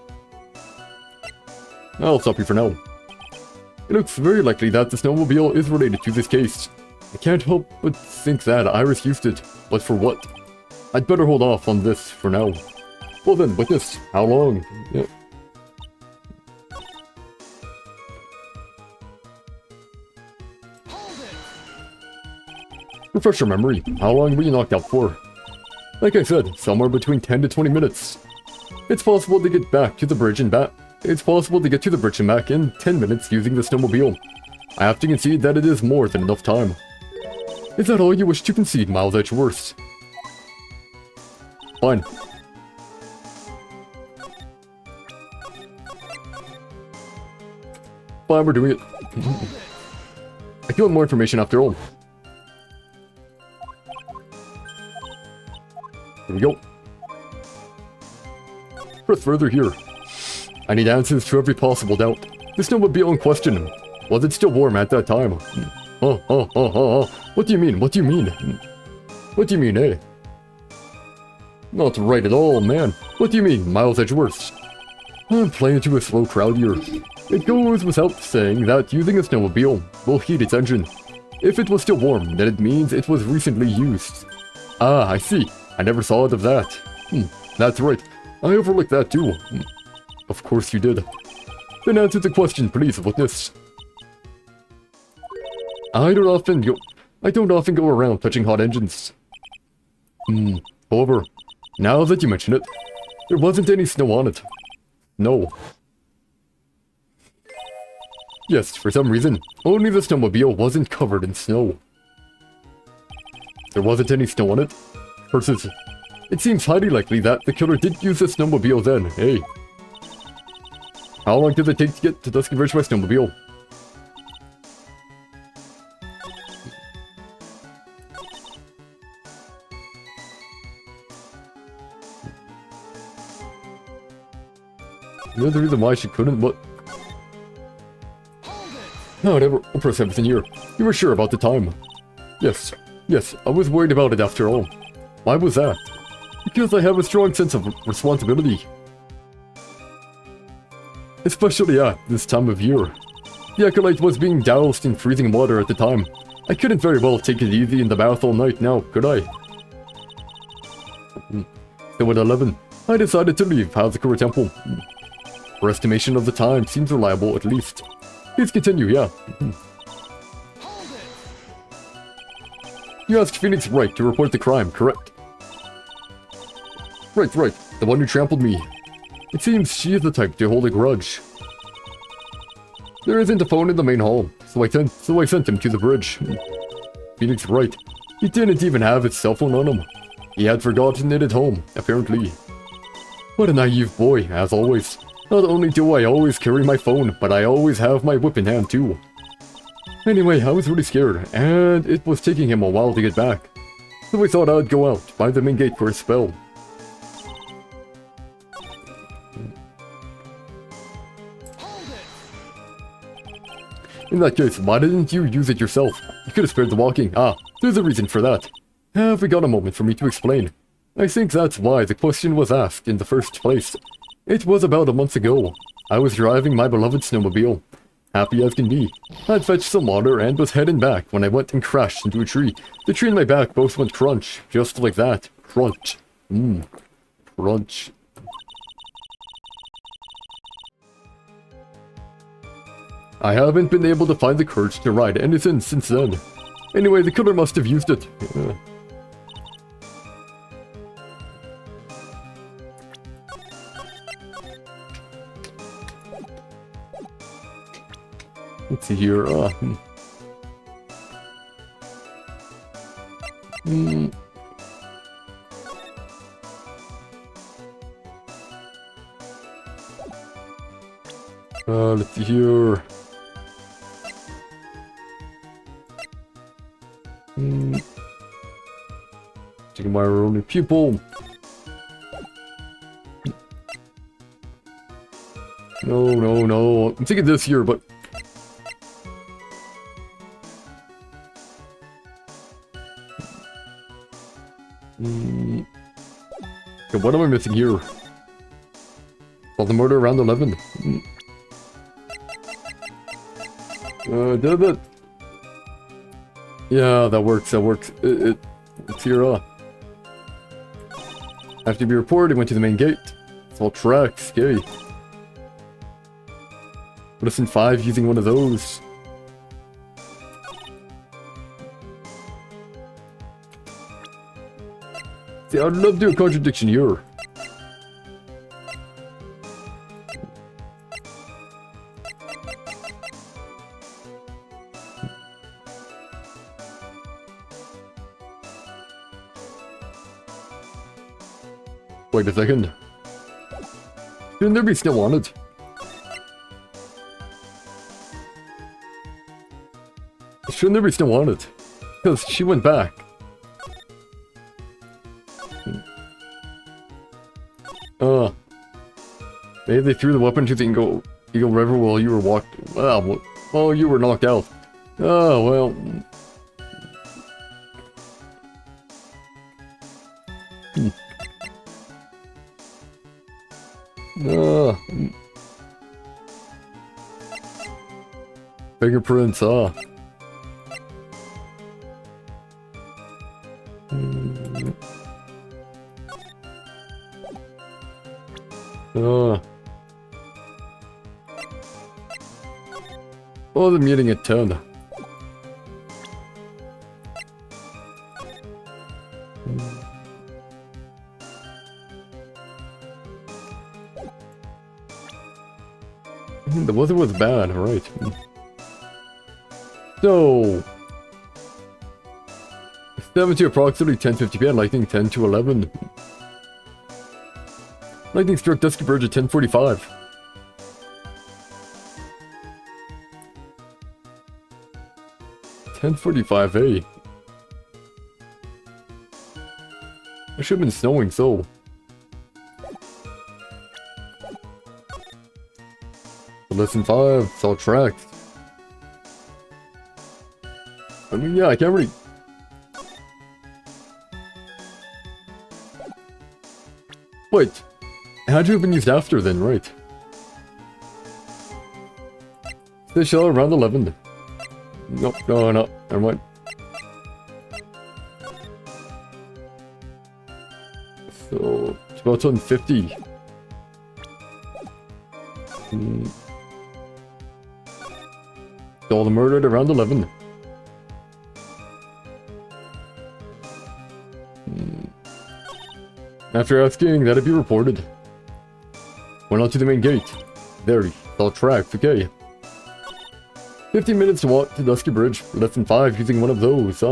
I'll stop you for now. It looks very likely that the snowmobile is related to this case. I can't help but think that Iris used it, but for what? I'd better hold off on this for now. Well then, witness, how long? Yeah. Refresh your memory. How long were you knocked out for? Like I said, somewhere between 10 to 20 minutes. It's possible to get back to the bridge and back. It's possible to get to the bridge and back in 10 minutes using the snowmobile. I have to concede that it is more than enough time. Is that all you wish to concede, Miles Edgeworth? Fine. Fine, we're doing it. I do want more information after all. Here we go. Press further here. I need answers to every possible doubt. The snowmobile in question. Was it still warm at that time? What do you mean? What do you mean? What do you mean, eh? Not right at all, man. What do you mean, Miles Edgeworth? I'm playing to a slow crowd here. It goes without saying that using a snowmobile will heat its engine. If it was still warm, then it means it was recently used. Ah, I see. I never thought of that. That's right. I overlooked that too. Of course you did. Then answer the question, please, witness. I don't often go around touching hot engines. However, now that you mention it, there wasn't any snow on it. No. Yes, for some reason, only the snowmobile wasn't covered in snow. There wasn't any snow on it. Versus, it seems highly likely that the killer did use the snowmobile then, hey. How long did it take to get to Dusky Bridge by snowmobile? The other reason why she couldn't, but... No, whatever, we'll press everything here. You were sure about the time? Yes, I was worried about it after all. Why was that? Because I have a strong sense of responsibility. Especially at this time of year. The acolyte was being doused in freezing water at the time. I couldn't very well take it easy in the bath all night now, could I? So at 11, I decided to leave Hazakura Temple. Her estimation of the time seems reliable at least. Please continue, yeah. You asked Phoenix Wright to report the crime, correct? Right, the one who trampled me. It seems she is the type to hold a grudge. There isn't a phone in the main hall, so I sent him to the bridge. Phoenix Wright. He didn't even have his cell phone on him. He had forgotten it at home, apparently. What a naive boy, as always. Not only do I always carry my phone, but I always have my whip in hand too. Anyway, I was really scared, and it was taking him a while to get back. So I thought I'd go out, by the main gate for a spell. In that case, why didn't you use it yourself? You could have spared the walking. Ah, there's a reason for that. Have we got a moment for me to explain? I think that's why the question was asked in the first place. It was about a month ago. I was driving my beloved snowmobile. Happy as can be. I'd fetched some water and was heading back when I went and crashed into a tree. The tree and my back both went crunch, just like that. Crunch. Crunch. I haven't been able to find the courage to ride anything since then. Anyway, the killer must have used it. Let's see here. Let's see here. Taking my only pupil. No, no, no. I'm taking this here, but... Okay, what am I missing here? Well, the murder around 11. Did it? Yeah, that works, that works. It's here, After to be reported, went to the main gate. It's all tracks, okay. Listen 5 using one of those. See, I'd love to do a contradiction here. Wait a second. Shouldn't there be still on it? Shouldn't there be still on it? Because she went back. Maybe they threw the weapon to the Eagle River while you were well, you were knocked out. Oh, well. Fingerprints, Oh, the meeting at 10. The weather was bad, right. So... 7 to approximately 10:50 p.m. Lightning 10 to 11. Lightning struck Dusky Bridge at 10:45. It should have been snowing, so... Lesson 5, it's all tracked. I mean, yeah, I can't really... Wait, how'd you have been used after then, right? They shell around 11. Nope, no, never mind. So, it's about 150. All the murdered around 11. After asking, that'd be reported. Went on to the main gate. There, it's all tracked, okay. 15 minutes to walk to Dusky Bridge, less than 5 using one of those,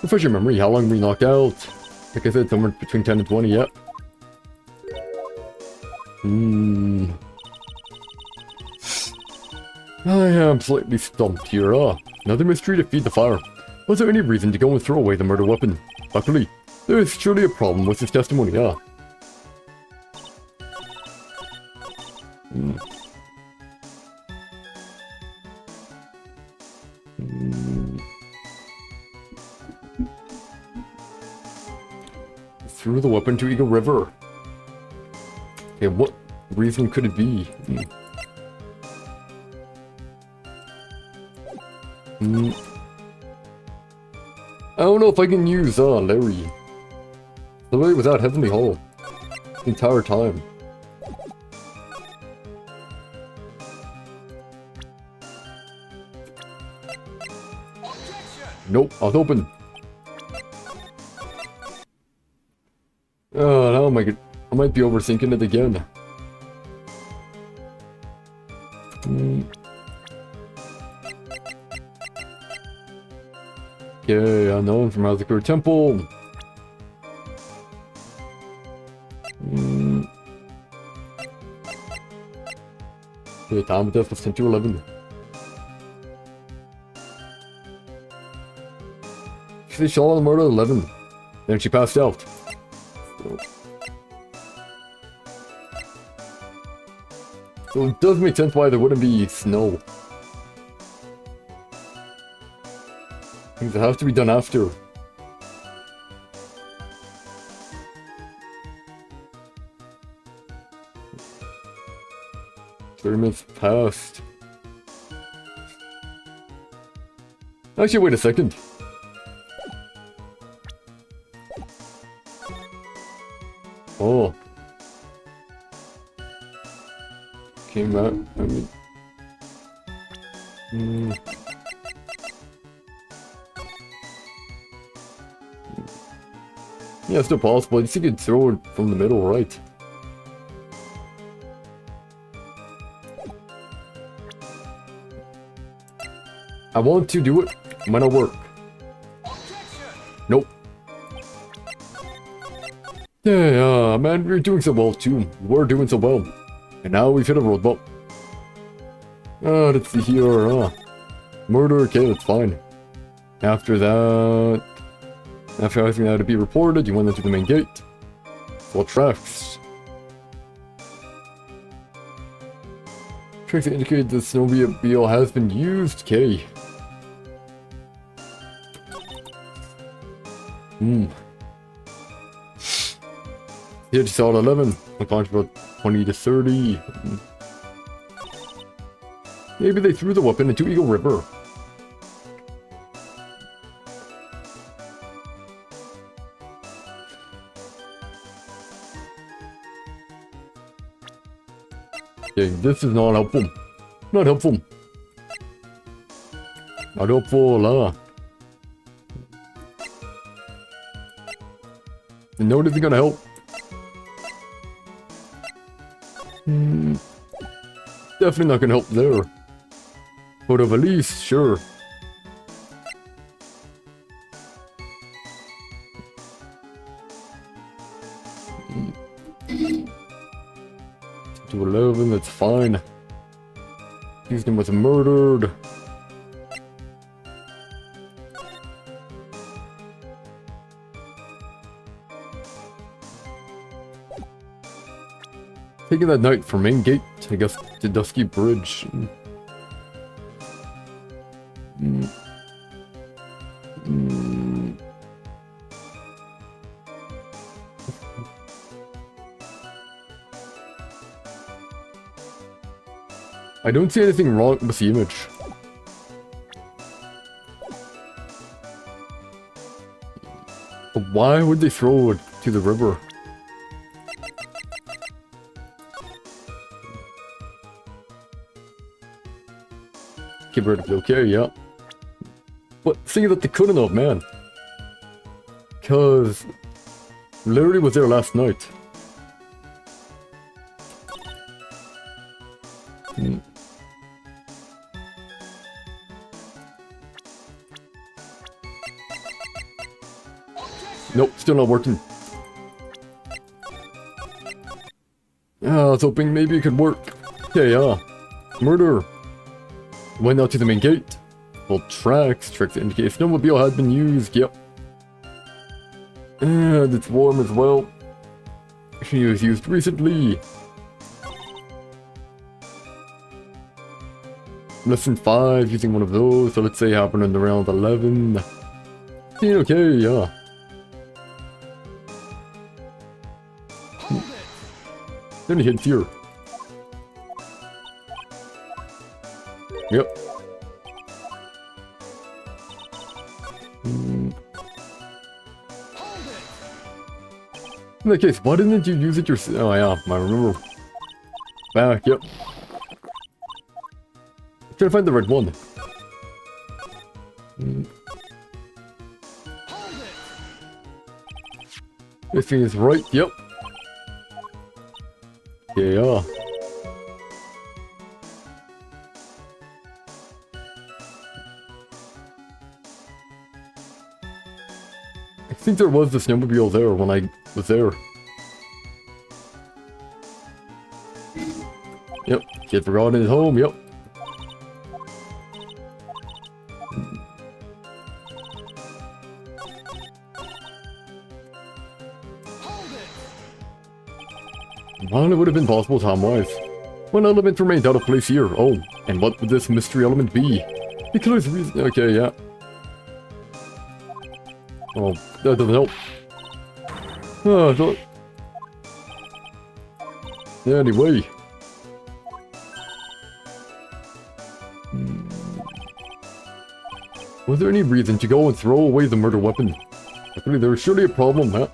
Refresh your memory, how long were you knocked out? Like I said, somewhere between 10 and 20, yep. I am slightly stumped here, Another mystery to feed the fire. Was there any reason to go and throw away the murder weapon? Luckily, there is surely a problem with his testimony, Threw the weapon to Eagle River. Okay, what reason could it be? I don't know if I can use, Larry. Larry was at Heavenly Hall the entire time. Nope, I was open. Oh, now I might be overthinking it again. Okay, unknown from Hazakura Temple. Okay, time of death was 10 to 11. They shot on murder 11. Then she passed out. So it does make sense why there wouldn't be snow. Things that have to be done after. 30 minutes passed. Actually, wait a second. Oh. Came out. I mean. Yeah, it's still possible. You see, you could throw it from the middle, right? I want to do it. Might not work. Nope. Yeah, man, we're doing so well too. We're doing so well. And now we've hit a roadblock. Let's see here. Murder, okay, that's fine. After that... After asking that to be reported, you went into the main gate. What tracks? Tracks that indicate the snowmobile has been used, okay. Here just saw 11. I launched about 20 to 30. Maybe they threw the weapon into Eagle River. Okay, this is not helpful. Not helpful. Not helpful, The note isn't gonna help. Definitely not gonna help there. Photo valise, sure. To 11, that's fine. Houston was murdered. Taking that night from main gate, I guess, to Dusky Bridge. I don't see anything wrong with the image. But why would they throw it to the river? Okay, yeah. But see that they couldn't have, man. Cause Larry was there last night. Nope, still not working. I was hoping maybe it could work. Okay, murder. Went out to the main gate. Well, tracks to indicate snowmobile had been used, yep. And it's warm as well. She was used recently. Lesson 5, using one of those, so let's say happened around 11. Okay, yeah. Any hints here? Yep. In that case, why didn't you use it yourself? Oh yeah, I remember. Back, yep. Trying to find the red one. This thing is right, yep. Yeah. I think there was the snowmobile there when I was there. Yep, kid forgot his home, yep. Well, it would have been possible time-wise. One element remained out of place here. Oh, and what would this mystery element be? Because reason. Okay, yeah. Oh, that doesn't help. Oh, I thought. Yeah, anyway. Was there any reason to go and throw away the murder weapon? Luckily, there was surely a problem, huh?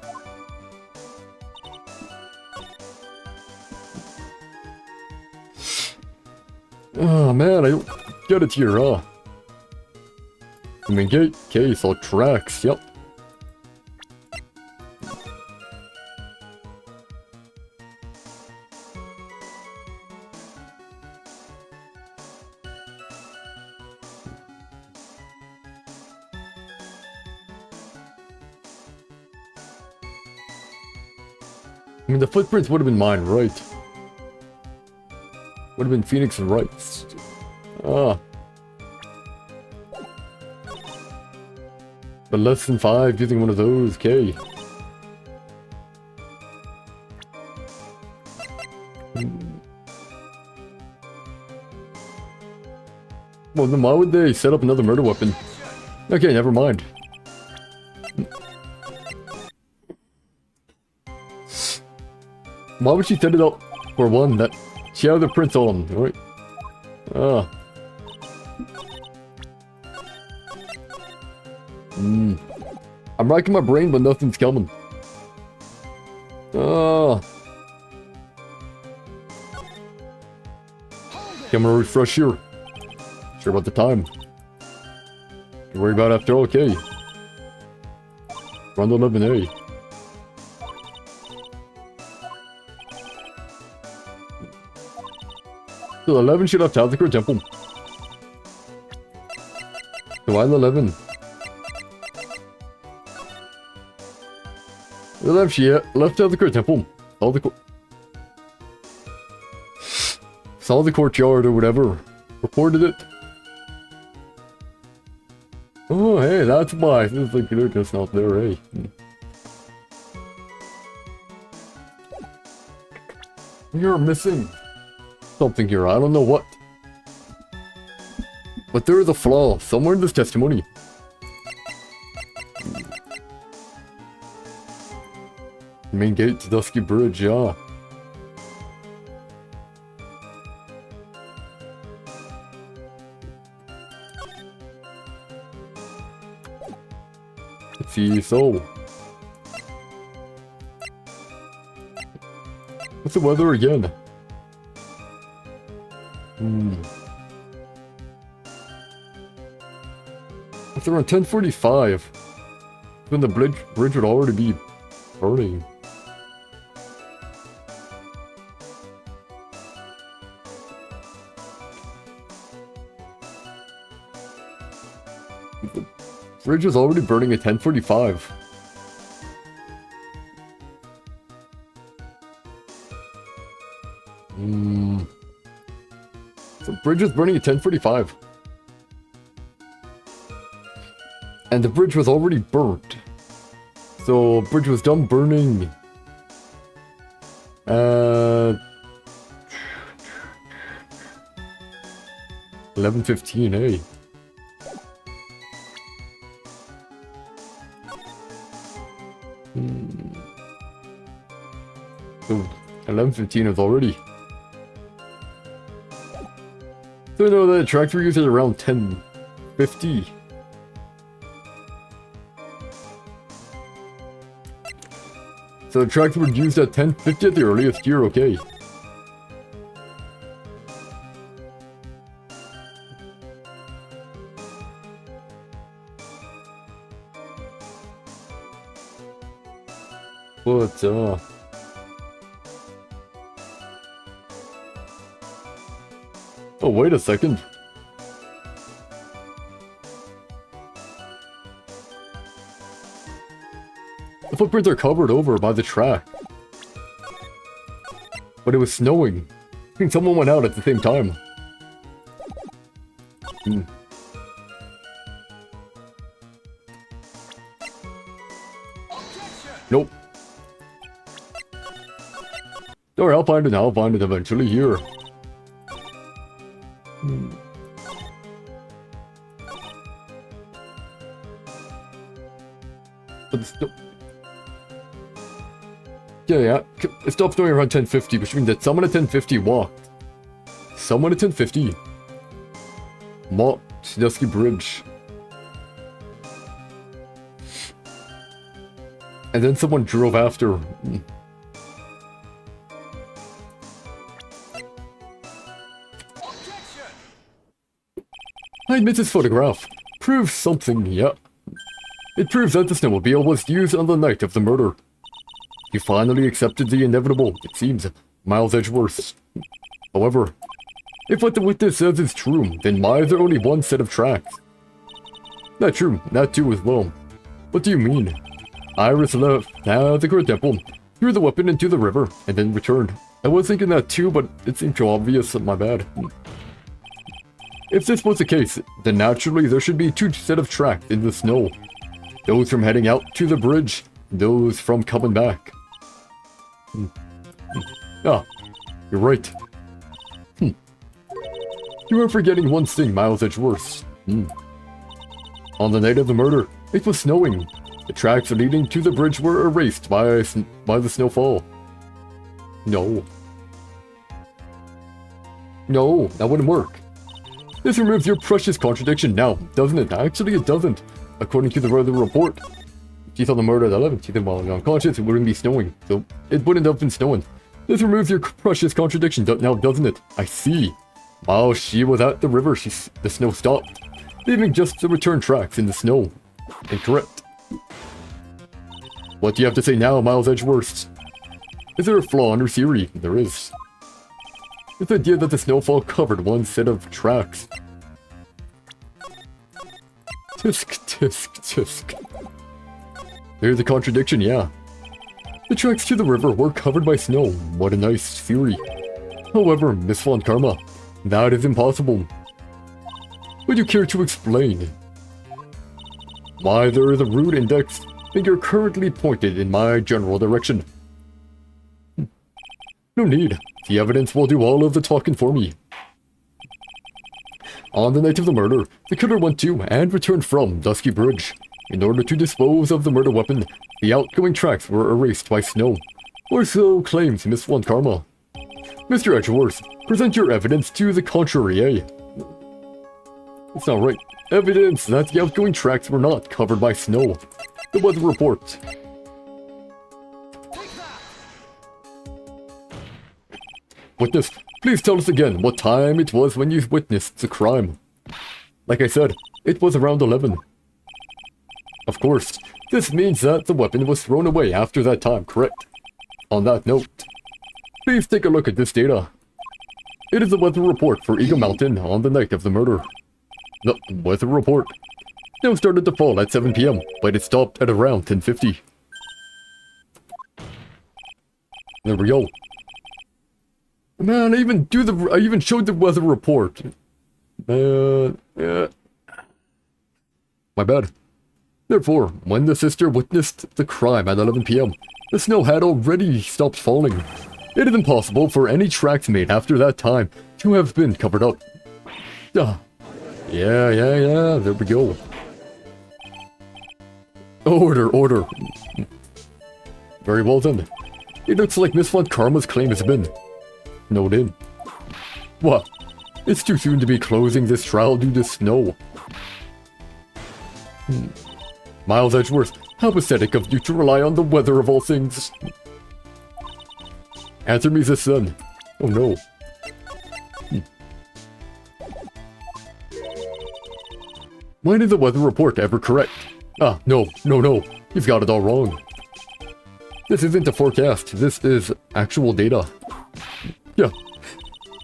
Oh man, I don't get it here, huh? I mean, gate, case, all tracks, yep. I mean, the footprints would have been mine, right? Would have been Phoenix and Wright's. Ah. But less than 5 using one of those, okay. Well, then why would they set up another murder weapon? Okay, never mind. Why would she set it up for one that she had the prints on, right? Ah. I'm racking my brain, but nothing's coming. Ah. Camera refresh here. Sure about the time. Don't worry about it after all, okay. Round 11A. So 11 should have Tactical Temple. So while 11. She left Tactical Temple. Saw the courtyard or whatever. Reported it. Oh, hey, that's why. This is like they're just not there, eh? You're missing something here. I don't know what. But there is a flaw somewhere in this testimony. Main gate to Dusky Bridge, yeah. Let's see, so. What's the weather again? It's around 10:45. Then the bridge would already be burning. The bridge is already burning at 10:45. The bridge is burning at 10:45. And the bridge was already burnt. So, bridge was done burning. 11:15, hey. So, 11:15 is already. So no, the tractor use is around 10:50. So the tractor would use at 10:50 at the earliest here, okay. But, oh, wait a second. The footprints are covered over by the track. But it was snowing. I think someone went out at the same time. Nope. Alright, I'll find it eventually here. Yeah, it stopped snowing around 10:50, which means that someone at 10:50 walked. Someone at 10:50 walked Dusky Bridge. And then someone drove after. I admit this photograph proves something, yeah. It proves that the snowmobile was used on the night of the murder. You finally accepted the inevitable, it seems, Miles Edgeworth. However, if what the witness says is true, then why is there only one set of tracks? Not true, that too as well. What do you mean? Iris left the Great Temple, threw the weapon into the river, and then returned. I was thinking that too, but it seemed too obvious, my bad. If this was the case, then naturally there should be two sets of tracks in the snow. Those from heading out to the bridge, those from coming back. Ah, you're right. You are forgetting one thing, Miles Edgeworth. On the night of the murder, it was snowing. The tracks leading to the bridge were erased by the snowfall. No. No, that wouldn't work. This removes your precious contradiction now, doesn't it? Actually, it doesn't. According to the weather report, she saw the murder at 11. She then while unconscious, it wouldn't be snowing, so it wouldn't have been snowing. This removes your precious contradiction now, doesn't it? I see. While she was at the river, the snow stopped, leaving just the return tracks in the snow. Incorrect. What do you have to say now, Miles Edgeworth? Is there a flaw in your theory? There is. This idea that the snowfall covered one set of tracks. Tisk, tisk, tisk. There's a contradiction, yeah. The tracks to the river were covered by snow. What a nice theory. However, Miss Von Karma, that is impossible. Would you care to explain? Why there is a route index finger currently pointed in my general direction. No need. The evidence will do all of the talking for me. On the night of the murder, the killer went to and returned from Dusky Bridge. In order to dispose of the murder weapon, the outgoing tracks were erased by snow. Or so claims Miss Von Karma. Mr. Edgeworth, present your evidence to the contrary, eh? That's not right. Evidence that the outgoing tracks were not covered by snow. The weather report. Witness, please tell us again what time it was when you witnessed the crime. Like I said, it was around 11. Of course, this means that the weapon was thrown away after that time, correct? On that note, please take a look at this data. It is the weather report for Eagle Mountain on the night of the murder. The weather report. Snow started to fall at 7 PM, but it stopped at around 10:50. There we go. Man, I even showed the weather report. Yeah. My bad. Therefore, when the sister witnessed the crime at 11 PM, the snow had already stopped falling. It is impossible for any tracks made after that time to have been covered up. Yeah, there we go. Order. Very well then. It looks like Miss Von Karma's claim has been snowed in. What? It's too soon to be closing this trial due to snow. Miles Edgeworth, how pathetic of you to rely on the weather of all things. Answer me this then. Oh no. When is the weather report ever correct? No. You've got it all wrong. This isn't a forecast. This is actual data. Yeah.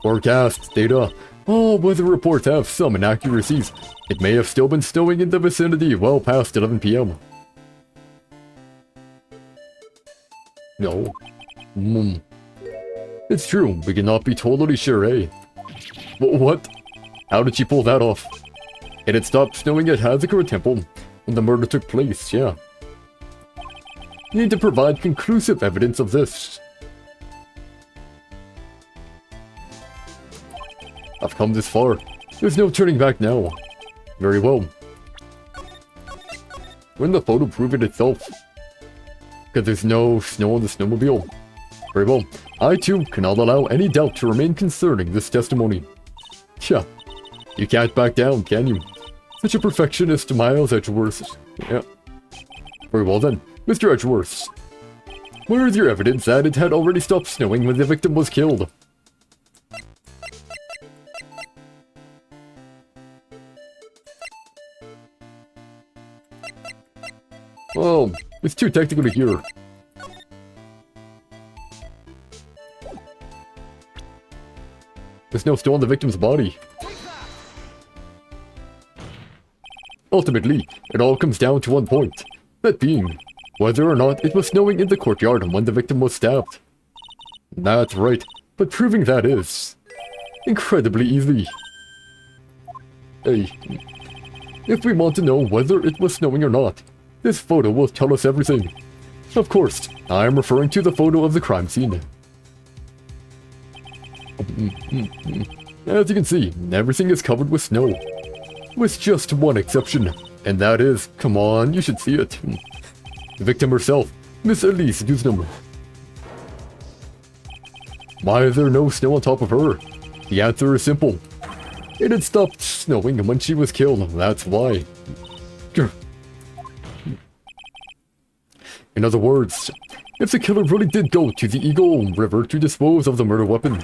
Forecast data. All weather reports have some inaccuracies. It may have still been snowing in the vicinity well past 11 PM. No. It's true. We cannot be totally sure, eh? What? How did she pull that off? It had stopped snowing at Hazakura Temple when the murder took place, yeah. You need to provide conclusive evidence of this. I've come this far. There's no turning back now. Very well. Wouldn't the photo prove it itself? Because there's no snow on the snowmobile. Very well. I too cannot allow any doubt to remain concerning this testimony. Yeah. You can't back down, can you? Such a perfectionist, Miles Edgeworth. Yeah. Very well then, Mr. Edgeworth. Where is your evidence that it had already stopped snowing when the victim was killed? Well, it's too technical to hear. There's no snow on the victim's body. Ultimately, it all comes down to one point. That being, whether or not it was snowing in the courtyard when the victim was stabbed. That's right, but proving that is incredibly easy. Hey, if we want to know whether it was snowing or not, this photo will tell us everything. Of course, I am referring to the photo of the crime scene. As you can see, everything is covered with snow. With just one exception, and that is, come on, you should see it. The victim herself, Miss Elise Dusnam. Why is there no snow on top of her? The answer is simple. It had stopped snowing when she was killed, that's why. In other words, if the killer really did go to the Eagle River to dispose of the murder weapon,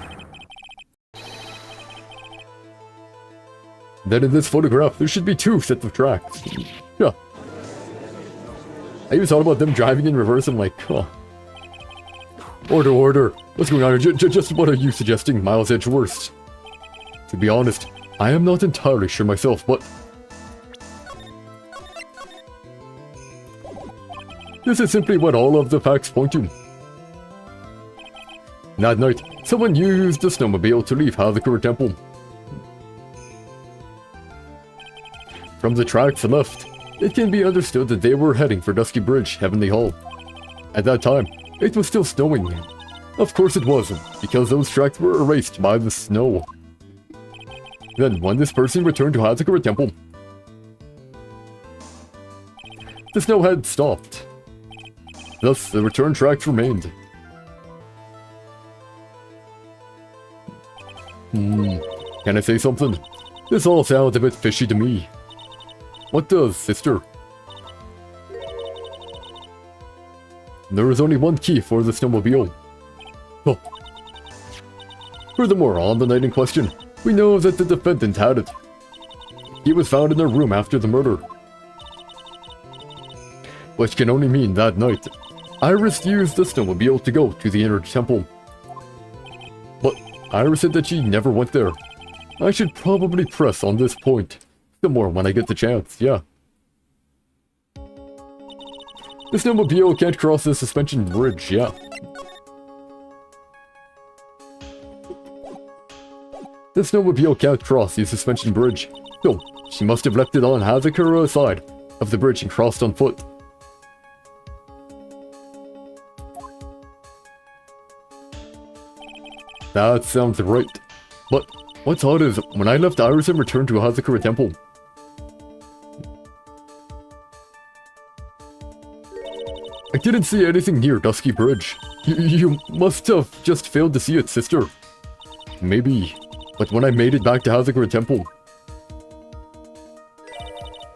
then in this photograph, there should be two sets of tracks. Yeah. I even thought about them driving in reverse. I'm like, huh. Order. What's going on here? Just what are you suggesting, Miles Edgeworth? To be honest, I am not entirely sure myself, but this is simply what all of the facts point to. That night, someone used the snowmobile to leave Hazakura Temple. From the tracks left, it can be understood that they were heading for Dusky Bridge, Heavenly Hall. At that time, it was still snowing. Of course it wasn't, because those tracks were erased by the snow. Then, when this person returned to Hazakura Temple, the snow had stopped. Thus, the return tracks remained. Can I say something? This all sounds a bit fishy to me. What does, sister? There is only one key for the snowmobile. Oh. Furthermore, on the night in question, we know that the defendant had it. He was found in a room after the murder. Which can only mean that night, Iris used the snowmobile to go to the inner temple. But Iris said that she never went there. I should probably press on this point. The more when I get the chance, yeah. The snowmobile can't cross the suspension bridge, yeah. The snowmobile can't cross the suspension bridge, so she must have left it on Hazakura's side of the bridge and crossed on foot. That sounds right. But what's odd is, when I left Iris and returned to Hazakura Temple, I didn't see anything near Dusky Bridge. You must have just failed to see it, sister. Maybe. But when I made it back to Hazakura Temple,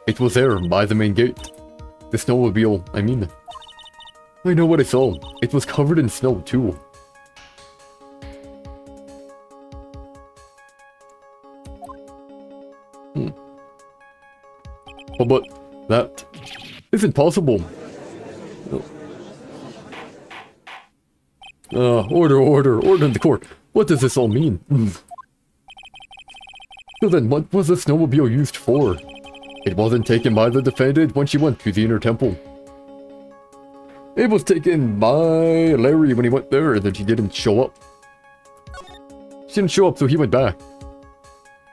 it was there, by the main gate. The snowmobile, I mean. I know what I saw. It was covered in snow, too. But that isn't possible. Order in the court. What does this all mean? So then, what was the snowmobile used for? It wasn't taken by the defendant when she went to the inner temple. It was taken by Larry when he went there, and then she didn't show up. She didn't show up, so he went back.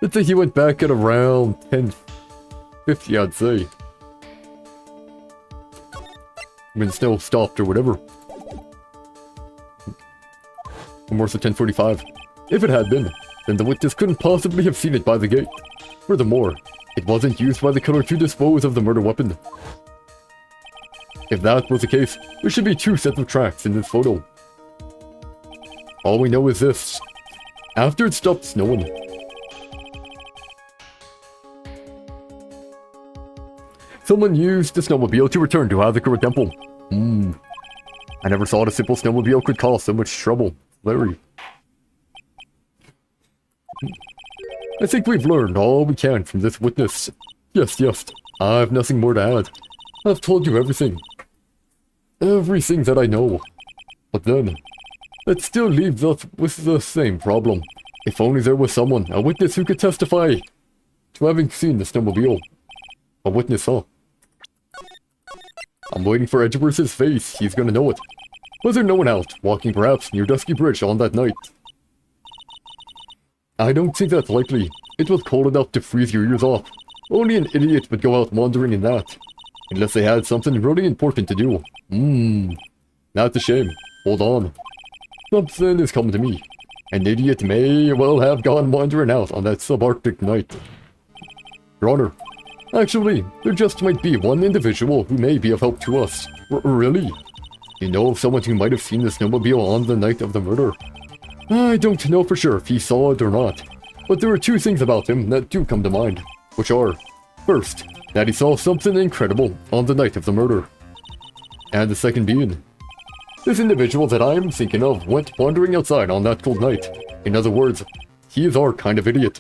Let's say he went back at around 10:50, I'd say. When the snow stopped or whatever. Or more so 10:45. If it had been. then the witness couldn't possibly have seen it by the gate. Furthermore, it wasn't used by the killer to dispose of the murder weapon. If that was the case, there should be 2 sets of tracks in this photo. All we know is this. After it stopped snowing, someone used the snowmobile to return to Hazakura Temple. I never thought a simple snowmobile could cause so much trouble. Larry. I think we've learned all we can from this witness. Yes, I've nothing more to add. I've told you everything. Everything that I know. But then, it still leaves us with the same problem. If only there was someone, a witness who could testify to having seen the snowmobile. A witness, huh? I'm waiting for Edgeworth's face. He's gonna know it. Was there no one out, walking perhaps near Dusky Bridge on that night? I don't think that's likely. It was cold enough to freeze your ears off. Only an idiot would go out wandering in that. Unless they had something really important to do. That's a shame. Hold on. Something is coming to me. An idiot may well have gone wandering out on that subarctic night. Your Honor, actually, there just might be one individual who may be of help to us. Really? You know of someone who might have seen the snowmobile on the night of the murder? I don't know for sure if he saw it or not, but there are 2 things about him that do come to mind, which are, first, that he saw something incredible on the night of the murder, and the second being, this individual that I'm thinking of went wandering outside on that cold night. In other words, he is our kind of idiot.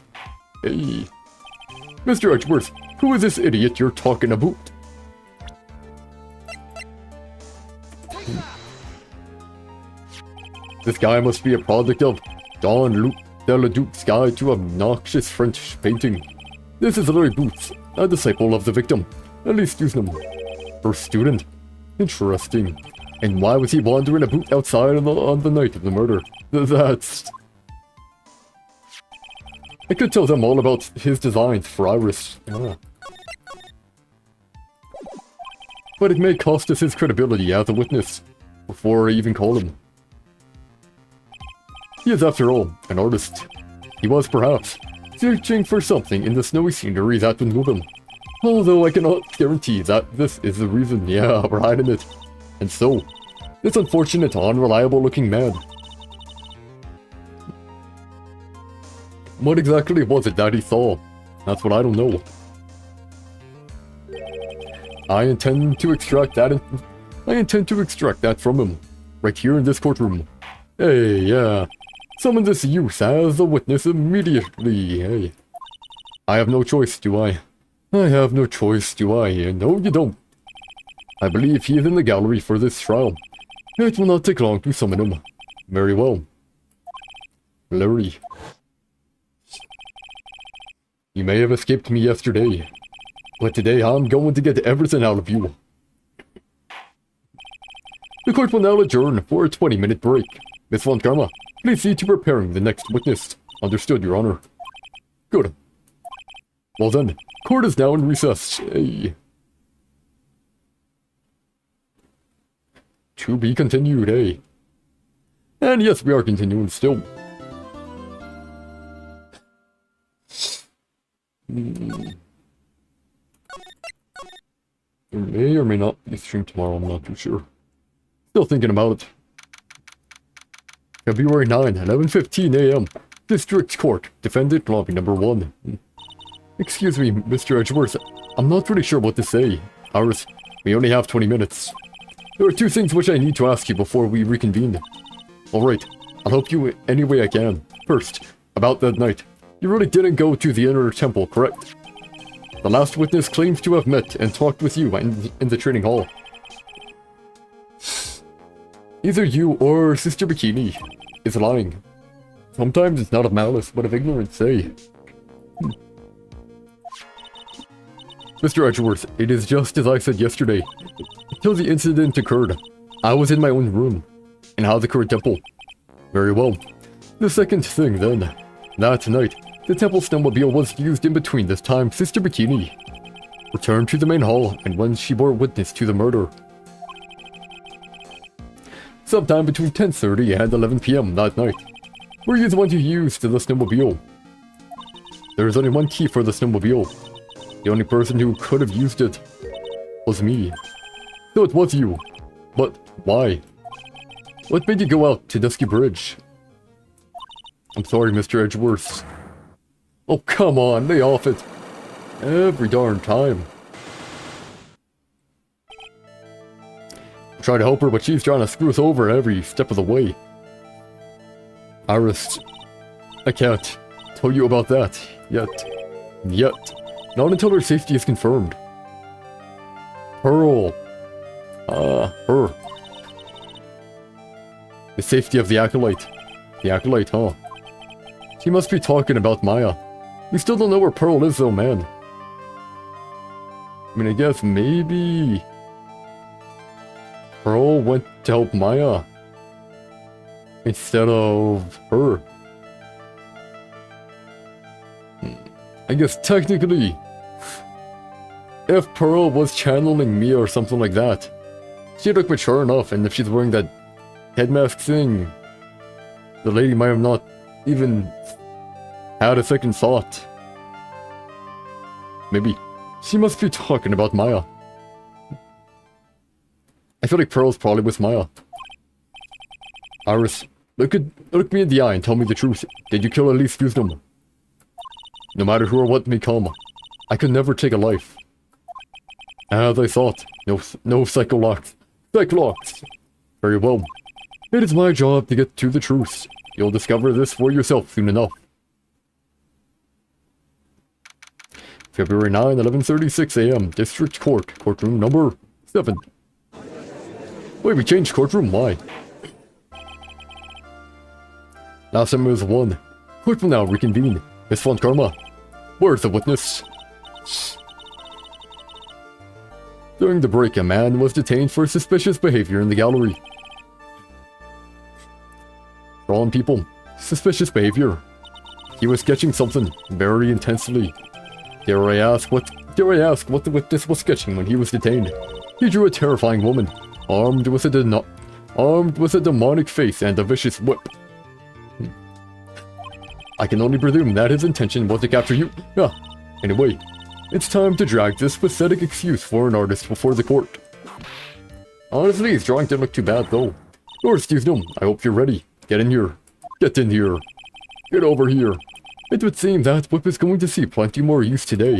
Hey. Mr. Edgeworth, who is this idiot you're talking about? This guy must be a product of Don Luc Deladuc's Guide to Obnoxious French Painting. This is Larry Boots, a disciple of the victim, at least using him. First student. Interesting. And why was he wandering about outside on the night of the murder? That's... I could tell them all about his designs for Iris. But it may cost us his credibility as a witness, before I even call him. He is, after all, an artist. He was, perhaps, searching for something in the snowy scenery that would move him. Although I cannot guarantee that this is the reason, we're hiding it. And so, this unfortunate, unreliable-looking man. What exactly was it that he saw? That's what I don't know. I intend to extract that from him, right here in this courtroom. Hey, yeah. Summon this youth as a witness immediately, hey. I have no choice, do I? I have no choice, do I? No, you don't. I believe he is in the gallery for this trial. It will not take long to summon him. Very well. Larry. You may have escaped me yesterday, but today I'm going to get everything out of you. The court will now adjourn for a 20-minute break. Miss Von Karma, please see to preparing the next witness. Understood, Your Honor. Good. Well then, court is now in recess. Hey. To be continued, eh? And yes, we are continuing still. There may or may not be a stream tomorrow, I'm not too sure. Still thinking about it. February 9, 11:15 a.m. District Court, Defendant Lobby Number 1. Excuse me, Mr. Edgeworth, I'm not really sure what to say. Iris, we only have 20 minutes. There are 2 things which I need to ask you before we reconvene. Alright, I'll help you any way I can. First, about that night. You really didn't go to the inner temple, correct? The last witness claims to have met and talked with you in the training hall. Either you or Sister Bikini is lying. Sometimes it's not of malice, but of ignorance, eh? Mr. Edgeworth, it is just as I said yesterday. Until the incident occurred, I was in my own room, in Hazakura Temple. Very well. The second thing, then. That night, the temple snowmobile was used in between this time Sister Bikini returned to the main hall and when she bore witness to the murder. Sometime between 10:30 and 11 p.m. that night. Were you the one who used the snowmobile? There is only one key for the snowmobile. The only person who could have used it was me. So it was you. But why? What made you go out to Dusky Bridge? I'm sorry, Mr. Edgeworth. Oh, come on, lay off it. Every darn time. I try to help her, but she's trying to screw us over every step of the way. Iris, I can't tell you about that yet. Not until her safety is confirmed. Pearl. Her. The safety of the Acolyte. The Acolyte, huh? She must be talking about Maya. We still don't know where Pearl is though, man. I mean, I guess maybe Pearl went to help Maya instead of her. I guess technically, if Pearl was channeling me or something like that, she'd look mature enough, and if she's wearing that head mask thing, the lady might have not even had a second thought. Maybe she must be talking about Maya. I feel like Pearl's probably with Maya. Iris, look me in the eye and tell me the truth. Did you kill Elise Fusnum? No matter who or what may come, I could never take a life. As I thought, no psycholocks. Psycholocks! Very well. It is my job to get to the truth. You'll discover this for yourself soon enough. February 9, 11:36 a.m. District Court, courtroom number 7. Wait, we changed courtroom? Why? Last time it was 1. Court will now reconvene. Miss Von Karma, where's the witness? During the break, a man was detained for suspicious behavior in the gallery. Wrong people. Suspicious behavior. He was sketching something very intensely. Dare I ask what the witness was sketching when he was detained? He drew a terrifying woman, armed with a demonic face and a vicious whip. I can only presume that his intention was to capture you. Anyway, it's time to drag this pathetic excuse for an artist before the court. Honestly, his drawing didn't look too bad though. Lord Stevesnum, I hope you're ready. Get in here. Get in here. Get over here. It would seem that whip is going to see plenty more use today.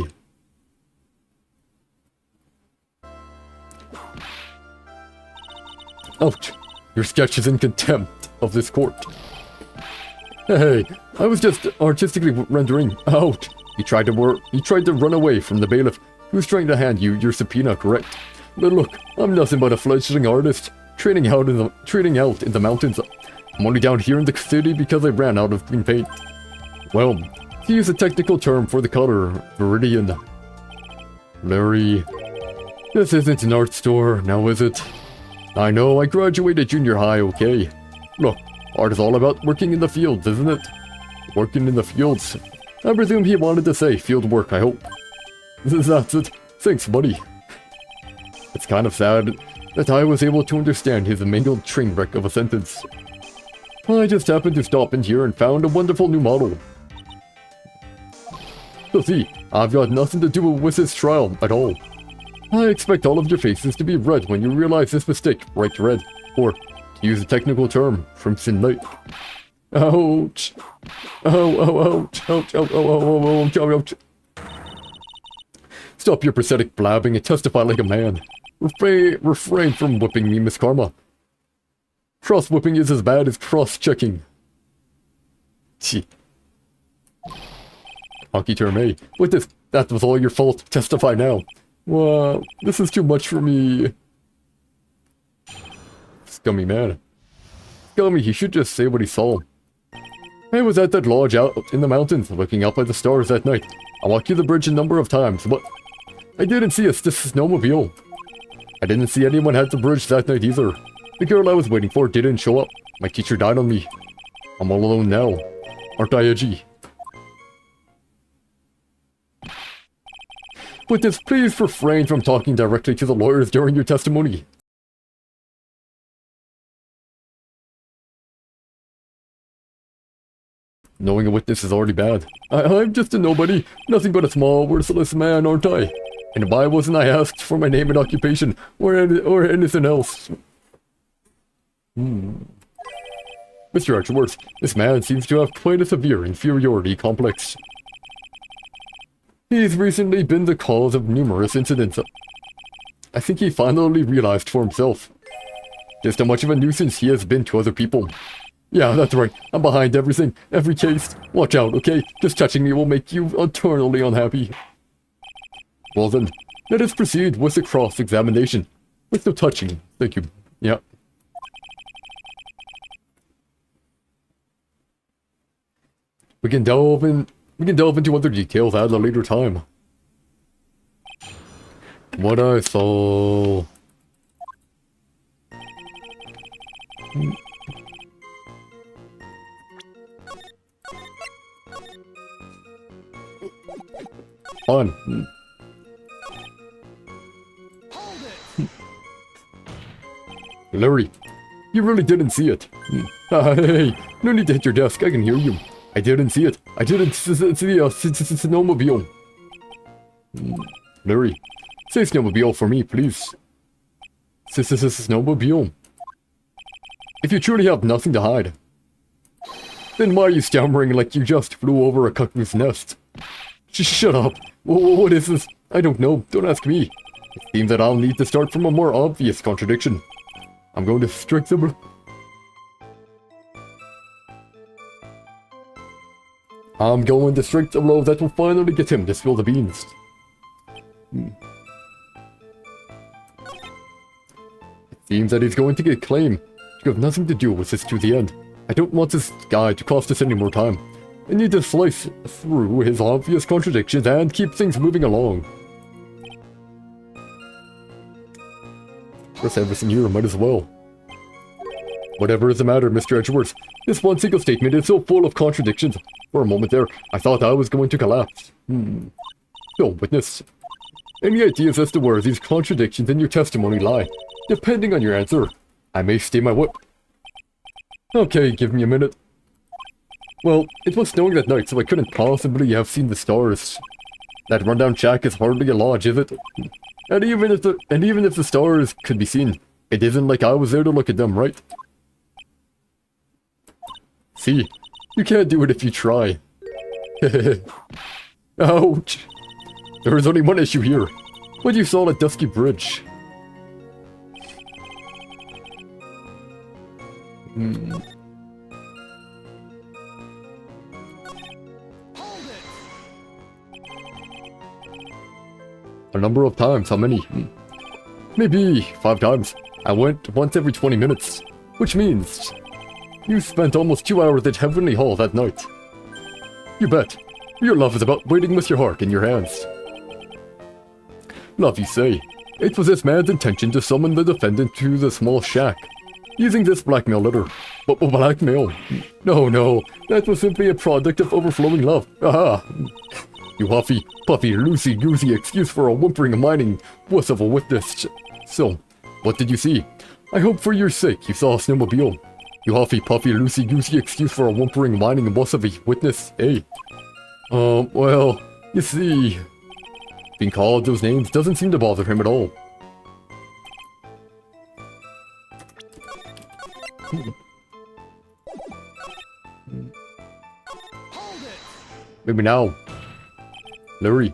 Ouch. Your sketch is in contempt of this court. Hey, I was just artistically rendering. Out. You tried to run away from the bailiff who's trying to hand you your subpoena, correct? But look, I'm nothing but a fledgling artist, training out in the mountains. I'm only down here in the city because I ran out of green paint. Well, to use a technical term for the color, Viridian. Larry, this isn't an art store, now is it? I know, I graduated junior high, okay? Look, art is all about working in the fields, isn't it? Working in the fields. I presume he wanted to say field work, I hope. That's it. Thanks, buddy. It's kind of sad that I was able to understand his mangled train wreck of a sentence. I just happened to stop in here and found a wonderful new model. So see, I've got nothing to do with this trial at all. I expect all of your faces to be red when you realize this mistake, bright red, or, to use a technical term, crimson light. Ouch! Ouch, ouch, ouch, ouch, ouch, ouch. Stop your pathetic blabbing and testify like a man. Refrain from whipping me, Miss Karma. Cross-whipping is as bad as cross-checking. Gee. Hockey term A. With this, that was all your fault. Testify now. Wow, this is too much for me. Scummy man. Scummy, he should just say what he saw. I was at that lodge out in the mountains, looking up at the stars that night. I walked you the bridge a number of times, but I didn't see a snowmobile. I didn't see anyone at the bridge that night either. The girl I was waiting for didn't show up. My teacher died on me. I'm all alone now. Aren't I a G? But just please refrain from talking directly to the lawyers during your testimony. Knowing a witness is already bad. I'm just a nobody, nothing but a small, worthless man, aren't I? And why wasn't I asked for my name and occupation, or anything else? Mr. Archworth, this man seems to have quite a severe inferiority complex. He's recently been the cause of numerous incidents. I think he finally realized for himself just how much of a nuisance he has been to other people. Yeah, that's right. I'm behind everything, every case. Watch out, okay? Just touching me will make you eternally unhappy. Well then, let us proceed with the cross-examination. With the touching. Thank you. Yeah. We can delve into other details at a later time. What I saw... On. Larry, you really didn't see it. Hey, no need to hit your desk, I can hear you. I didn't see it. I didn't see the snowmobile. Larry, say snowmobile for me, please. Snowmobile. If you truly have nothing to hide, then why are you stammering like you just flew over a cuckoo's nest? Shut up. What is this? I don't know. Don't ask me. It seems that I'll need to start from a more obvious contradiction. I'm going to strike them. I'm going to strike the blow that will finally get him to spill the beans. It seems that he's going to get claim to have nothing to do with this to the end. I don't want this guy to cost us any more time. I need to slice through his obvious contradictions and keep things moving along. There's everything here, might as well. Whatever is the matter, Mr. Edgeworth, this one single statement is so full of contradictions. For a moment there, I thought I was going to collapse. So, witness, any ideas as to where these contradictions in your testimony lie? Depending on your answer, I may stay my whip. Okay, give me a minute. Well, it was snowing that night, so I couldn't possibly have seen the stars. That rundown shack is hardly a lodge, is it? And even if the stars could be seen, it isn't like I was there to look at them, right? See, you can't do it if you try. Ouch! There is only one issue here. What you saw at Dusky Bridge. A number of times, how many? Maybe 5 times. I went once every 20 minutes, which means you spent almost 2 hours at Heavenly Hall that night. You bet. Your love is about waiting with your heart in your hands. Love, you say. It was this man's intention to summon the defendant to the small shack, using this blackmail letter. But blackmail? No, that was simply a product of overflowing love. Aha! You huffy, puffy, loosey-goosey excuse for a whimpering, whining wuss of a witness. So, what did you see? I hope for your sake you saw a snowmobile. You huffy, puffy, loosey-goosey excuse for a whimpering, whining wuss of a witness, eh? Well, you see... Being called those names doesn't seem to bother him at all. Maybe now. Larry,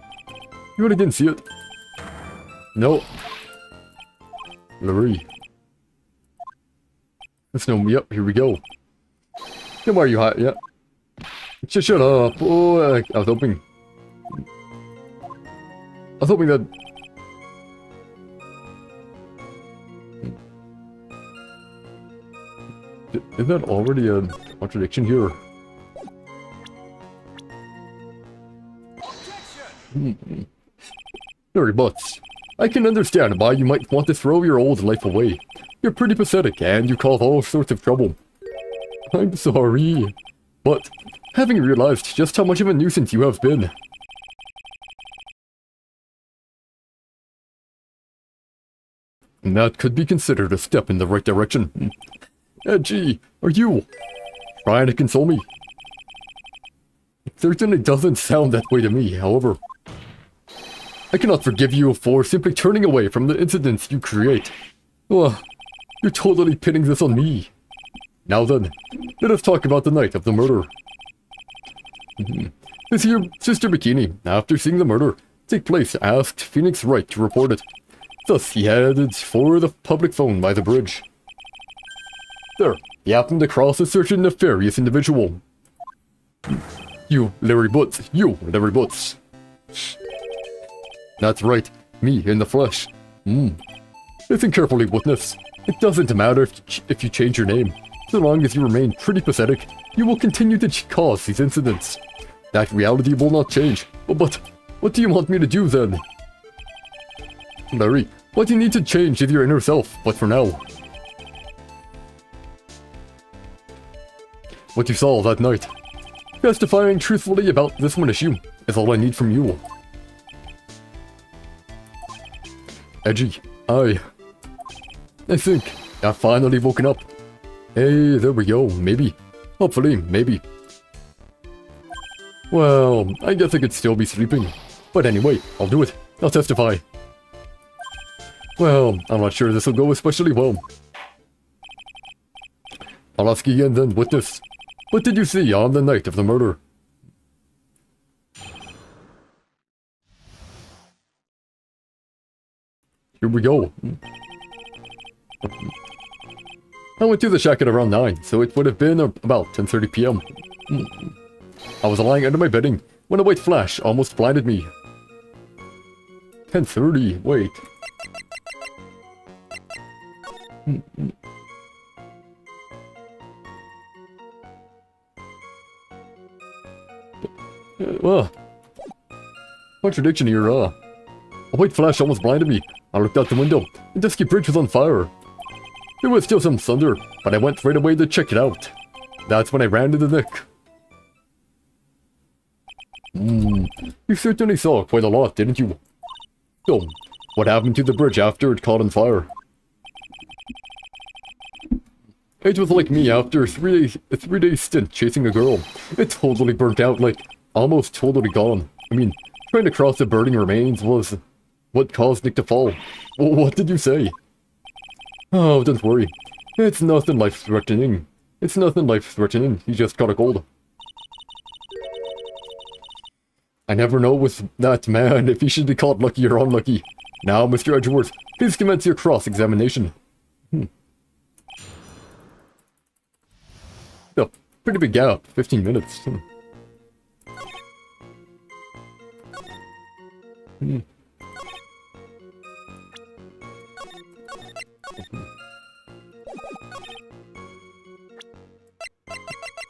you really didn't see it? No. Larry. That's no, yep, here we go. Come on, you hot, yeah. Just shut up. Oh, I was hoping. I was hoping that... Isn't that already a contradiction here? Larry Butts, I can understand why you might want to throw your old life away. You're pretty pathetic and you cause all sorts of trouble. I'm sorry, but having realized just how much of a nuisance you have been, that could be considered a step in the right direction. Gee, are you trying to console me? certainly doesn't sound that way to me, however. I cannot forgive you for simply turning away from the incidents you create. Oh, you're totally pinning this on me. Now then, let us talk about the night of the murder. This here, Sister Bikini, after seeing the murder take place, asked Phoenix Wright to report it. Thus, he headed for the public phone by the bridge. There, he happened across a certain nefarious individual. You, Larry Butts. You, Larry Butts. That's right, me in the flesh. Listen carefully, witness. It doesn't matter if you change your name. So long as you remain pretty pathetic, you will continue to cause these incidents. That reality will not change. But what do you want me to do then? Larry, what you need to change is your inner self, but for now. What you saw that night. Testifying truthfully about this one issue is all I need from you. Edgy, I think I've finally woken up. Hey, there we go, maybe. Hopefully, maybe. Well, I guess I could still be sleeping. But anyway, I'll do it. I'll testify. Well, I'm not sure this will go especially well. I'll ask you again then, witness. What did you see on the night of the murder? Here we go. I went to the shack at around 9, so it would have been about 10:30 p.m. I was lying under my bedding when a white flash almost blinded me. 10:30, wait. Contradiction here, A white flash almost blinded me. I looked out the window. The dusky bridge was on fire. There was still some thunder, but I went right away to check it out. That's when I ran to the neck. You certainly saw quite a lot, didn't you? So, what happened to the bridge after it caught on fire? It was like me after a three-day stint chasing a girl. It totally burnt out, like, almost totally gone. I mean, trying to cross the burning remains was what caused Nick to fall. What did you say? Oh, don't worry. It's nothing life-threatening. It's nothing life-threatening. He just caught a cold. I never know with that man if he should be caught lucky or unlucky. Now, Mr. Edgeworth, please commence your cross-examination. Oh, pretty big gap. 15 minutes.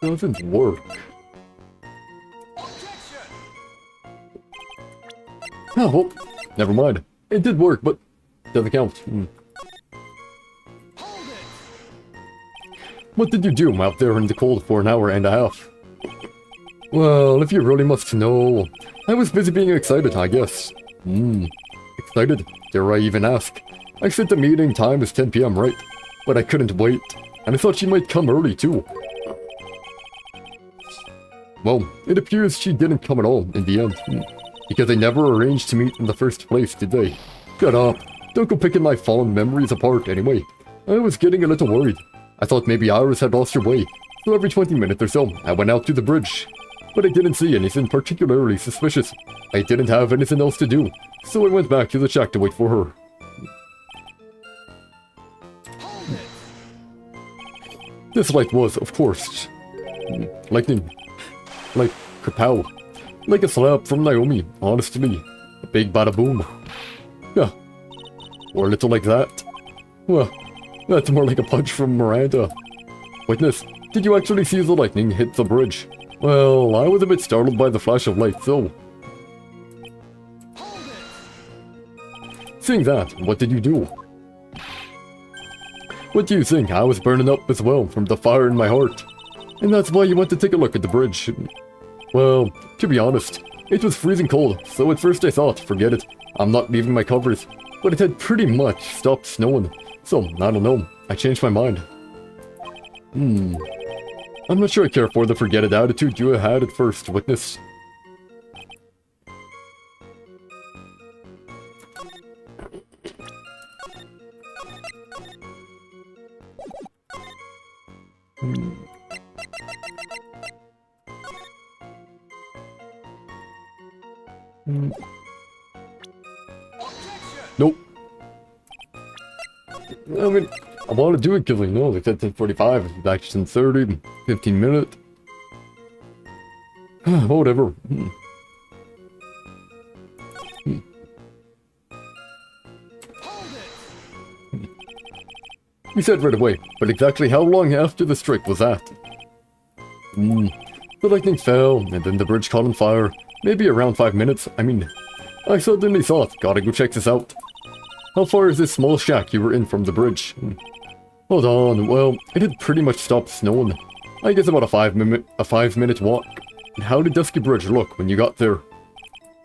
Doesn't work. Oh, well, never mind. It did work, but doesn't count. What did you do out there in the cold for an hour and a half? Well, if you really must know, I was busy being excited, I guess. Excited? Dare I even ask? I said the meeting time is 10 p.m., right? But I couldn't wait, and I thought she might come early, too. Well, it appears she didn't come at all in the end. Because they never arranged to meet in the first place, did they? Shut up. Don't go picking my fond memories apart, anyway. I was getting a little worried. I thought maybe Iris had lost her way, so every 20 minutes or so, I went out to the bridge. But I didn't see anything particularly suspicious. I didn't have anything else to do, so I went back to the shack to wait for her. This light was, of course, lightning. Like kapow. Like a slap from Naomi, honestly. A big bada boom. Yeah. Or a little like that. Well, that's more like a punch from Miranda. Witness, did you actually see the lightning hit the bridge? Well, I was a bit startled by the flash of light, so... Seeing that, what did you do? What do you think? I was burning up as well from the fire in my heart. And that's why you went to take a look at the bridge. Well, to be honest, it was freezing cold, so at first I thought, forget it, I'm not leaving my covers. But it had pretty much stopped snowing, so I don't know, I changed my mind. I'm not sure I care for the forget it attitude you had at first, witness. Nope. I mean, I want to do a killing, no, like that's 10:45, action 30, 15 minutes. Whatever. You said right away, but exactly how long after the strike was that? The lightning fell, and then the bridge caught on fire. Maybe around 5 minutes. I mean, I suddenly thought, gotta go check this out. How far is this small shack you were in from the bridge? Hold on, well, it had pretty much stopped snowing. I guess about a 5-minute walk. And how did Dusky Bridge look when you got there?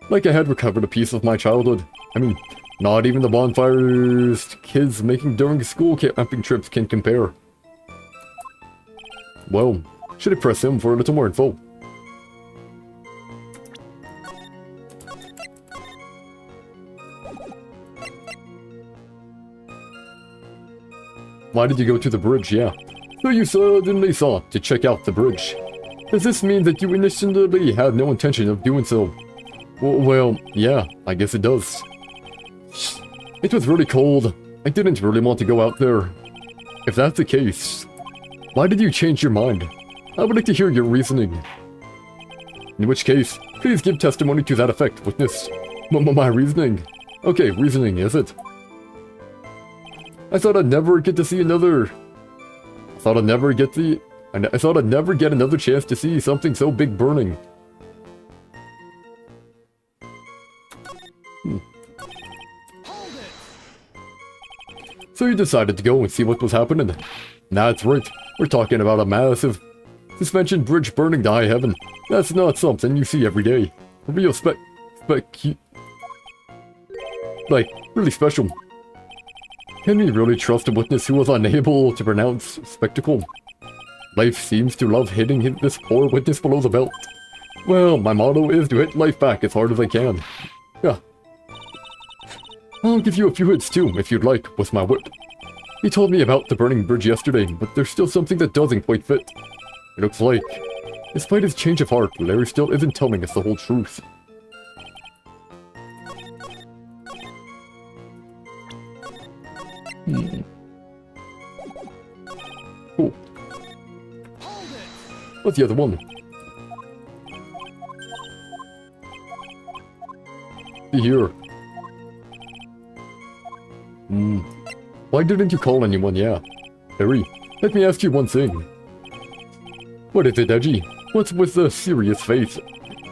Like I had recovered a piece of my childhood. I mean, not even the bonfires kids making during school camping trips can compare. Well, should I press him for a little more info? Why did you go to the bridge? Yeah. So you suddenly thought to check out the bridge. Does this mean that you initially had no intention of doing so? Well, yeah, I guess it does. It was really cold. I didn't really want to go out there. If that's the case, why did you change your mind? I would like to hear your reasoning. In which case, please give testimony to that effect, witness. My reasoning? Okay, reasoning, is it? I thought I'd never get to see another... I thought I'd never get another chance to see something so big burning. So you decided to go and see what was happening. That's right, we're talking about a massive suspension bridge burning to high heaven. That's not something you see every day. A real like, really special. Can we really trust a witness who was unable to pronounce spectacle? Life seems to love hitting this poor witness below the belt. Well, my motto is to hit life back as hard as I can. Yeah. I'll give you a few hits too, if you'd like, with my whip. He told me about the burning bridge yesterday, but there's still something that doesn't quite fit. It looks like, despite his change of heart, Larry still isn't telling us the whole truth. Cool. What's the other one? See here. Why didn't you call anyone? Yeah. Harry, let me ask you one thing. What is it, Edgy? What's with the serious face?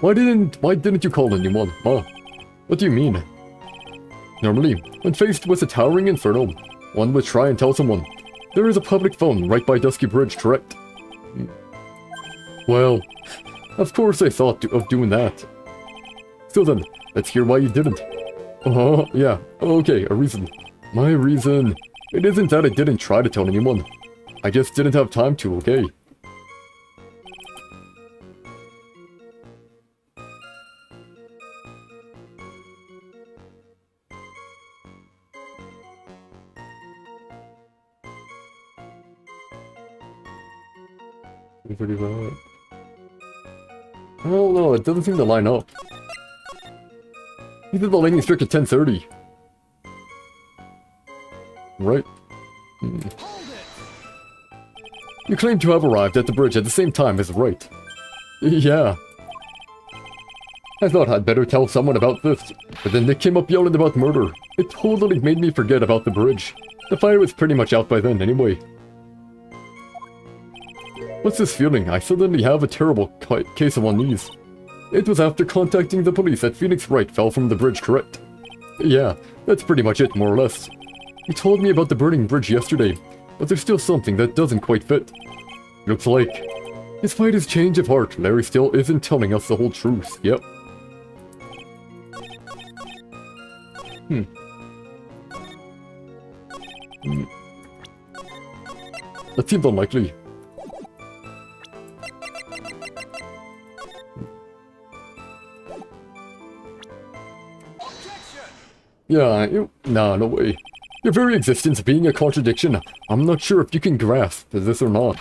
Why didn't you call anyone? Huh? What do you mean? Normally, when faced with a towering inferno, one would try and tell someone. There is a public phone right by Dusky Bridge, correct? Well, of course I thought of doing that. So then, let's hear why you didn't. Yeah, okay, a reason. My reason... It isn't that I didn't try to tell anyone. I just didn't have time to, okay? Pretty bad. Oh no, it doesn't seem to line up. He did the lightning strike at 10:30. Right? You claim to have arrived at the bridge at the same time as Wright. Yeah. I thought I'd better tell someone about this, but then Nick came up yelling about murder. It totally made me forget about the bridge. The fire was pretty much out by then anyway. What's this feeling? I suddenly have a terrible case of unease. It was after contacting the police that Phoenix Wright fell from the bridge, correct? Yeah, that's pretty much it, more or less. He told me about the burning bridge yesterday, but there's still something that doesn't quite fit. Looks like, despite his change of heart, Larry still isn't telling us the whole truth. Yep. That seems unlikely. Yeah, nah, no way. Your very existence being a contradiction, I'm not sure if you can grasp this or not.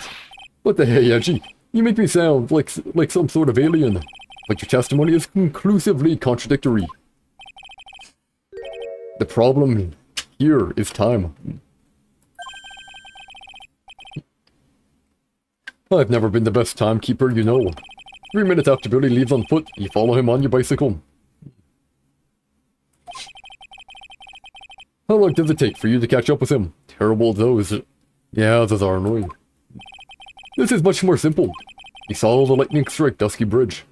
What the hey, Edgy? You make me sound like some sort of alien. But your testimony is conclusively contradictory. The problem here is time. I've never been the best timekeeper, you know. 3 minutes after Billy leaves on foot, you follow him on your bicycle. How long does it take for you to catch up with him? Terrible those. Yeah, those are annoying. This is much more simple. You saw the lightning strike Dusky Bridge.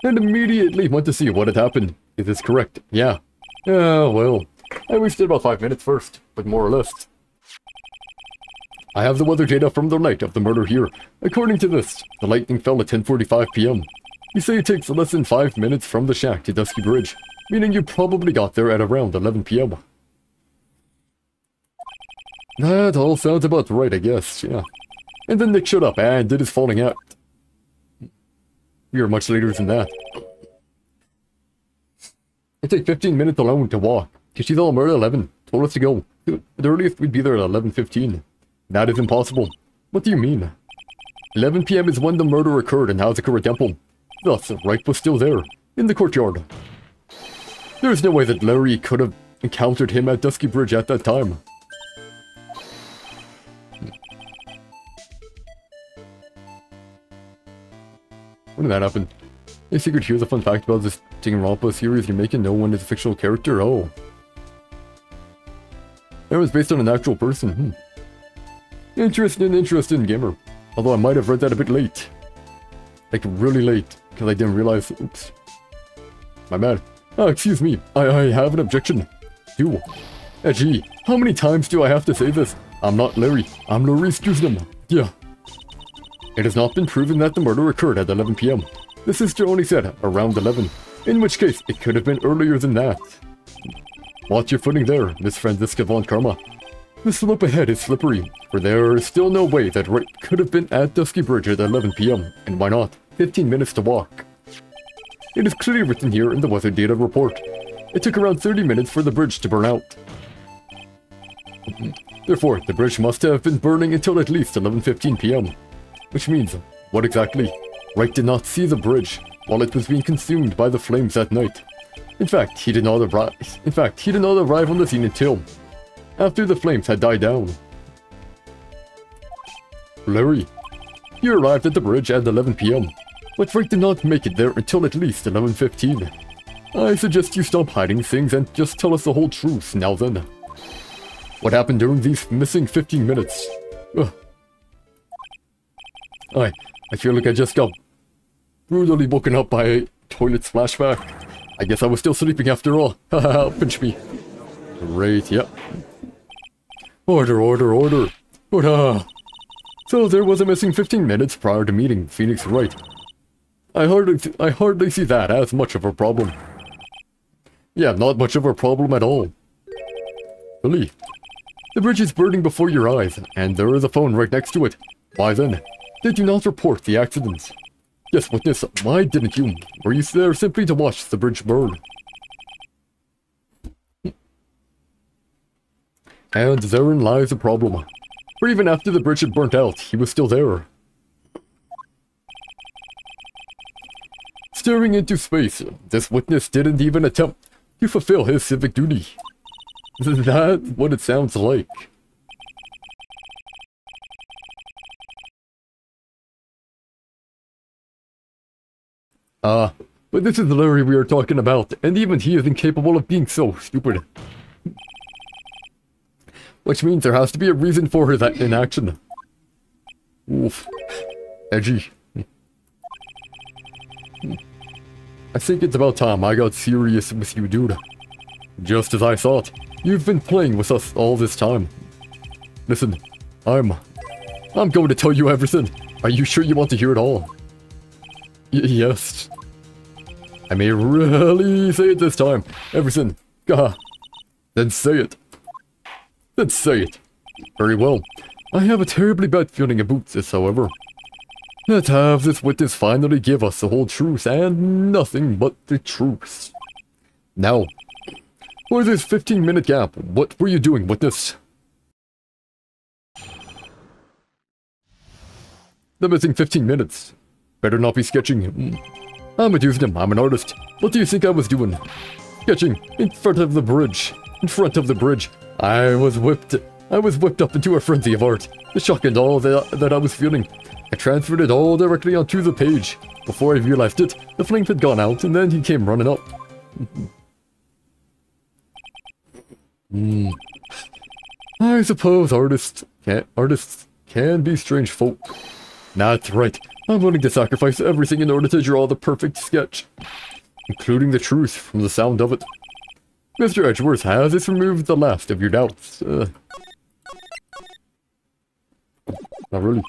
And immediately went to see what had happened. Is this correct? Yeah. Well, I wasted about 5 minutes first, but more or less. I have the weather data from the night of the murder here. According to this, the lightning fell at 10:45 p.m. You say it takes less than 5 minutes from the shack to Dusky Bridge, meaning you probably got there at around 11 p.m. That all sounds about right, I guess, yeah. And then Nick showed up and did his falling out. We are much later than that. It took 15 minutes alone to walk. She's all murder 11. Told us to go. The earliest we'd be there at 11:15. That is impossible. What do you mean? 11 p.m. is when the murder occurred in Hazakura Temple. Thus, Wright was still there, in the courtyard. There is no way that Larry could have encountered him at Dusky Bridge at that time. When did that happen? I figured here's a fun fact about this Danganronpa series you're making. No one is a fictional character. Oh. It was based on an actual person. Interesting gamer. Although I might have read that a bit late. Like, really late. Because I didn't realize... Oops. My bad. Oh, excuse me. I have an objection. You. Gee, how many times do I have to say this? I'm not Larry. I'm Larry Stusnam. Yeah. It has not been proven that the murder occurred at 11 p.m. The sister only said around 11. In which case, it could have been earlier than that. Watch your footing there, Miss Franziska von Karma. The slope ahead is slippery, for there is still no way that Wright could have been at Dusky Bridge at 11 p.m. And why not? 15 minutes to walk. It is clearly written here in the weather data report. It took around 30 minutes for the bridge to burn out. Therefore, the bridge must have been burning until at least 11:15 p.m. Which means, what exactly? Wright did not see the bridge while it was being consumed by the flames that night. In fact, he did not arrive on the scene until after the flames had died down. Larry, you arrived at the bridge at 11 p.m., but Wright did not make it there until at least 11:15. I suggest you stop hiding things and just tell us the whole truth now then. What happened during these missing 15 minutes? Ugh. I feel like I just got brutally woken up by a toilet splashback. I guess I was still sleeping after all. Haha, pinch me. Great, yep. Order. So there was a missing 15 minutes prior to meeting Phoenix Wright. I hardly see that as much of a problem. Yeah, not much of a problem at all. Really? The bridge is burning before your eyes, and there is a phone right next to it. Why then? Did you not report the accident? Yes, witness, why didn't you? Were you there simply to watch the bridge burn? And therein lies the problem. For even after the bridge had burnt out, he was still there. Staring into space, this witness didn't even attempt to fulfill his civic duty. Is that what it sounds like? But this is the Larry we are talking about, and even he is incapable of being so stupid. Which means there has to be a reason for his inaction. Oof. Edgy. I think it's about time I got serious with you, dude. Just as I thought, you've been playing with us all this time. Listen, I'm going to tell you everything. Are you sure you want to hear it all? Yes. I may really say it this time. Everything. Gah. Then say it. Then say it. Very well. I have a terribly bad feeling about this, however. Let's have this witness finally give us the whole truth and nothing but the truth. Now, for this 15-minute gap, what were you doing, witness? The missing 15 minutes. Better not be sketching. I'm a dude, I'm an artist. What do you think I was doing? Sketching in front of the bridge. In front of the bridge. I was whipped up into a frenzy of art. The shock and all that I was feeling. I transferred it all directly onto the page. Before I realized it, the flame had gone out, and then he came running up. I suppose artists can be strange folk. That's right. I'm willing to sacrifice everything in order to draw the perfect sketch, including the truth from the sound of it. Mr. Edgeworth has this removed the last of your doubts. Not really.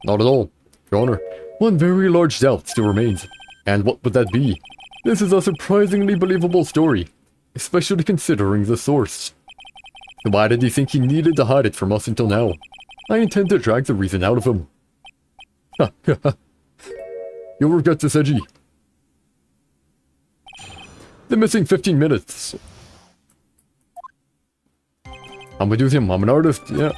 Not at all. Your Honor, one very large doubt still remains. And what would that be? This is a surprisingly believable story, especially considering the source. Why did he think he needed to hide it from us until now? I intend to drag the reason out of him. You'll regret this, Edgy. The missing 15 minutes. I'm gonna do him. I'm an artist, yeah.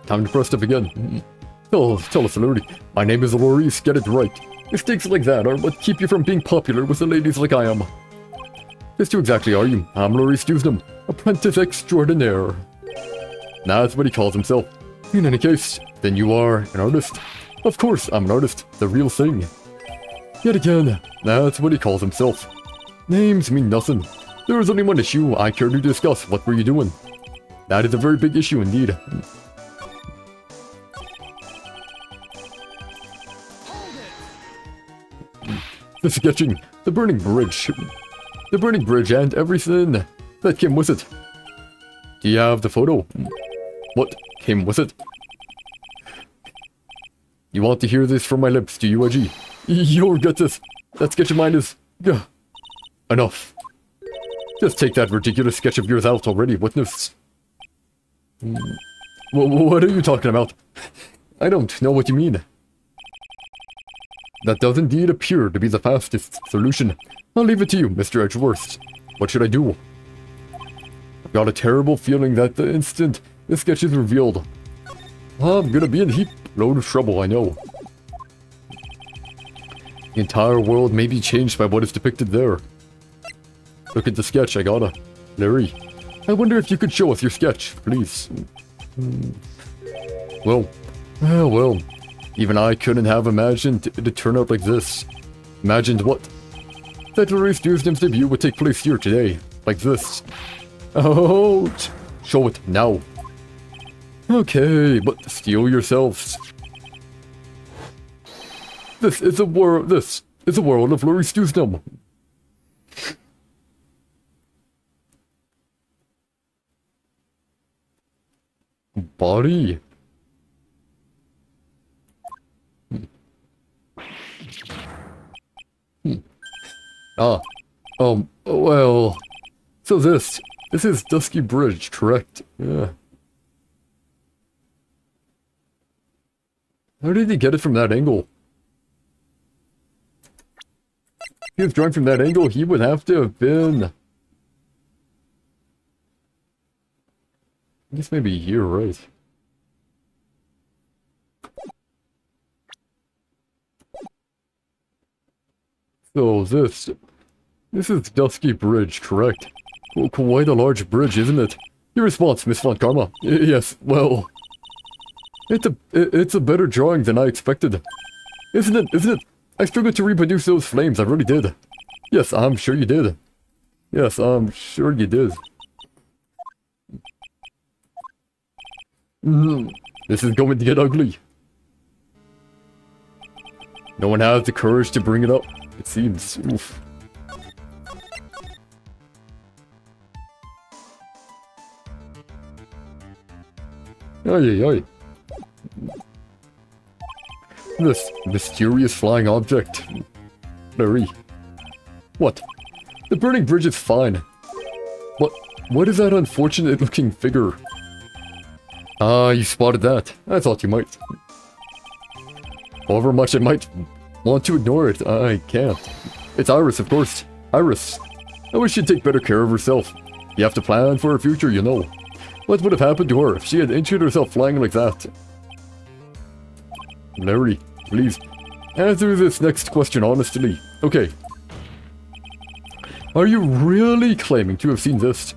Time to press stuff again. Tell us, Lordy. My name is Maurice, get it right. Mistakes like that are what keep you from being popular with the ladies like I am. Just who exactly are you? I'm Maurice Dewsnam, apprentice extraordinaire. That's what he calls himself. In any case, then you are an artist. Of course, I'm an artist, the real thing. Yet again, that's what he calls himself. Names mean nothing. There is only one issue I care to discuss. What were you doing? That is a very big issue indeed. The sketching, the burning bridge. The burning bridge and everything that came with it. Do you have the photo? What came with it? You want to hear this from my lips, do you, Edgy? You'll get this. That sketch of mine is... enough. Just take that ridiculous sketch of yours out already, witness. What are you talking about? I don't know what you mean. That does indeed appear to be the fastest solution. I'll leave it to you, Mr. Edgeworth. What should I do? I've got a terrible feeling that the instant this sketch is revealed, I'm gonna be in a heap load of trouble, I know. The entire world may be changed by what is depicted there. Look at the sketch, I gotta. Larry, I wonder if you could show us your sketch, please. Well. Even I couldn't have imagined it to turn out like this. Imagined what? That Larry's Dewsnam's debut would take place here today. Like this. Ouch! Show it now. Okay, but steel yourselves. This is a world of Larry's Dewsnam. Body. Well... So this is Dusky Bridge, correct? Yeah. How did he get it from that angle? If he was drawing from that angle, he would have to have been... I guess maybe here, right? So this is Dusky Bridge, correct? Well, quite a large bridge, isn't it? Your response, Miss Von Karma. Yes, well... It's a better drawing than I expected. Isn't it? I struggled to reproduce those flames, I really did. Yes, I'm sure you did. Yes, I'm sure you did. This is going to get ugly. No one has the courage to bring it up, it seems. Oof. Ay. This mysterious flying object. Larry. What? The burning bridge is fine. What is that unfortunate looking figure? Ah, you spotted that. I thought you might. However much I might want to ignore it, I can't. It's Iris, of course. Iris. I wish she'd take better care of herself. You have to plan for her future, you know. What would have happened to her if she had injured herself flying like that? Larry, please, answer this next question honestly. Okay. Are you really claiming to have seen this?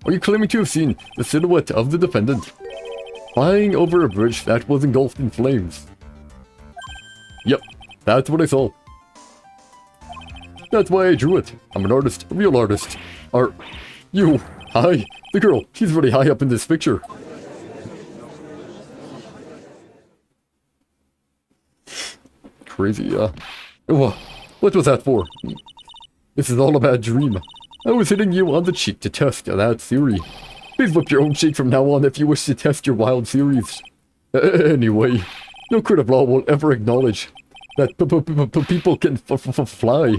Are you claiming to have seen the silhouette of the defendant flying over a bridge that was engulfed in flames? Yep, that's what I saw. That's why I drew it. I'm an artist, a real artist. Are you? Hi, the girl. She's really high up in this picture. Crazy, what was that for? This is all a bad dream. I was hitting you on the cheek to test that theory. Please whip your own cheek from now on if you wish to test your wild theories. Anyway, no court of law will ever acknowledge that people can fly.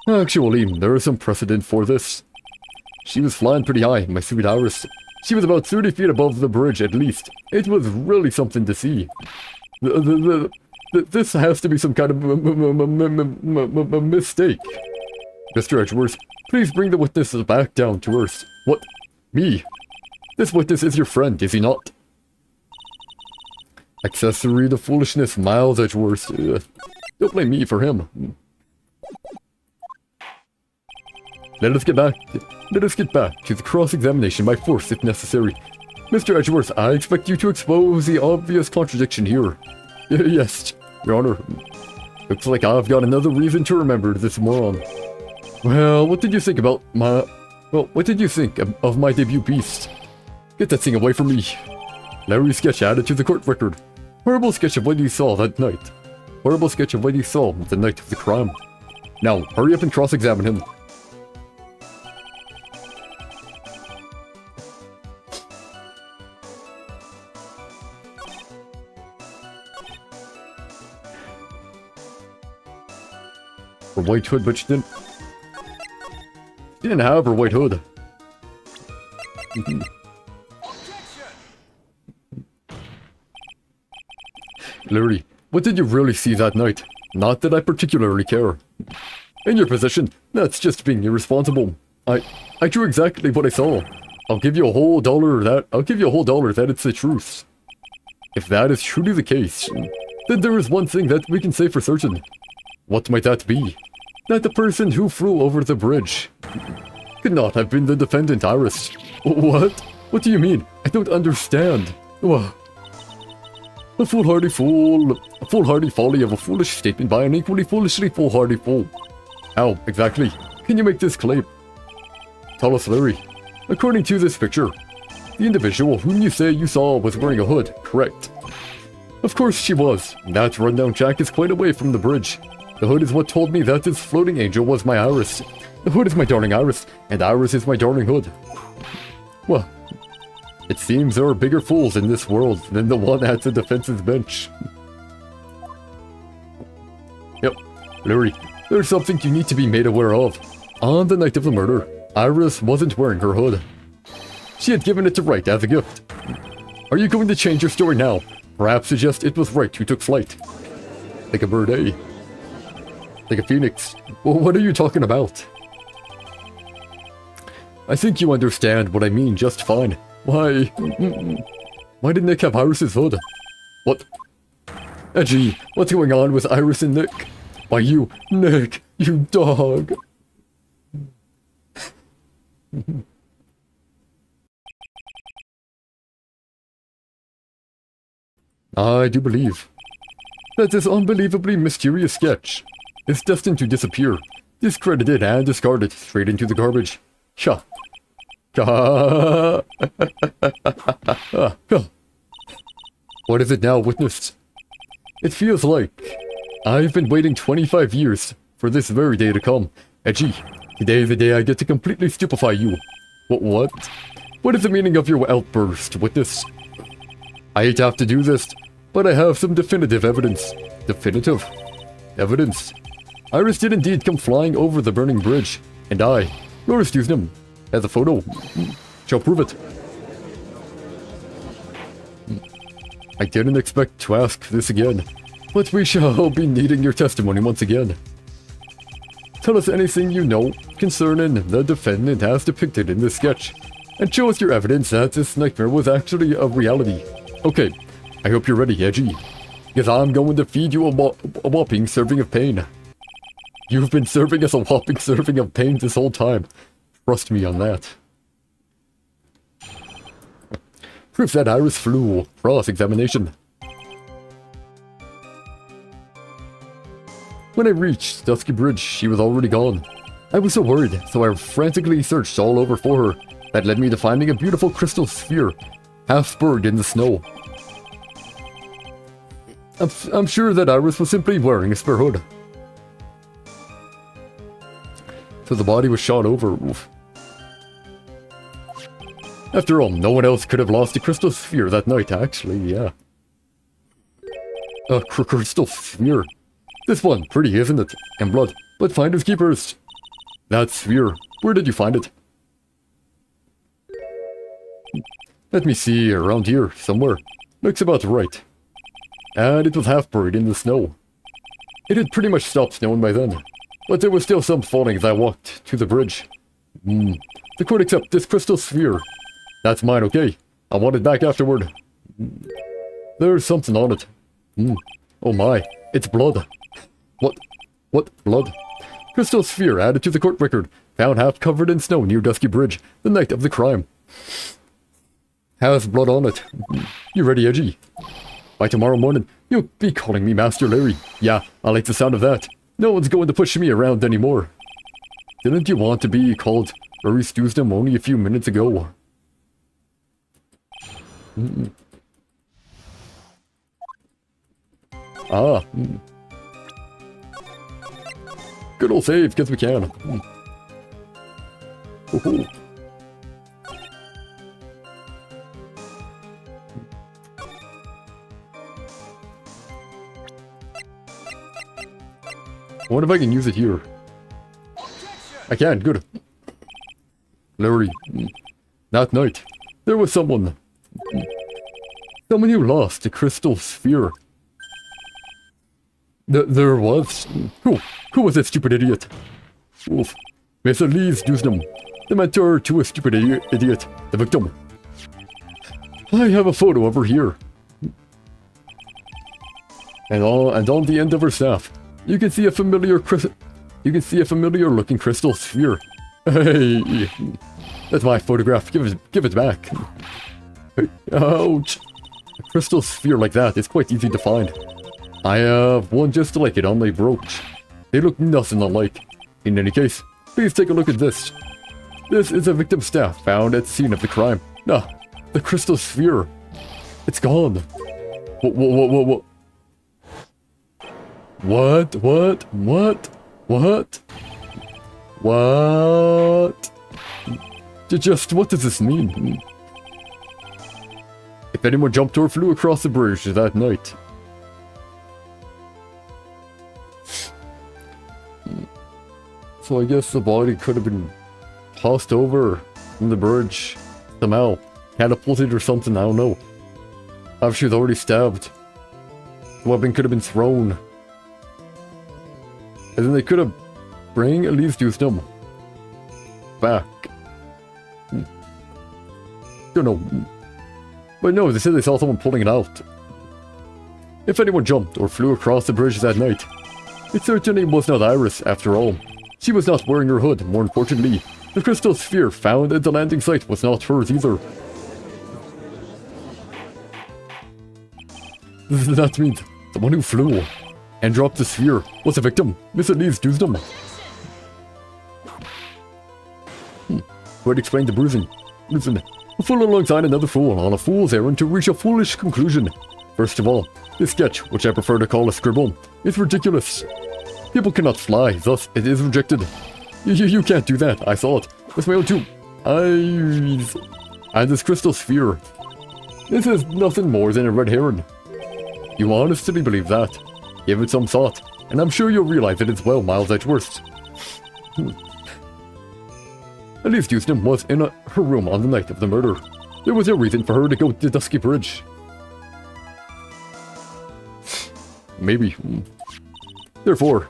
Actually, there is some precedent for this. She was flying pretty high, my sweet Iris. She was about 30 feet above the bridge at least. It was really something to see. This has to be some kind of mistake. Mr. Edgeworth, please bring the witnesses back down to earth. What? Me? This witness is your friend, is he not? Accessory to foolishness, Miles Edgeworth. Don't blame me for him. Let us get back to the cross-examination by force if necessary. Mr. Edgeworth, I expect you to expose the obvious contradiction here. Yes, Your Honor. Looks like I've got another reason to remember this moron. Well, what did you think about my... Well, what did you think of my debut piece? Get that thing away from me. Larry's sketch added to the court record. Horrible sketch of what you saw that night. Horrible sketch of what you saw the night of the crime. Now, hurry up and cross-examine him. Her white hood, but she didn't have her white hood. Larry, what did you really see that night? Not that I particularly care. In your position, that's just being irresponsible. I drew exactly what I saw. I'll give you a whole dollar that it's the truth. If that is truly the case, then there is one thing that we can say for certain. What might that be? That the person who flew over the bridge could not have been the defendant, Iris. What? What do you mean? I don't understand. A foolhardy folly of a foolish statement by an equally foolishly foolhardy fool. How, exactly, can you make this claim? Tell us, Larry. According to this picture, the individual whom you say you saw was wearing a hood, correct? Of course she was. That rundown jack is quite away from the bridge. The hood is what told me that this floating angel was my Iris. The hood is my darling Iris, and Iris is my darling hood. Well, it seems there are bigger fools in this world than the one at the defense's bench. Yep, Larry, there's something you need to be made aware of. On the night of the murder, Iris wasn't wearing her hood. She had given it to Wright as a gift. Are you going to change your story now? Perhaps suggest it was Wright who took flight. Like a bird, eh? Like a phoenix. Well, what are you talking about? I think you understand what I mean just fine. Why did Nick have Iris's hood? What? Gee, what's going on with Iris and Nick? Why you, Nick, you dog. I do believe that this unbelievably mysterious sketch is destined to disappear, discredited and discarded straight into the garbage. What is it now, witness? It feels like I've been waiting 25 years for this very day to come. And gee, today is the day I get to completely stupefy you. What? What is the meaning of your outburst, witness? I hate to have to do this, but I have some definitive evidence. Definitive? Evidence? Iris did indeed come flying over the burning bridge, and I, your student, as a photo, shall prove it. I didn't expect to ask this again, but we shall be needing your testimony once again. Tell us anything you know concerning the defendant as depicted in this sketch, and show us your evidence that this nightmare was actually a reality. Okay, I hope you're ready, Edgy, because I'm going to feed you a whopping serving of pain. You've been serving us a whopping serving of pain this whole time. Trust me on that. Proof that Iris flew. Cross-examination. When I reached Dusky Bridge, she was already gone. I was so worried, so I frantically searched all over for her. That led me to finding a beautiful crystal sphere, half buried in the snow. I'm sure that Iris was simply wearing a spare hood. So the body was shot over. Oof. After all, no one else could have lost a crystal sphere that night, actually, yeah. A crystal sphere. This one, pretty, isn't it? And blood. But finders keepers. That sphere, where did you find it? Let me see, around here, somewhere. Looks about right. And it was half buried in the snow. It had pretty much stopped snowing by then. But there was still some falling as I walked to the bridge. The court accepts this crystal sphere. That's mine, okay? I want it back afterward. There's something on it. Oh my, it's blood. What? Blood? Crystal sphere added to the court record. Found half covered in snow near Dusky Bridge, the night of the crime. Has blood on it. You ready, Edgy? By tomorrow morning, you'll be calling me Master Larry. Yeah, I like the sound of that. No one's going to push me around anymore. Didn't you want to be called Larry Stoosdom only a few minutes ago? Good old save, because we can. Ooh. I wonder if I can use it here. I can, good. Larry, that night, there was someone who lost a crystal sphere. There was? Who was that stupid idiot? Oof. Mr. Lee's Dusnam, the mentor to a stupid idiot, the victim. I have a photo of her here. And on the end of her staff, you can see a familiar looking crystal sphere. Hey, that's my photograph. Give it back. Ouch. A crystal sphere like that is quite easy to find. I have one just like it on my brooch. They look nothing alike. In any case, please take a look at this. This is a victim's staff found at the scene of the crime. Ah, the crystal sphere. It's gone. What? Just what does this mean? If anyone jumped or flew across the bridge that night. So I guess the body could have been tossed over from the bridge somehow. Catapulted or something, I don't know. After she was already stabbed. The weapon could have been thrown. And then they could have bring at least used them back. Don't know. But no, they said they saw someone pulling it out. If anyone jumped or flew across the bridge that night, it certainly was not Iris after all. She was not wearing her hood, more importantly. The crystal sphere found at the landing site was not hers either. That means the one who flew and dropped the sphere was a victim, Mr. Lee's Dusdom. Would explain the bruising. Listen, a fool alongside another fool on a fool's errand to reach a foolish conclusion. First of all, this sketch, which I prefer to call a scribble, is ridiculous. People cannot fly, thus it is rejected. You can't do that, I saw it. With my own two eyes. And this crystal sphere. This is nothing more than a red herring. You honestly believe that? Give it some thought, and I'm sure you'll realize that it's well miles at worst. At least Houston was in her room on the night of the murder. There was no reason for her to go to Dusky Bridge. Maybe. Therefore,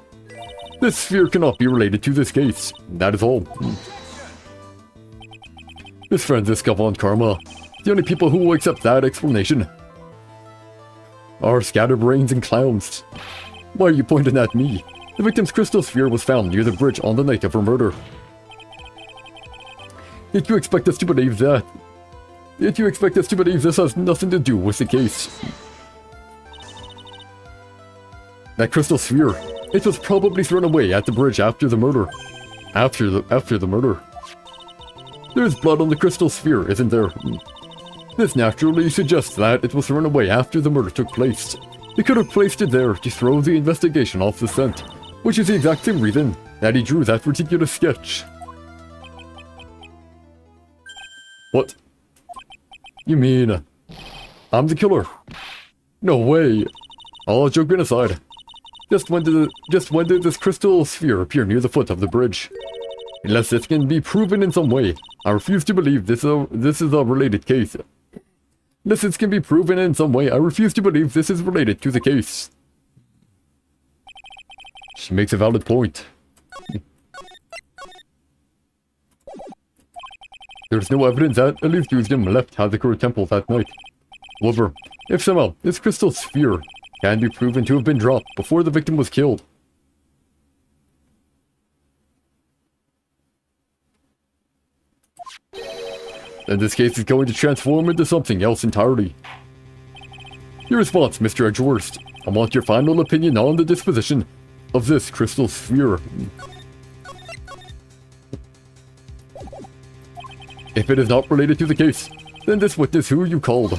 This sphere cannot be related to this case. That is all. Miss Franziska von Karma. The only people who will accept that explanation are scatterbrains and clowns. Why are you pointing at me? The victim's crystal sphere was found near the bridge on the night of her murder. Did you expect us to believe that? Did you expect us to believe this has nothing to do with the case? That crystal sphere. It was probably thrown away at the bridge after the murder. After the murder. There's blood on the crystal sphere, isn't there? This naturally suggests that it was thrown away after the murder took place. He could have placed it there to throw the investigation off the scent, which is the exact same reason that he drew that particular sketch. What? You mean I'm the killer? No way. All joking aside, just when did this crystal sphere appear near the foot of the bridge? Unless it can be proven in some way, I refuse to believe this is a related case. Unless it can be proven in some way, I refuse to believe this is related to the case. She makes a valid point. There's no evidence that Elise Duesdom left Hazakura Temple that night. However, if somehow this crystal sphere can be proven to have been dropped before the victim was killed, then this case is going to transform into something else entirely. Your response, Mr. Edgeworth. I want your final opinion on the disposition of this crystal sphere. If it is not related to the case, then this witness who you called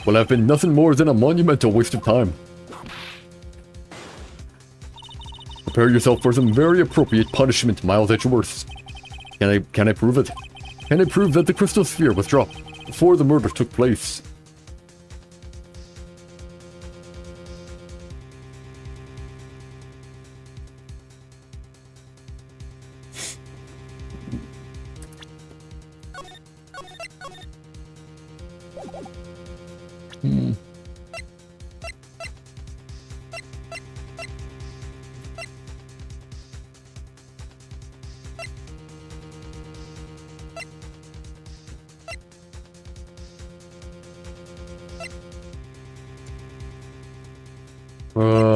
will have been nothing more than a monumental waste of time. Prepare yourself for some very appropriate punishment, Miles Edgeworth. Can I prove it? Can I prove that the crystal sphere was dropped before the murder took place?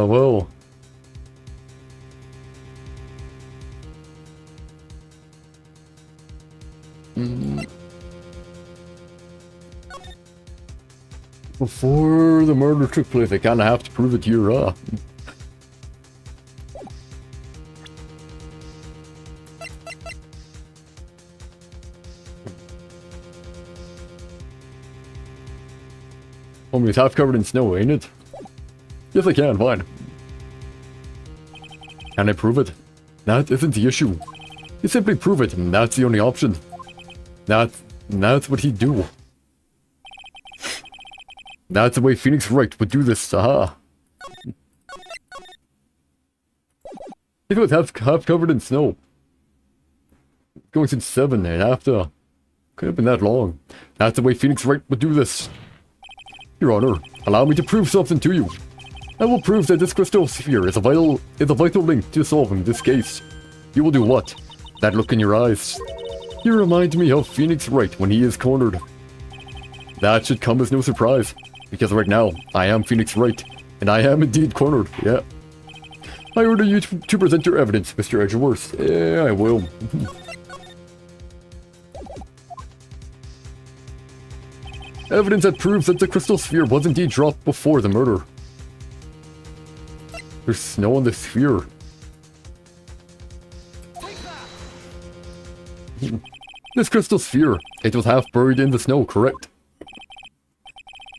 Well. Before the murder took place, I kinda have to prove it to you, Homie, it's half covered in snow, ain't it? Yes, I can, fine. Can I prove it? That isn't the issue. You simply prove it, and that's the only option. That's what he'd do. That's the way Phoenix Wright would do this, haha. If it was half covered in snow. Going since 7, and after. Could have been that long. That's the way Phoenix Wright would do this. Your Honor, allow me to prove something to you. I will prove that this crystal sphere is a vital link to solving this case. You will do what? That look in your eyes. You remind me of Phoenix Wright when he is cornered. That should come as no surprise, because right now, I am Phoenix Wright, and I am indeed cornered, yeah. I order you to present your evidence, Mr. Edgeworth. Yeah, I will. Evidence that proves that the crystal sphere was indeed dropped before the murder. There's snow on the sphere. This crystal sphere, it was half buried in the snow, correct?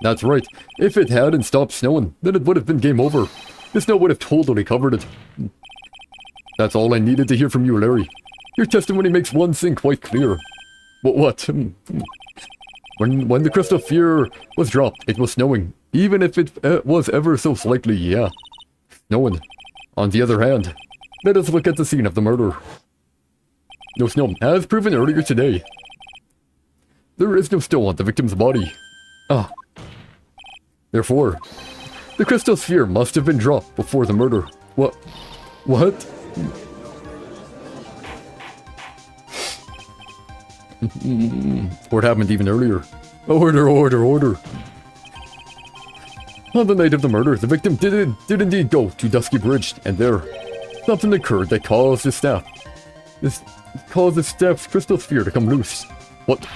That's right. If it hadn't stopped snowing, then it would have been game over. The snow would have totally covered it. That's all I needed to hear from you, Larry. Your testimony makes one thing quite clear. What? When the crystal sphere was dropped, it was snowing. Even if it was ever so slightly, yeah. Snowing. On the other hand, let us look at the scene of the murder. No snow, as proven earlier today. There is no snow on the victim's body. Therefore, the crystal sphere must have been dropped before the murder. What? Or it happened even earlier. Order, order, order. On the night of the murder, the victim did indeed go to Dusky Bridge, and there, something occurred that caused his staff's crystal sphere to come loose. What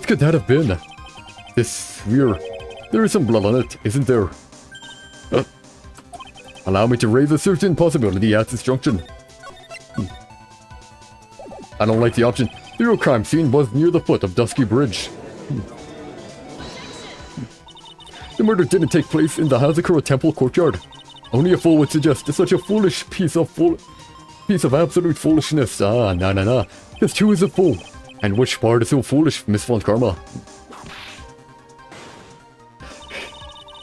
could that have been? This sphere, there is some blood on it, isn't there? Allow me to raise a certain possibility at this junction. I don't like the option. The real crime scene was near the foot of Dusky Bridge. The murder didn't take place in the Hazakura Temple courtyard. Only a fool would suggest such a foolish piece of absolute foolishness. Nah. Just who is a fool? And which part is so foolish, Miss Von Karma?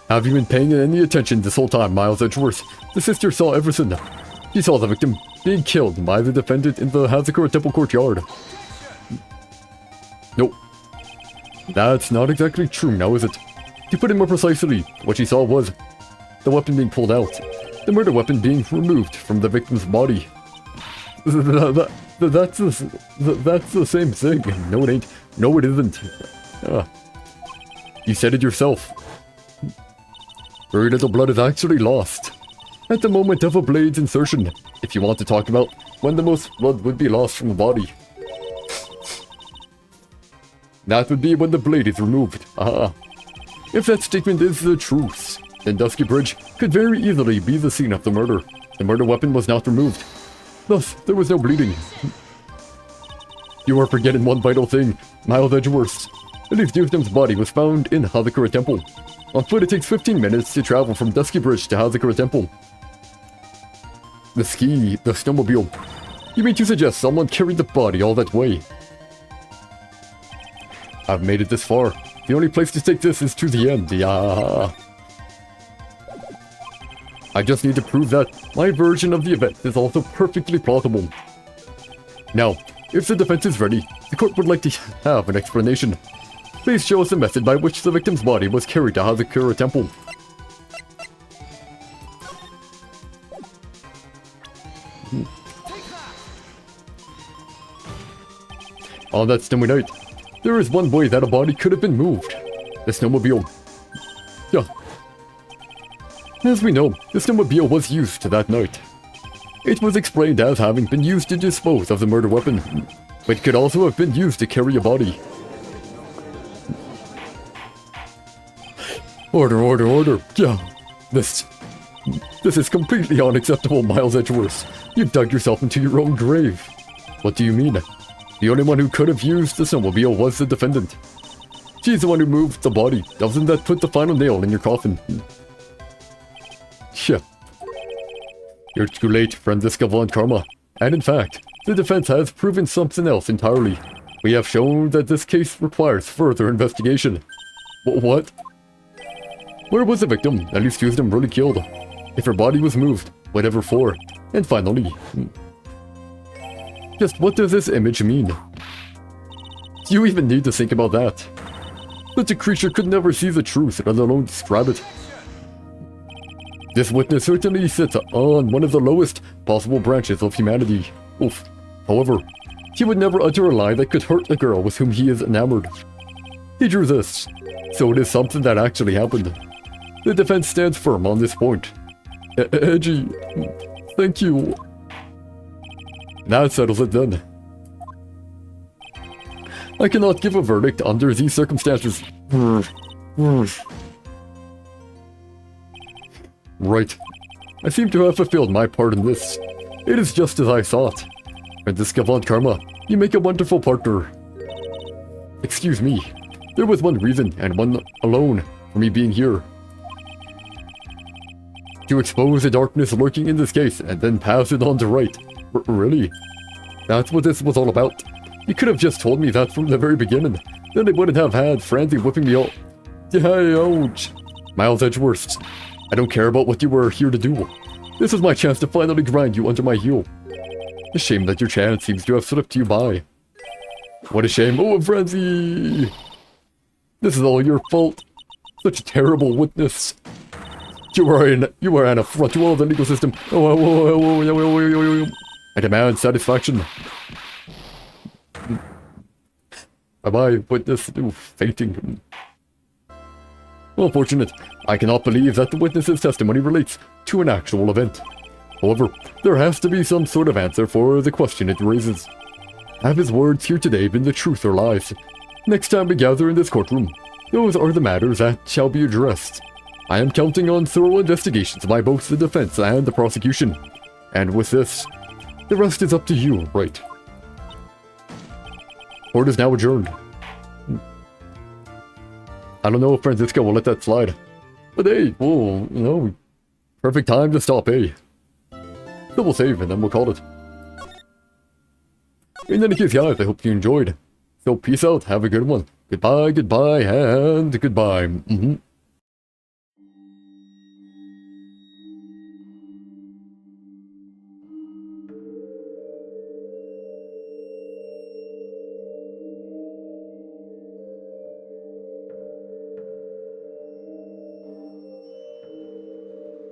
Have you been paying any attention this whole time, Miles Edgeworth? The sister saw everything. She saw the victim being killed by the defendant in the Hazakura Temple courtyard. Nope. That's not exactly true now, is it? To put it more precisely, what she saw was the weapon being pulled out. The murder weapon being removed from the victim's body. That's the same thing. No, it ain't. No, it isn't. You said it yourself. Very little blood is actually lost at the moment of a blade's insertion, if you want to talk about when the most blood would be lost from the body. That would be when the blade is removed. If that statement is the truth, then Dusky Bridge could very easily be the scene of the murder. The murder weapon was not removed. Thus, there was no bleeding. You are forgetting one vital thing, Miles Edgeworth. Elise Newsom's body was found in Hazakura Temple. On foot, it takes 15 minutes to travel from Dusky Bridge to Hazakura Temple. The snowmobile. You mean to suggest someone carried the body all that way? I've made it this far. The only place to take this is to the end. I just need to prove that my version of the event is also perfectly plausible. Now, if the defense is ready, the court would like to have an explanation. Please show us the method by which the victim's body was carried to Hazakura Temple. On that snowy night, there is one way that a body could have been moved. The snowmobile. Yeah. As we know, the snowmobile was used that night. It was explained as having been used to dispose of the murder weapon, but it could also have been used to carry a body. Order, order, order. Yeah. This is completely unacceptable, Miles Edgeworth. You've dug yourself into your own grave. What do you mean? The only one who could have used the snowmobile was the defendant. She's the one who moved the body. Doesn't that put the final nail in your coffin? Yeah. You're too late, Franziska Von Karma. And in fact, the defense has proven something else entirely. We have shown that this case requires further investigation. What? Where was the victim that Elise Newsom really killed? If her body was moved, whatever for? And finally, just what does this image mean? Do you even need to think about that? Such a creature could never see the truth, let alone describe it. This witness certainly sits on one of the lowest possible branches of humanity. Oof. However, he would never utter a lie that could hurt the girl with whom he is enamored. He drew this, so it is something that actually happened. The defense stands firm on this point. Edgy, thank you. That settles it then. I cannot give a verdict under these circumstances. Right. I seem to have fulfilled my part in this. It is just as I thought. Franziska Von Karma, you make a wonderful partner. Excuse me. There was one reason, and one alone, for me being here. To expose the darkness lurking in this case, and then pass it on to Wright. Really? That's what this was all about. You could have just told me that from the very beginning. Then I wouldn't have had Franzi whipping me out. Hey, ouch. Miles Edgeworth, I don't care about what you were here to do. This is my chance to finally grind you under my heel. A shame that your chance seems to have slipped you by. What a shame. Oh, Franzi! This is all your fault. Such a terrible witness. You are an affront to all the legal system. I demand satisfaction. Bye-bye, witness. Ooh, fainting. Unfortunate. I cannot believe that the witness's testimony relates to an actual event. However, there has to be some sort of answer for the question it raises. Have his words here today been the truth or lies? Next time we gather in this courtroom, those are the matters that shall be addressed. I am counting on thorough investigations by both the defense and the prosecution. And with this, the rest is up to you, Wright. Court is now adjourned. I don't know if Francisco will let that slide. But hey, well, you know, perfect time to stop, eh? So we'll save and then we'll call it. In any case, guys, I hope you enjoyed. So peace out, have a good one. Goodbye, goodbye, and goodbye.